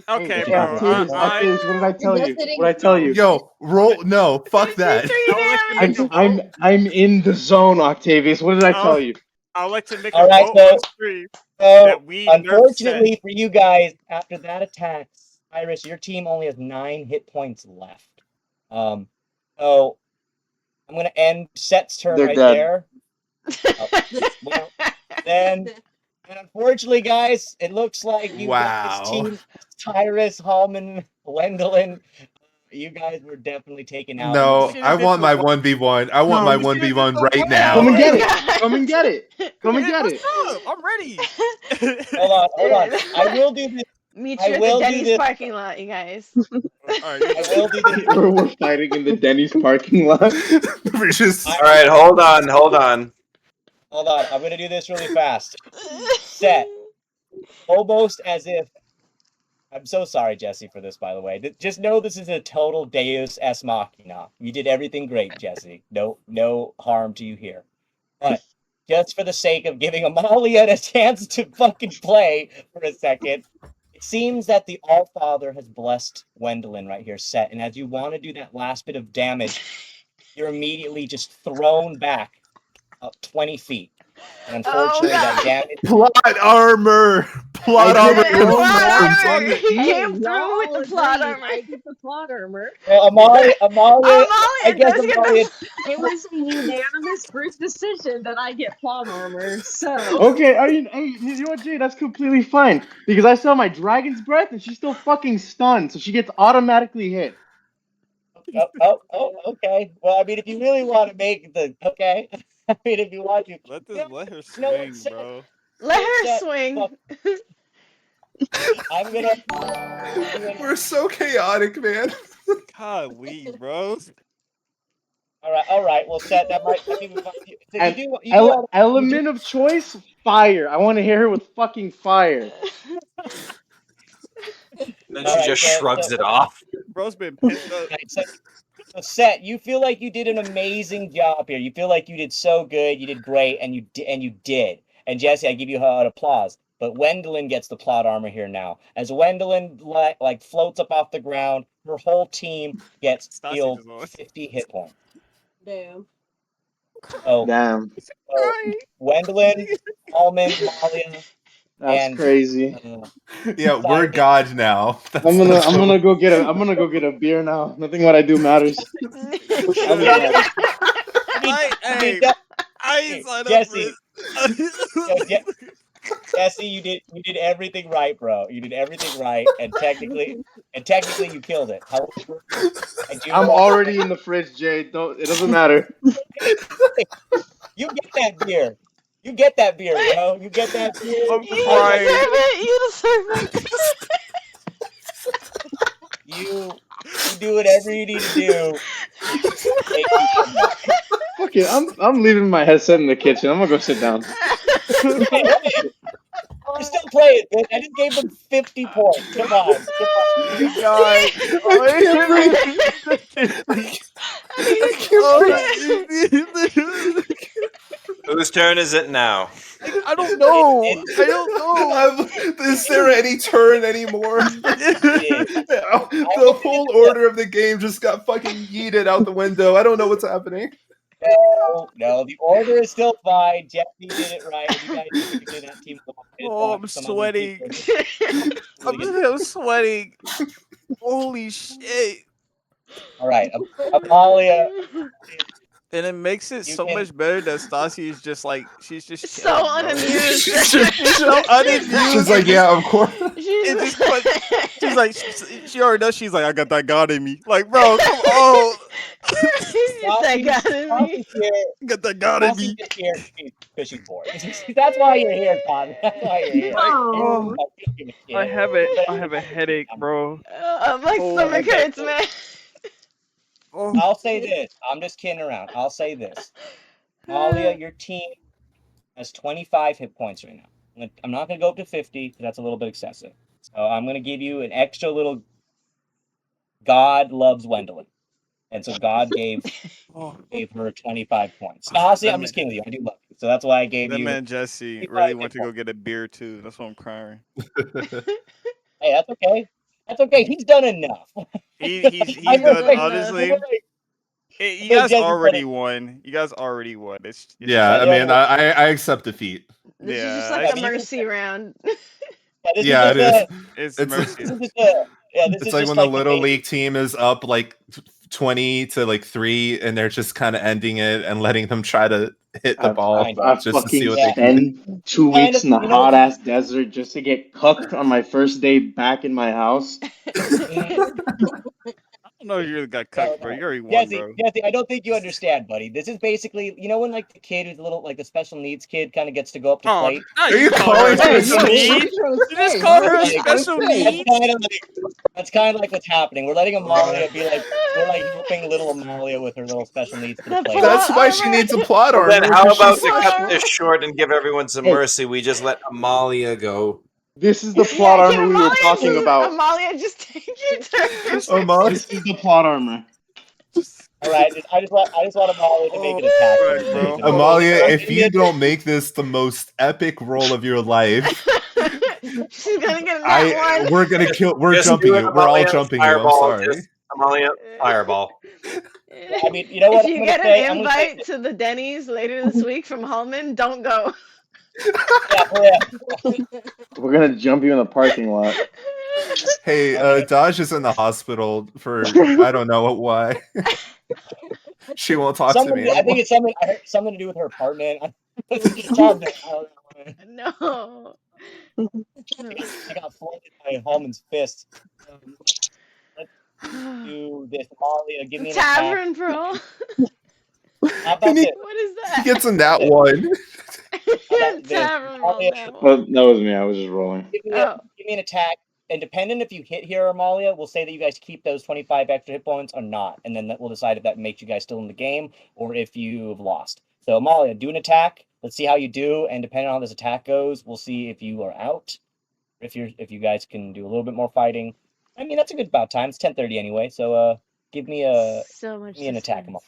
Okay, Yeah, bro. Octavius, Octavius, what did I tell you? You're What did I tell you? Yo, roll. No, fuck that. 53 damage! I'm in the zone, Octavius. What did I tell you? I'll let you make All a right, vote so- on stream So, that we nerf unfortunately for you guys, after that attack, Iris, your team only has 9 hit points left. So I'm gonna end Sett's turn They're right dead. there. Well, then, and unfortunately, guys, it looks like you guys, team Tyrus, Halmon, Wendeline, you guys were definitely taken out. No, I want my 1v1. I want my 1v1 right now. Come and get it. Come and get it. Come and get it. What's up? I'm ready. Hold on. I will do this. Meet I you at will the do Denny's this. parking lot, you guys. I will do this. We're fighting in the Denny's parking lot. We're just. All right, hold on. Hold on. I'm gonna do this really fast. Sett. Almost as if. I'm so sorry, Jesse, for this, by the way. Just know this is a total Deus Ex Machina. You did everything great, Jesse. No harm to you here. But just for the sake of giving Amalia a chance to fucking play for a second, it seems that the All-Father has blessed Wendeline right here, Sett. And as you want to do that last bit of damage, you're immediately just thrown back up 20 feet. And unfortunately, that damage. Plot armor! Plot armor confirmed! He came through with the plot armor. I get the plot armor. Well, Amalia, I guess does get Amalia. It was a unanimous group decision that I get plot armor. So Okay, hey, you know what, Jay? That's completely fine because I saw my dragon's breath and she's still fucking stunned, so she gets automatically hit. Okay. Well, I mean, if you really want to make the okay, I mean, if you want to, let her swing, bro. Let her swing. I'm gonna. We're so chaotic, man. Golly, bro. All right. Well, Sett, that might. I mean, And you do element of choice, fire. I want to hear her with fucking fire. Then she just shrugs it off. Bro's been pissed up. So, Sett, you feel like you did an amazing job here. You feel like you did so good. You did great, and you did. And Jesse, I give you an applause. But Wendeline gets the plot armor here now. As Wendeline like floats up off the ground, her whole team gets healed 50 hit points. Damn. Oh, damn. So, Wendeline, Halmon, Amalia. That's crazy. Yeah, we're God now. I'm gonna go get a beer now. Nothing what I do matters. Jesse, you did everything right, bro. You did everything right, and technically you killed it. However, I'm already in the fridge, Jay. It doesn't matter. You get that beer. You get that beer, bro. You get that beer. I'm crying. You deserve it. You do whatever you need to do. Fuck it, I'm leaving my headset in the kitchen. I'm gonna go sit down. We're still playing, man. I just gave them 50 points. Come on. Whose turn is it now? I don't know. I don't know. Is there any turn anymore? The whole order of the game just got fucking yeeted out the window. I don't know what's happening. No, the order is still fine. Jesse did it right. You guys did that team. Oh, I'm sweating. I'm sweating. Holy shit. All right, Amalia. And it makes it so much better that Stassi is just like, she's just so chilling, unamused. She's so unamused. She's like, yeah, of course. She's like, she already knows. She's like, I got that God in me. Like, bro, come on. That God in me. Got that God in me. Because she's bored. That's why you're here, Todd. That's why you're here. Oh, I have a headache, bro. My stomach hurts, man. I'll say this. I'm just kidding around. I'll say this. Amalia, your team has 25 hit points right now. I'm not going to go up to 50 because that's a little bit excessive. So I'm going to give you an extra little God loves Wendeline. And so God gave her 25 points. Honestly, I'm just kidding with you. I do love you. So that's why I gave you. That man Jesse really went to go get a beer too. That's why I'm crying. Hey, that's okay. That's okay. He's done enough. He's done, honestly. You guys already won. You guys already won. Yeah, I mean, I accept defeat. This is just like a mercy round. Yeah, it is. It's mercy. Yeah, this It's is like just when the like little game. league team is up like 20 to like 3, and they're just kind of ending it and letting them try to hit the ball I just to see fucking what they can do. spend 2 Kind weeks of, in the you know. hot ass desert just to get cooked on my first day back in my house. I don't know if you really got cooked, bro. You already won, Jesse, bro. Jesse, I don't think you understand, buddy. This is basically, you know, when like the kid who's a little, like the special needs kid, kind of gets to go up to Oh, plate. now Are you call her a calling her special special need? You just call her a special need? That's kind of like what's happening. We're letting Amalia be like, we're like helping little Amalia with her little special needs for the plate. That's why she needs a plot Well, armor. then how because about she's to cut special. this short and give everyone some Hey. mercy? We just let Amalia go. This is the plot Yeah, can armor we were Amalia talking just, about. Amalia, just take your turn. Amalia. This is the plot armor. All right, I just want Amalia to make an attack. Right, bro. Amalia, if you don't make this the most epic roll of your life, She's gonna get that one. we're gonna kill. We're Just jumping do it, you. We're all Amalia. jumping you. I'm Fireball. sorry. Just, Amalia, fireball. I mean, you know what? If you I'm get gonna say, an invite to the Denny's later this week from Halmon, don't go. We're gonna jump you in the parking lot. Hey, Dodge is in the hospital for I don't know why. She won't talk to me. I think it's something. I heard something to do with her apartment. No. I got flooded by Halmon's fist. Let's do this, Amalia. Give me an Tavern Brawl. How about this? What is He that? gets in that one. Tavern Brawl. That one. Well, that was me. I was just rolling. Give me an attack, and depending if you hit here, Amalia, we'll say that you guys keep those 25 extra hit points or not, and then we'll decide if that makes you guys still in the game or if you've lost. So Amalia, do an attack. Let's see how you do, and depending on how this attack goes, we'll see if you are out. If you guys can do a little bit more fighting. I mean, that's a good about time. It's 10:30 anyway, so give me an attack, Amalia.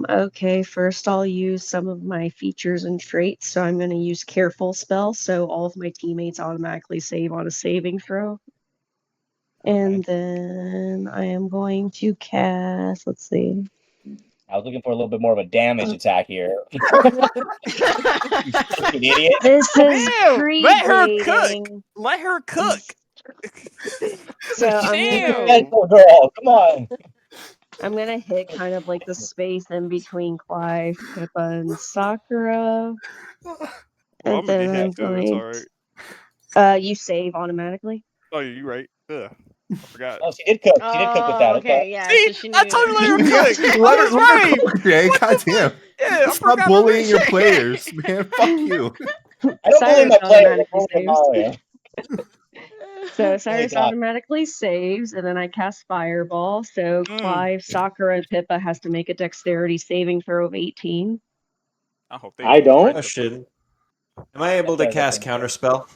Okay, first I'll use some of my features and traits. So I'm going to use Careful spell, so all of my teammates automatically save on a saving throw. And then I am going to cast, let's see. I was looking for a little bit more of a damage attack here. You fucking idiot. This is Damn, let her cook. pre-dating. Let her cook. So I'm Gentle girl, come on. I'm gonna hit kind of like the space in between Clive, Pippa, and Sakura. Well, And I'm gonna then get I'm hit too. It's going. alright. You save automatically. Oh, you're right. Ugh, I forgot. Oh, she did cook. She did cook with that. Okay. Yeah. See, So she I told you let her cook. Let I her was right. cook, Jay. Goddamn. Yeah, I Stop forgot bullying your about players, man. Fuck you. I don't believe Sirus my player. automatically saves. Amalia. So Sirus God. automatically saves, and then I cast Fireball. So Clive, Sakura, and Pippa has to make a Dexterity saving throw of 18. I hope they I don't. Oh shit. Am I able to cast Counterspell?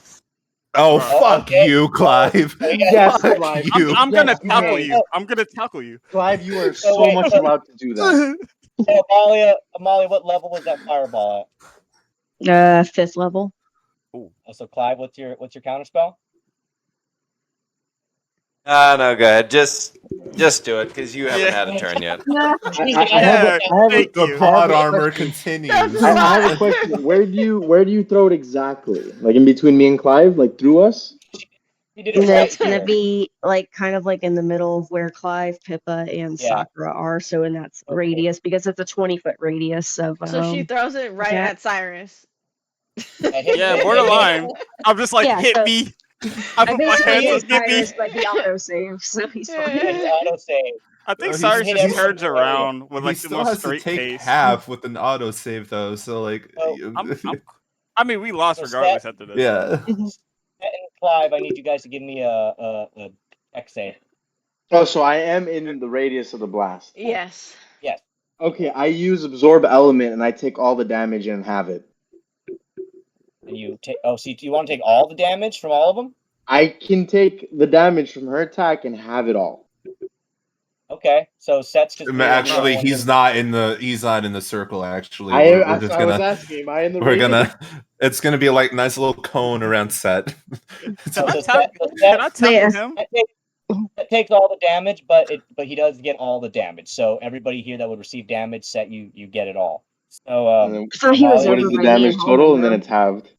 Oh, fuck you, Clive. Yes, Fuck Clive. you. I'm gonna Yes, tackle may. you. I'm gonna tackle you. Clive, you are so much allowed to do that. So Amalia, what level was that fireball at? 5th level. Oh, so Clive, what's your counter spell? No, go ahead. Just do it because you haven't had a turn yet. The plot armor continues. I have a question. Where do you throw it exactly? Like in between me and Clive, like through us? It's gonna be like kind of like in the middle of where Clive, Pippa, and Sakura are. So in that radius, because it's a 20-foot radius of. So she throws it right at Sirus. Yeah, borderline. I'm just like, hit me. I put my hands on Cyrus, but he auto saves, so he's fine. Auto save. I think Cyrus just turns around with like he the still most has to straight take pace. half with an auto save though, so like. I mean, we lost regardless after this. Yeah. And Clive, I need you guys to give me a X save. Oh, so I am in the radius of the blast. Yes. Yes. Okay, I use Absorb Element and I take all the damage and have it. And you take. Oh, see, do you want to take all the damage from all of them? I can take the damage from her attack and have it all. Okay, so Sett's just. Actually, he's not in the circle. Actually, I was asking, am I in the? It's gonna be like nice little cone around Sett. Can I tackle him? It takes all the damage, but he does get all the damage. So everybody here that would receive damage, Sett, you get it all. So what is the damage total, and then it's halved.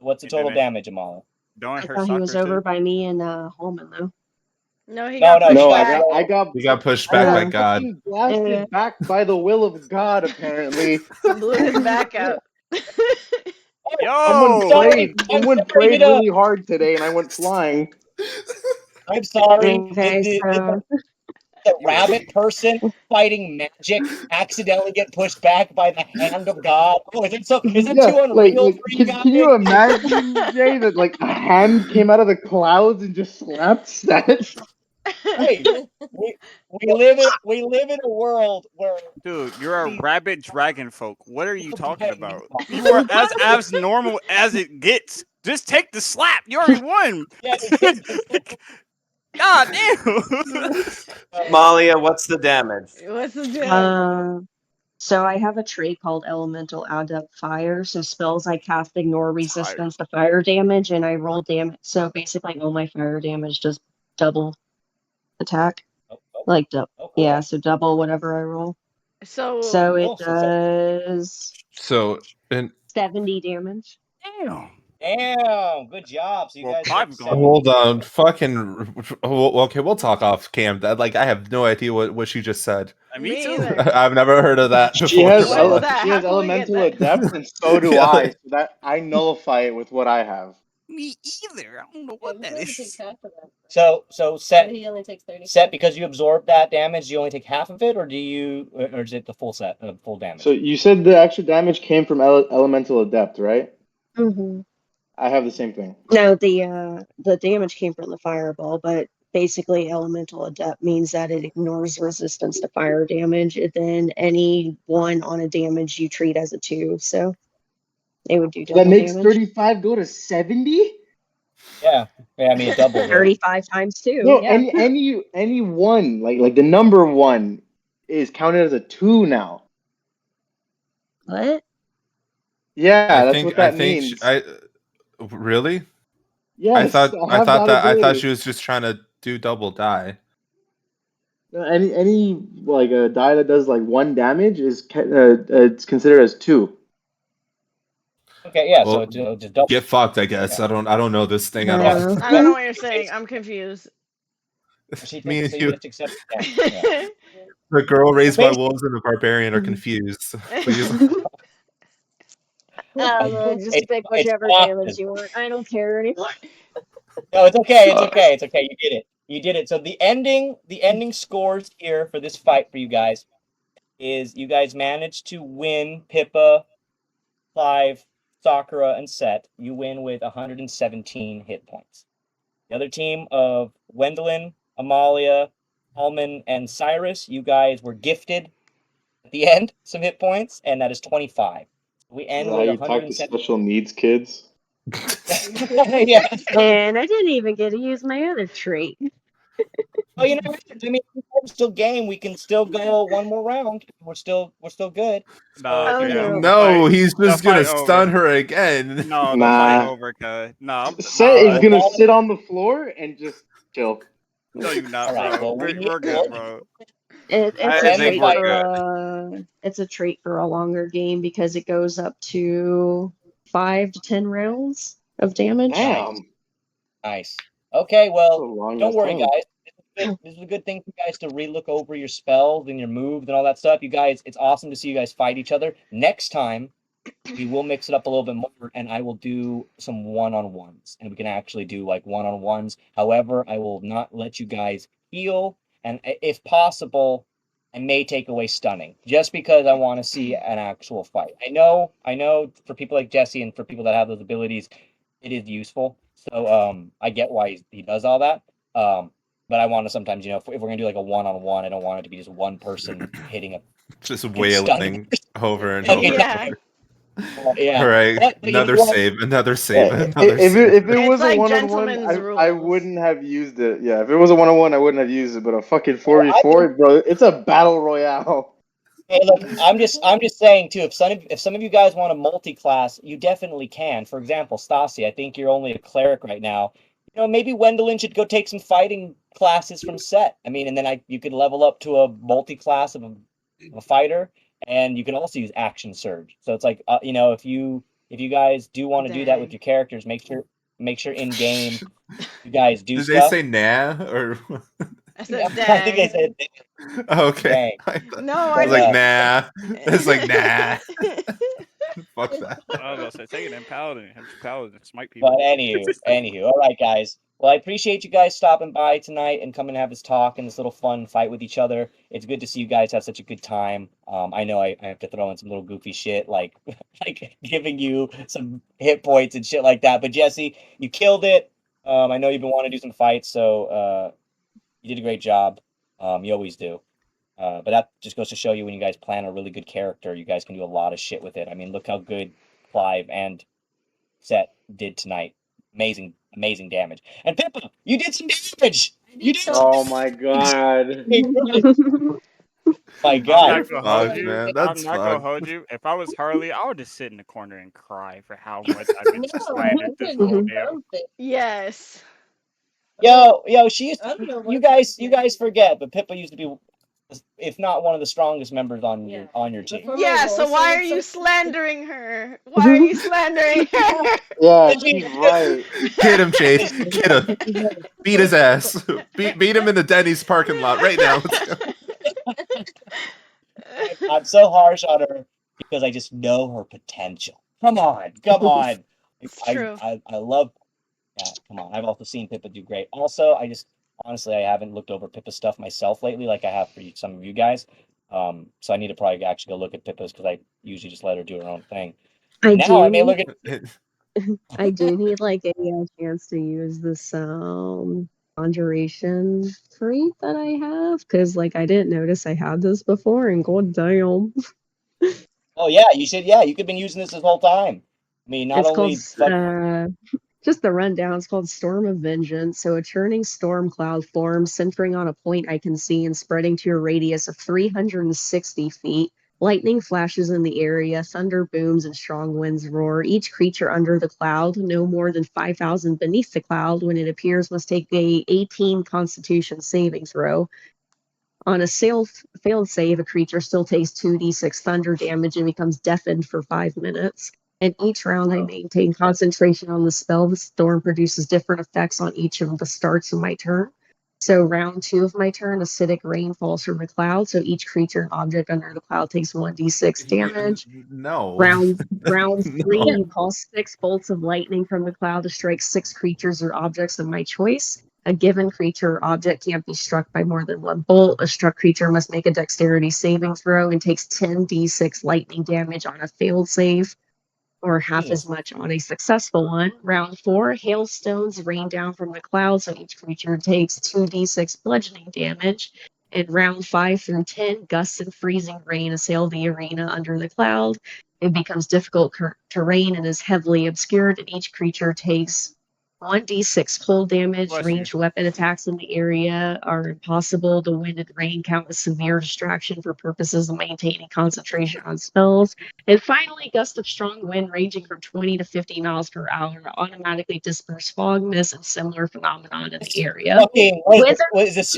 What's the total damage, Amalia? Don't I hurt thought he was Sakura over too. by me and Halmon though. No, he No, got no, pushed No, back. I got You got pushed I back got by Yeah. God. fucking blasted Yeah. back by the will of God, apparently. Blew his back out. Someone Yo, prayed. I'm Someone sorry, prayed really hard today, and I went flying. I'm sorry. Okay, Did so the you were rabbit person fighting magic accidentally get pushed back by the hand of God? Oh, is it Yeah, too unreal for you can you guys? imagine, Jay, that like a hand came out of the clouds and just slapped Sett? Hey, we live in a world where dude. You're a these rabbit dragon folk. What are you talking okay, about? You are as normal as it gets. Just take the slap. You already won. yeah, you did just God damn. Amalia, what's the damage? What's the deal? so I have a trait called Elemental Adept Fire. So spells I cast ignore resistance to fire damage, and I roll damage. So basically, all my fire damage does double attack, like yeah, so double whatever I roll. So it does So, and 70 damage. Damn, good job. So you Well, guys Clive get gone. hold on, okay, we'll talk off cam. That like I have no idea what she just said. Me too. I've never heard of that She before. has What is that? she How has can we get elemental that? adept, and so do Yeah. I. So that I nullify it with what I have. Me either. I don't know what that is. So Sett, he only takes 30. Sett, because you absorb that damage, you only take half of it, or or is it the full set, full damage? So you said the extra damage came from elemental adept, right? Mm-hmm. I have the same thing. No, the damage came from the fireball, but basically elemental adept means that it ignores resistance to fire damage, and then any one on a damage you treat as a 2, so it would do double That makes damage. 35 go to 70? Yeah, I mean it doubles it. 35 times 2. No, yeah. any one, like the number 1 is counted as a 2 now. What? Yeah, that's what that means. Really? Yes, I have thought that I thought ability. she was just trying to do double die. Any like a die that does like 1 damage is it's considered as 2. Okay, yeah, Well, so it's just double. get fucked, I guess. I don't know this thing at No. all. I don't know what you're saying. I'm confused. She Me thinks and so you you, just accept it. Yeah. the girl raised by Basically- wolves and the barbarian are confused. Please. Just pick whichever damage you want. I don't care anymore. No, it's okay. It's okay. It's okay. You did it. You did it. So the ending scores here for this fight for you guys is you guys managed to win Pippa, Clive, Sakura, and Sett. You win with 117 hit points. The other team of Wendeline, Amalia, Halmon, and Sirus, you guys were gifted at the end some hit points, and that is 25. We end with You talk to 107. special needs kids. Yeah. And I didn't even get to use my other trait. Oh, you know, I mean, we're still game. We can still go one more round. We're still good. Nah, Oh, Cam. No, he's The just gonna fight stun over. her again. No, the Nah. fight over, cuz. No, Sett is gonna sit on the floor and just chill. No, you not, All right, bro. well, We're good, bro. It's I a think trait we're for it's a trait for a longer game because it goes up to 5 to 10 rounds of damage. Damn. Nice. Okay, well, That's a long don't ass worry, time. guys. This is a good thing for you guys to relook over your spells and your moves and all that stuff. You guys, it's awesome to see you guys fight each other. Next time, we will mix it up a little bit more, and I will do some one-on-ones, and we can actually do like one-on-ones. However, I will not let you guys heal, and if possible, I may take away stunning just because I want to see an actual fight. I know for people like Jesse and for people that have those abilities, it is useful. So I get why he does all that. But I want to sometimes, if we're gonna do like a one-on-one, I don't want it to be just one person hitting a Just wailing over and over. Yeah. Yeah. All right, But you know another what? save, another save, Yeah, another if save. it It's was a like one-on-one, gentlemen's I rules. wouldn't have used it. Yeah, if it was a one-on-one, I wouldn't have used it. But a fucking 4v4, bro, it's a battle royale. Hey, look, I'm just saying too. If some of you guys want a multi-class, you definitely can. For example, Stassi, I think you're only a cleric right now. Maybe Wendeline should go take some fighting classes from Sett. I mean, and then you could level up to a multi-class of a fighter, and you can also use action surge. So it's like, if you guys do want to do that with your characters, make sure make sure in game you guys do Did stuff. they say nah or? I said I think they dang. said Okay. dang. No, I was But, like, nah. It's like, nah. Fuck that. I was about to say, take it in Paladin. Have your Paladin smite people. But anywho, all right, guys. Well, I appreciate you guys stopping by tonight and coming to have this talk and this little fun fight with each other. It's good to see you guys have such a good time. I know I have to throw in some little goofy shit like like giving you some hit points and shit like that. But Jesse, you killed it. I know you've been wanting to do some fights, so you did a great job. You always do. But that just goes to show you when you guys plan a really good character, you guys can do a lot of shit with it. I mean, look how good Clive and Sett did tonight. Amazing damage. And Pippa, you did some damage. You did some Oh my god. My I'm God. not gonna hold Fuck, you. man. I'm That's not gonna fucked. hold you. If I was Harley, I would just sit in the corner and cry for how much I've been just slandered this whole damn. Yes. Yo, she used I don't know you what guys forget, but Pippa used to be, if not one of the strongest members on Yeah. your team. Before my Yeah, so voice why are started you sucking. slandering her? Why are you slandering her? Yeah, she's right. Get him, Chase. Get him. Beat his ass. Beat him in the Denny's parking lot right now. Let's go. I'm so harsh on her because I just know her potential. Come on. It's true. I love that. Come on. I've also seen Pippa do great. Also, honestly, I haven't looked over Pippa's stuff myself lately, like I have for some of you guys. So I need to probably actually go look at Pippa's because I usually just let her do her own thing. I Now I do may need look at. I do need like a chance to use this conjuration trait that I have because like I didn't notice I had this before and god damn. Oh yeah, you should. Yeah, you could have been using this whole time. I mean, not It's called only fuck. just the rundown. It's called Storm of Vengeance. So a churning storm cloud forms, centering on a point I can see and spreading to a radius of 360 feet. Lightning flashes in the area, thunder booms, and strong winds roar. Each creature under the cloud, no more than 5,000 beneath the cloud, when it appears, must take a 18 Constitution saving throw. On a failed save, a creature still takes 2d6 thunder damage and becomes deafened for 5 minutes. And each round I maintain concentration on the spell. The storm produces different effects on each of the starts of my turn. So round 2 of my turn, acidic rain falls from the cloud. So each creature and object under the cloud takes 1d6 damage. No. Round 3, No. you call 6 bolts of lightning from the cloud to strike 6 creatures or objects of my choice. A given creature or object can't be struck by more than 1 bolt. A struck creature must make a dexterity saving throw and takes 10d6 lightning damage on a failed save, or half as much on a successful one. Round 4, hailstones rain down from the clouds, so each creature takes 2d6 bludgeoning damage. In round 5 through 10, gusts and freezing rain assail the arena under the cloud. It becomes difficult terrain and is heavily obscured, and each creature takes 1d6 cold damage. Bless you. Ranged weapon attacks in the area are impossible. The wind and rain count as severe distraction for purposes of maintaining concentration on spells. And finally, gusts of strong wind ranging from 20 to 50 miles per hour automatically disperse fog, mist, and similar phenomenon in the area. Fucking, is this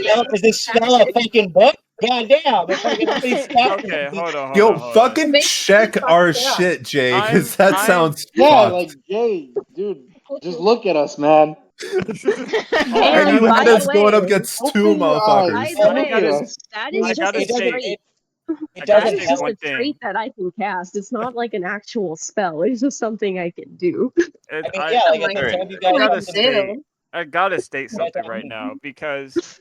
spell a fucking book? Goddamn! It's fucking Okay, hold on. Yo, fucking check our shit, Jay, because that sounds Yeah, fucked. like Jay, dude, just look at us, man. And you had us going up against 2 motherfuckers. By the way, that is I just gotta a state- trait. I That gotta is state just one a thing. trait that I can cast. It's not like an actual spell. It's just something I can do. I gotta state something right now because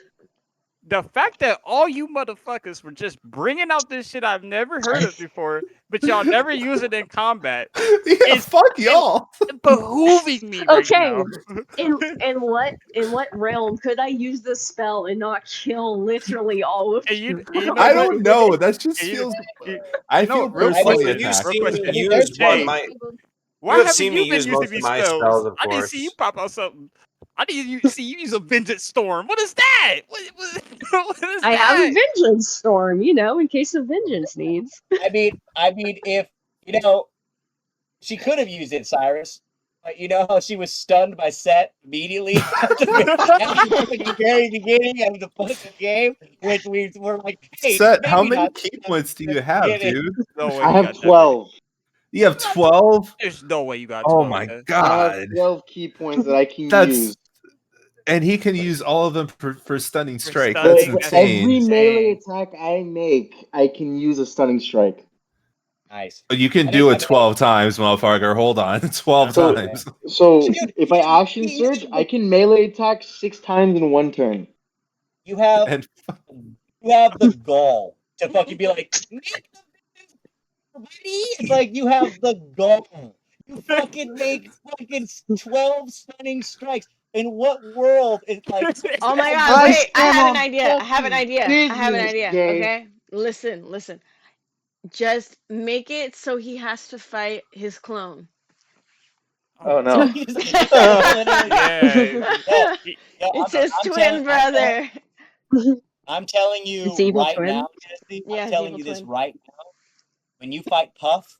the fact that all you motherfuckers were just bringing out this shit I've never heard of before, but y'all never use it in combat. Yeah, fuck y'all. Behooving me right Okay, now. in what realm could I use this spell and not kill literally all of you? I don't know. That just feels. I feel real personally question, attacked. real question. Use one of my. Why You have haven't seen you me been use using most of these my spells? spells, of I didn't see you course. pop out something. I didn't see you use a vengeance storm. What is that? What is I that? have a vengeance storm, in case of vengeance needs. I mean, if she could have used it, Sirus. But you know how she was stunned by Sett immediately at the very beginning of the fucking game, which we were like, hey, Sett, how maybe many not key points do you have, dude? No way I you have got that 12. You have 12? There's no way you got 12. Oh my man. I have god. 12 key points that I can That's use. and he can use all of them for stunning For strike. stunning, That's that's insane. Every melee insane. attack I make, I can use a stunning strike. Nice. You can I do mean- it 12 times, motherfucker. Hold on. 12 So- times. So Dude, if I action surge, I can melee attack 6 times in one turn. You have And the gall to fucking be like, make the everybody. It's like you have the gall. You fucking make fucking 12 stunning strikes. In what world is like? Oh my god, I wait, I have an stand idea. on I have an fucking idea. I have an business, idea. Jay. Okay? Listen. Just make it so he has to fight his clone. Oh no. It's his twin brother. I'm telling you It's evil right twin? now, Jesse. Yeah, I'm his telling evil you this twin. right now. When you fight Puff,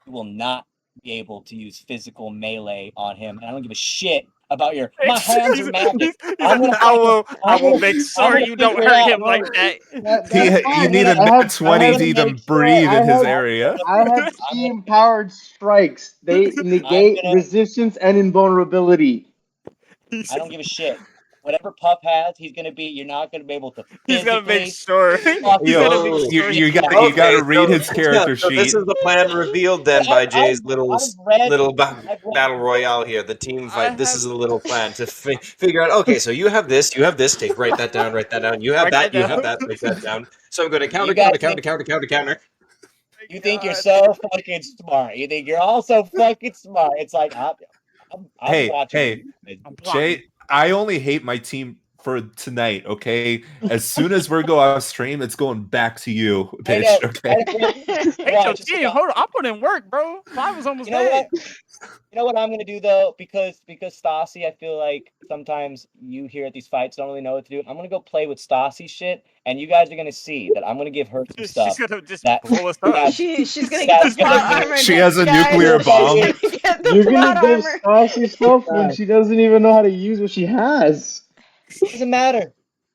you will not be able to use physical melee on him. And I don't give a shit about your. My hands are magic. I will make sure you don't hurt him like that. You need a net 20 to even breathe in his area. I have key empowered strikes. They negate resistance and invulnerability. I don't give a shit. Whatever Puff has, he's gonna be. You're not gonna be able to. He's gonna make physically sure. fuck He's him. gonna make sure. You he got can't- you got to Okay, read so- his character So sheet. this is the plan revealed then by Jay's little I've read- battle royale here, the team fight. This have- is a little plan to figure out. Okay, so you have this, take write that down, write that down. You have Write that, that you have down. that, write that down. So I'm going to counter, You guys counter. You think you're so fucking smart. You think you're all so fucking smart. It's like I'm watching. Hey, Jay, I only hate my team for tonight, okay? As soon as we go off stream, it's going back to you, bitch, okay? Hey, yo, team, hold on. I put in work, bro. Mine was almost dead. You know what I'm gonna do though, because Stassi, I feel like sometimes you here at these fights don't really know what to do. I'm gonna go play with Stassi shit, and you guys are gonna see that I'm gonna give her some stuff. She's gonna just blow us up. She's gonna get the plot armor. She has a guys. nuclear bomb. You're gonna give Stassi stuff when she doesn't even know how to use what she has. Doesn't matter.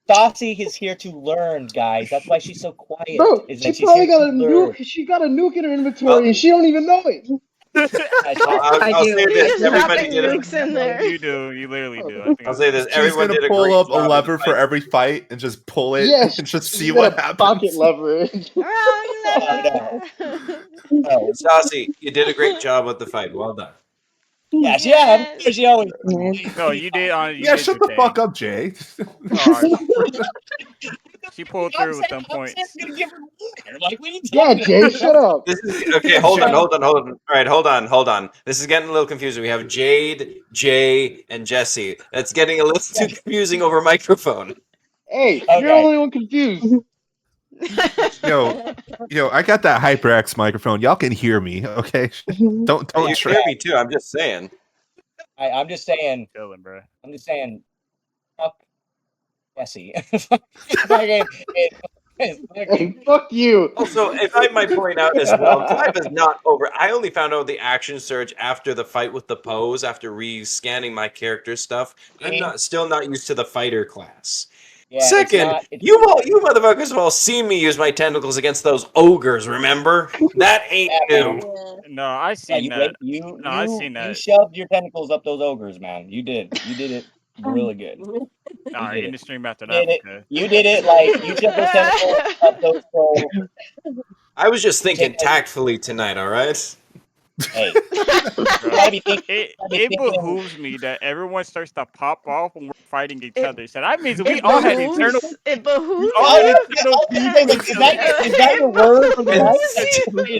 Stassi is here to learn, guys. That's why she's so quiet. Bro, is she that she's probably here got to a learn. nuke. She got a nuke in her inventory and she don't even know it. I'll say this. Everybody did it. Nukes in there. You do. You literally do. I think I'll say this. She's Everyone gonna did a pull great up a job in the lever for fight. every fight and just pull it Yes, and just she's see got what a happens. pocket lever. Stassi, you did a great job with the fight. Well done. Yeah, she always. No, you did. Yeah, shut the fuck up, Jay. She pulled through with them points. Yeah, Jay, shut up. This is okay. Hold on. All right, hold on. This is getting a little confusing. We have Jade, Jay, and Jesse. That's getting a little too confusing over microphone. Hey, you're the only one confused. Yo, I got that HyperX microphone. Y'all can hear me, okay? Don't You try. hear me too. I'm just saying. I'm just saying. Chilling, bro. I'm just saying. Fuck Jesse. Hey, fuck you. Also, if I might point out as well, Clive is not over. I only found out the action surge after the fight with the pose, after re-scanning my character stuff. I'm still not used to the fighter class. Yeah, Second, you motherfuckers have all seen me use my tentacles against those ogres, remember? That ain't new. No, I seen that. I seen that. You shoved your tentacles up those ogres, man. You did it really good. All right, in the stream after that. Okay. You did it like you shoved those tentacles up those trolls. I was just thinking tactfully tonight, all right? Hey. It behooves me that everyone starts to pop off when we're fighting each other. So that means we all had internal. It behooves. Is that your word for the night? Is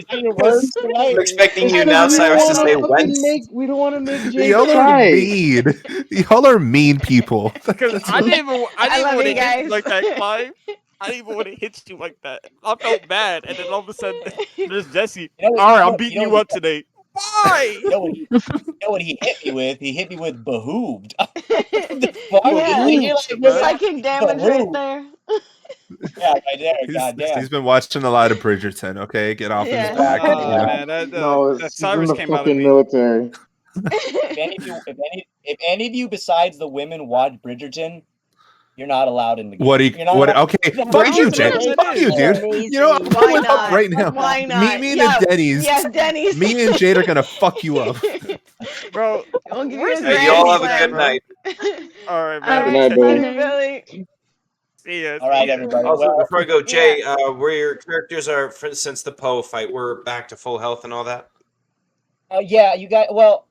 that your word for the night? I'm expecting you now, Cyrus, to say whence. We don't want to make Jay Y'all are cry. mean. Y'all are mean people. Because I didn't even love want you to hit you guys. like that, Clive. I didn't even want to hit you like that. I felt bad, and then all of a sudden, there's Jesse. All right, I'm beating you up today. Why? You know what he hit me with? He hit me with behooved. Yeah, psychic damage right there. Yeah, right there. He's been watching a lot of Bridgerton, okay? Get off his back. Man, No, that he's in Cyrus the came out of fucking me. military. If any of you besides the women watch Bridgerton, You're not allowed in the game. What do you? You're not What? allowed- Okay, You're not fuck allowed you, in Jay. the game. Fuck you, dude. You know, I'm Why pulling up not? right now. Why not? Meet me in a Denny's. Yeah, Denny's. Me and Jade are gonna fuck you up. Bro, I'll give you where's a the Hey, you all have a Denny's, good bro? night. All right, All man. Good night, right, brother. bye, Billy. See ya. All right, see ya. everybody. Also, Well, before I go, Jay, where your characters are since the Poe fight, we're back to full health and all that. yeah, you guys. Well,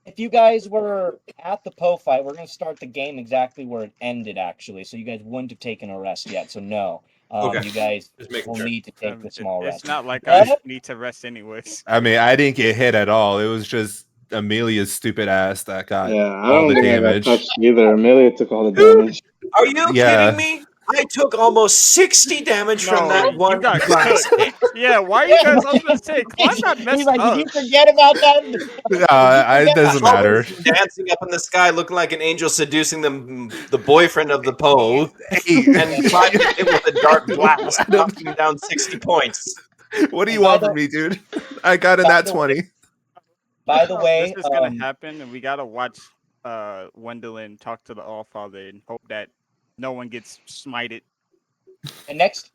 if you guys were at the Poe fight, we're gonna start the game exactly where it ended, actually. So you guys wouldn't have taken a rest yet. So no, Okay. you guys Just making will sure. need to take the small It's rest. not like But- I need to rest anyways. I mean, I didn't get hit at all. It was just Amelia's stupid ass that got Yeah, I all don't the think I got damage. touched either. Amelia took all the damage. Are you Yeah. kidding me? I took almost 60 damage from that you one got blast. cooked. Yeah, why are you guys? I was gonna say, Clive got messed He's like, up. did you forget about that? It doesn't matter. Dancing up in the sky, looking like an angel seducing the boyfriend of the Poe, and Clive hit it with a dark blast, knocking him down 60 points. What do you want from me, dude? I got a nat 20. By the way, this is gonna happen, and we gotta watch Wendeline talk to the Allfather and hope that no one gets smited. and next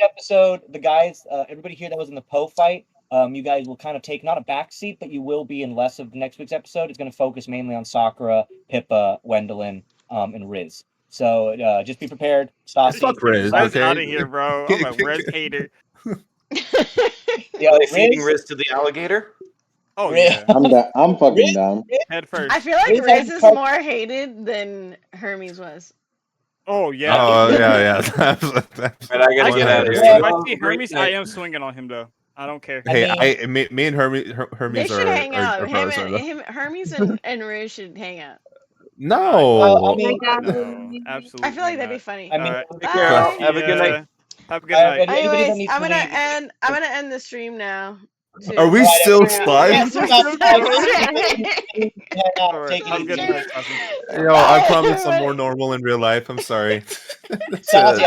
episode, the guys, everybody here that was in the Poe fight, you guys will kind of take not a back seat, but you will be in less of next week's episode. It's going to focus mainly on Sakura, Pippa, Wendeline, and Riz. So just be prepared. Saucy. Fuck Riz, Riz okay? out of here, bro. I'm a Riz hater. Yeah, Are they feeding Riz, Riz to the alligator? Oh Riz- yeah, I'm fucking Riz- down. head first. I feel like Riz Riz has is cut- more hated than Hermes was. Oh yeah. Oh yeah. Right, I gotta I get out of here. Yeah. If I see Hermes, I am swinging on him though. I don't care. Hey, me and Hermes They should hang out. are bros, right? Hermes and Riz should hang out. No. I mean, No, absolutely. I feel like that'd be not. funny. I mean, All right. Take care. Bye. Have a good night. Have a good night. Anybody that Anyways, needs I'm to leave- gonna end the stream now. too. Are we Alright, still everybody. live? Yes, we're not live. All right. Take it Have a good easy. night, Saucy. Yo, I promise I'm more normal in real life. I'm sorry. Saucy,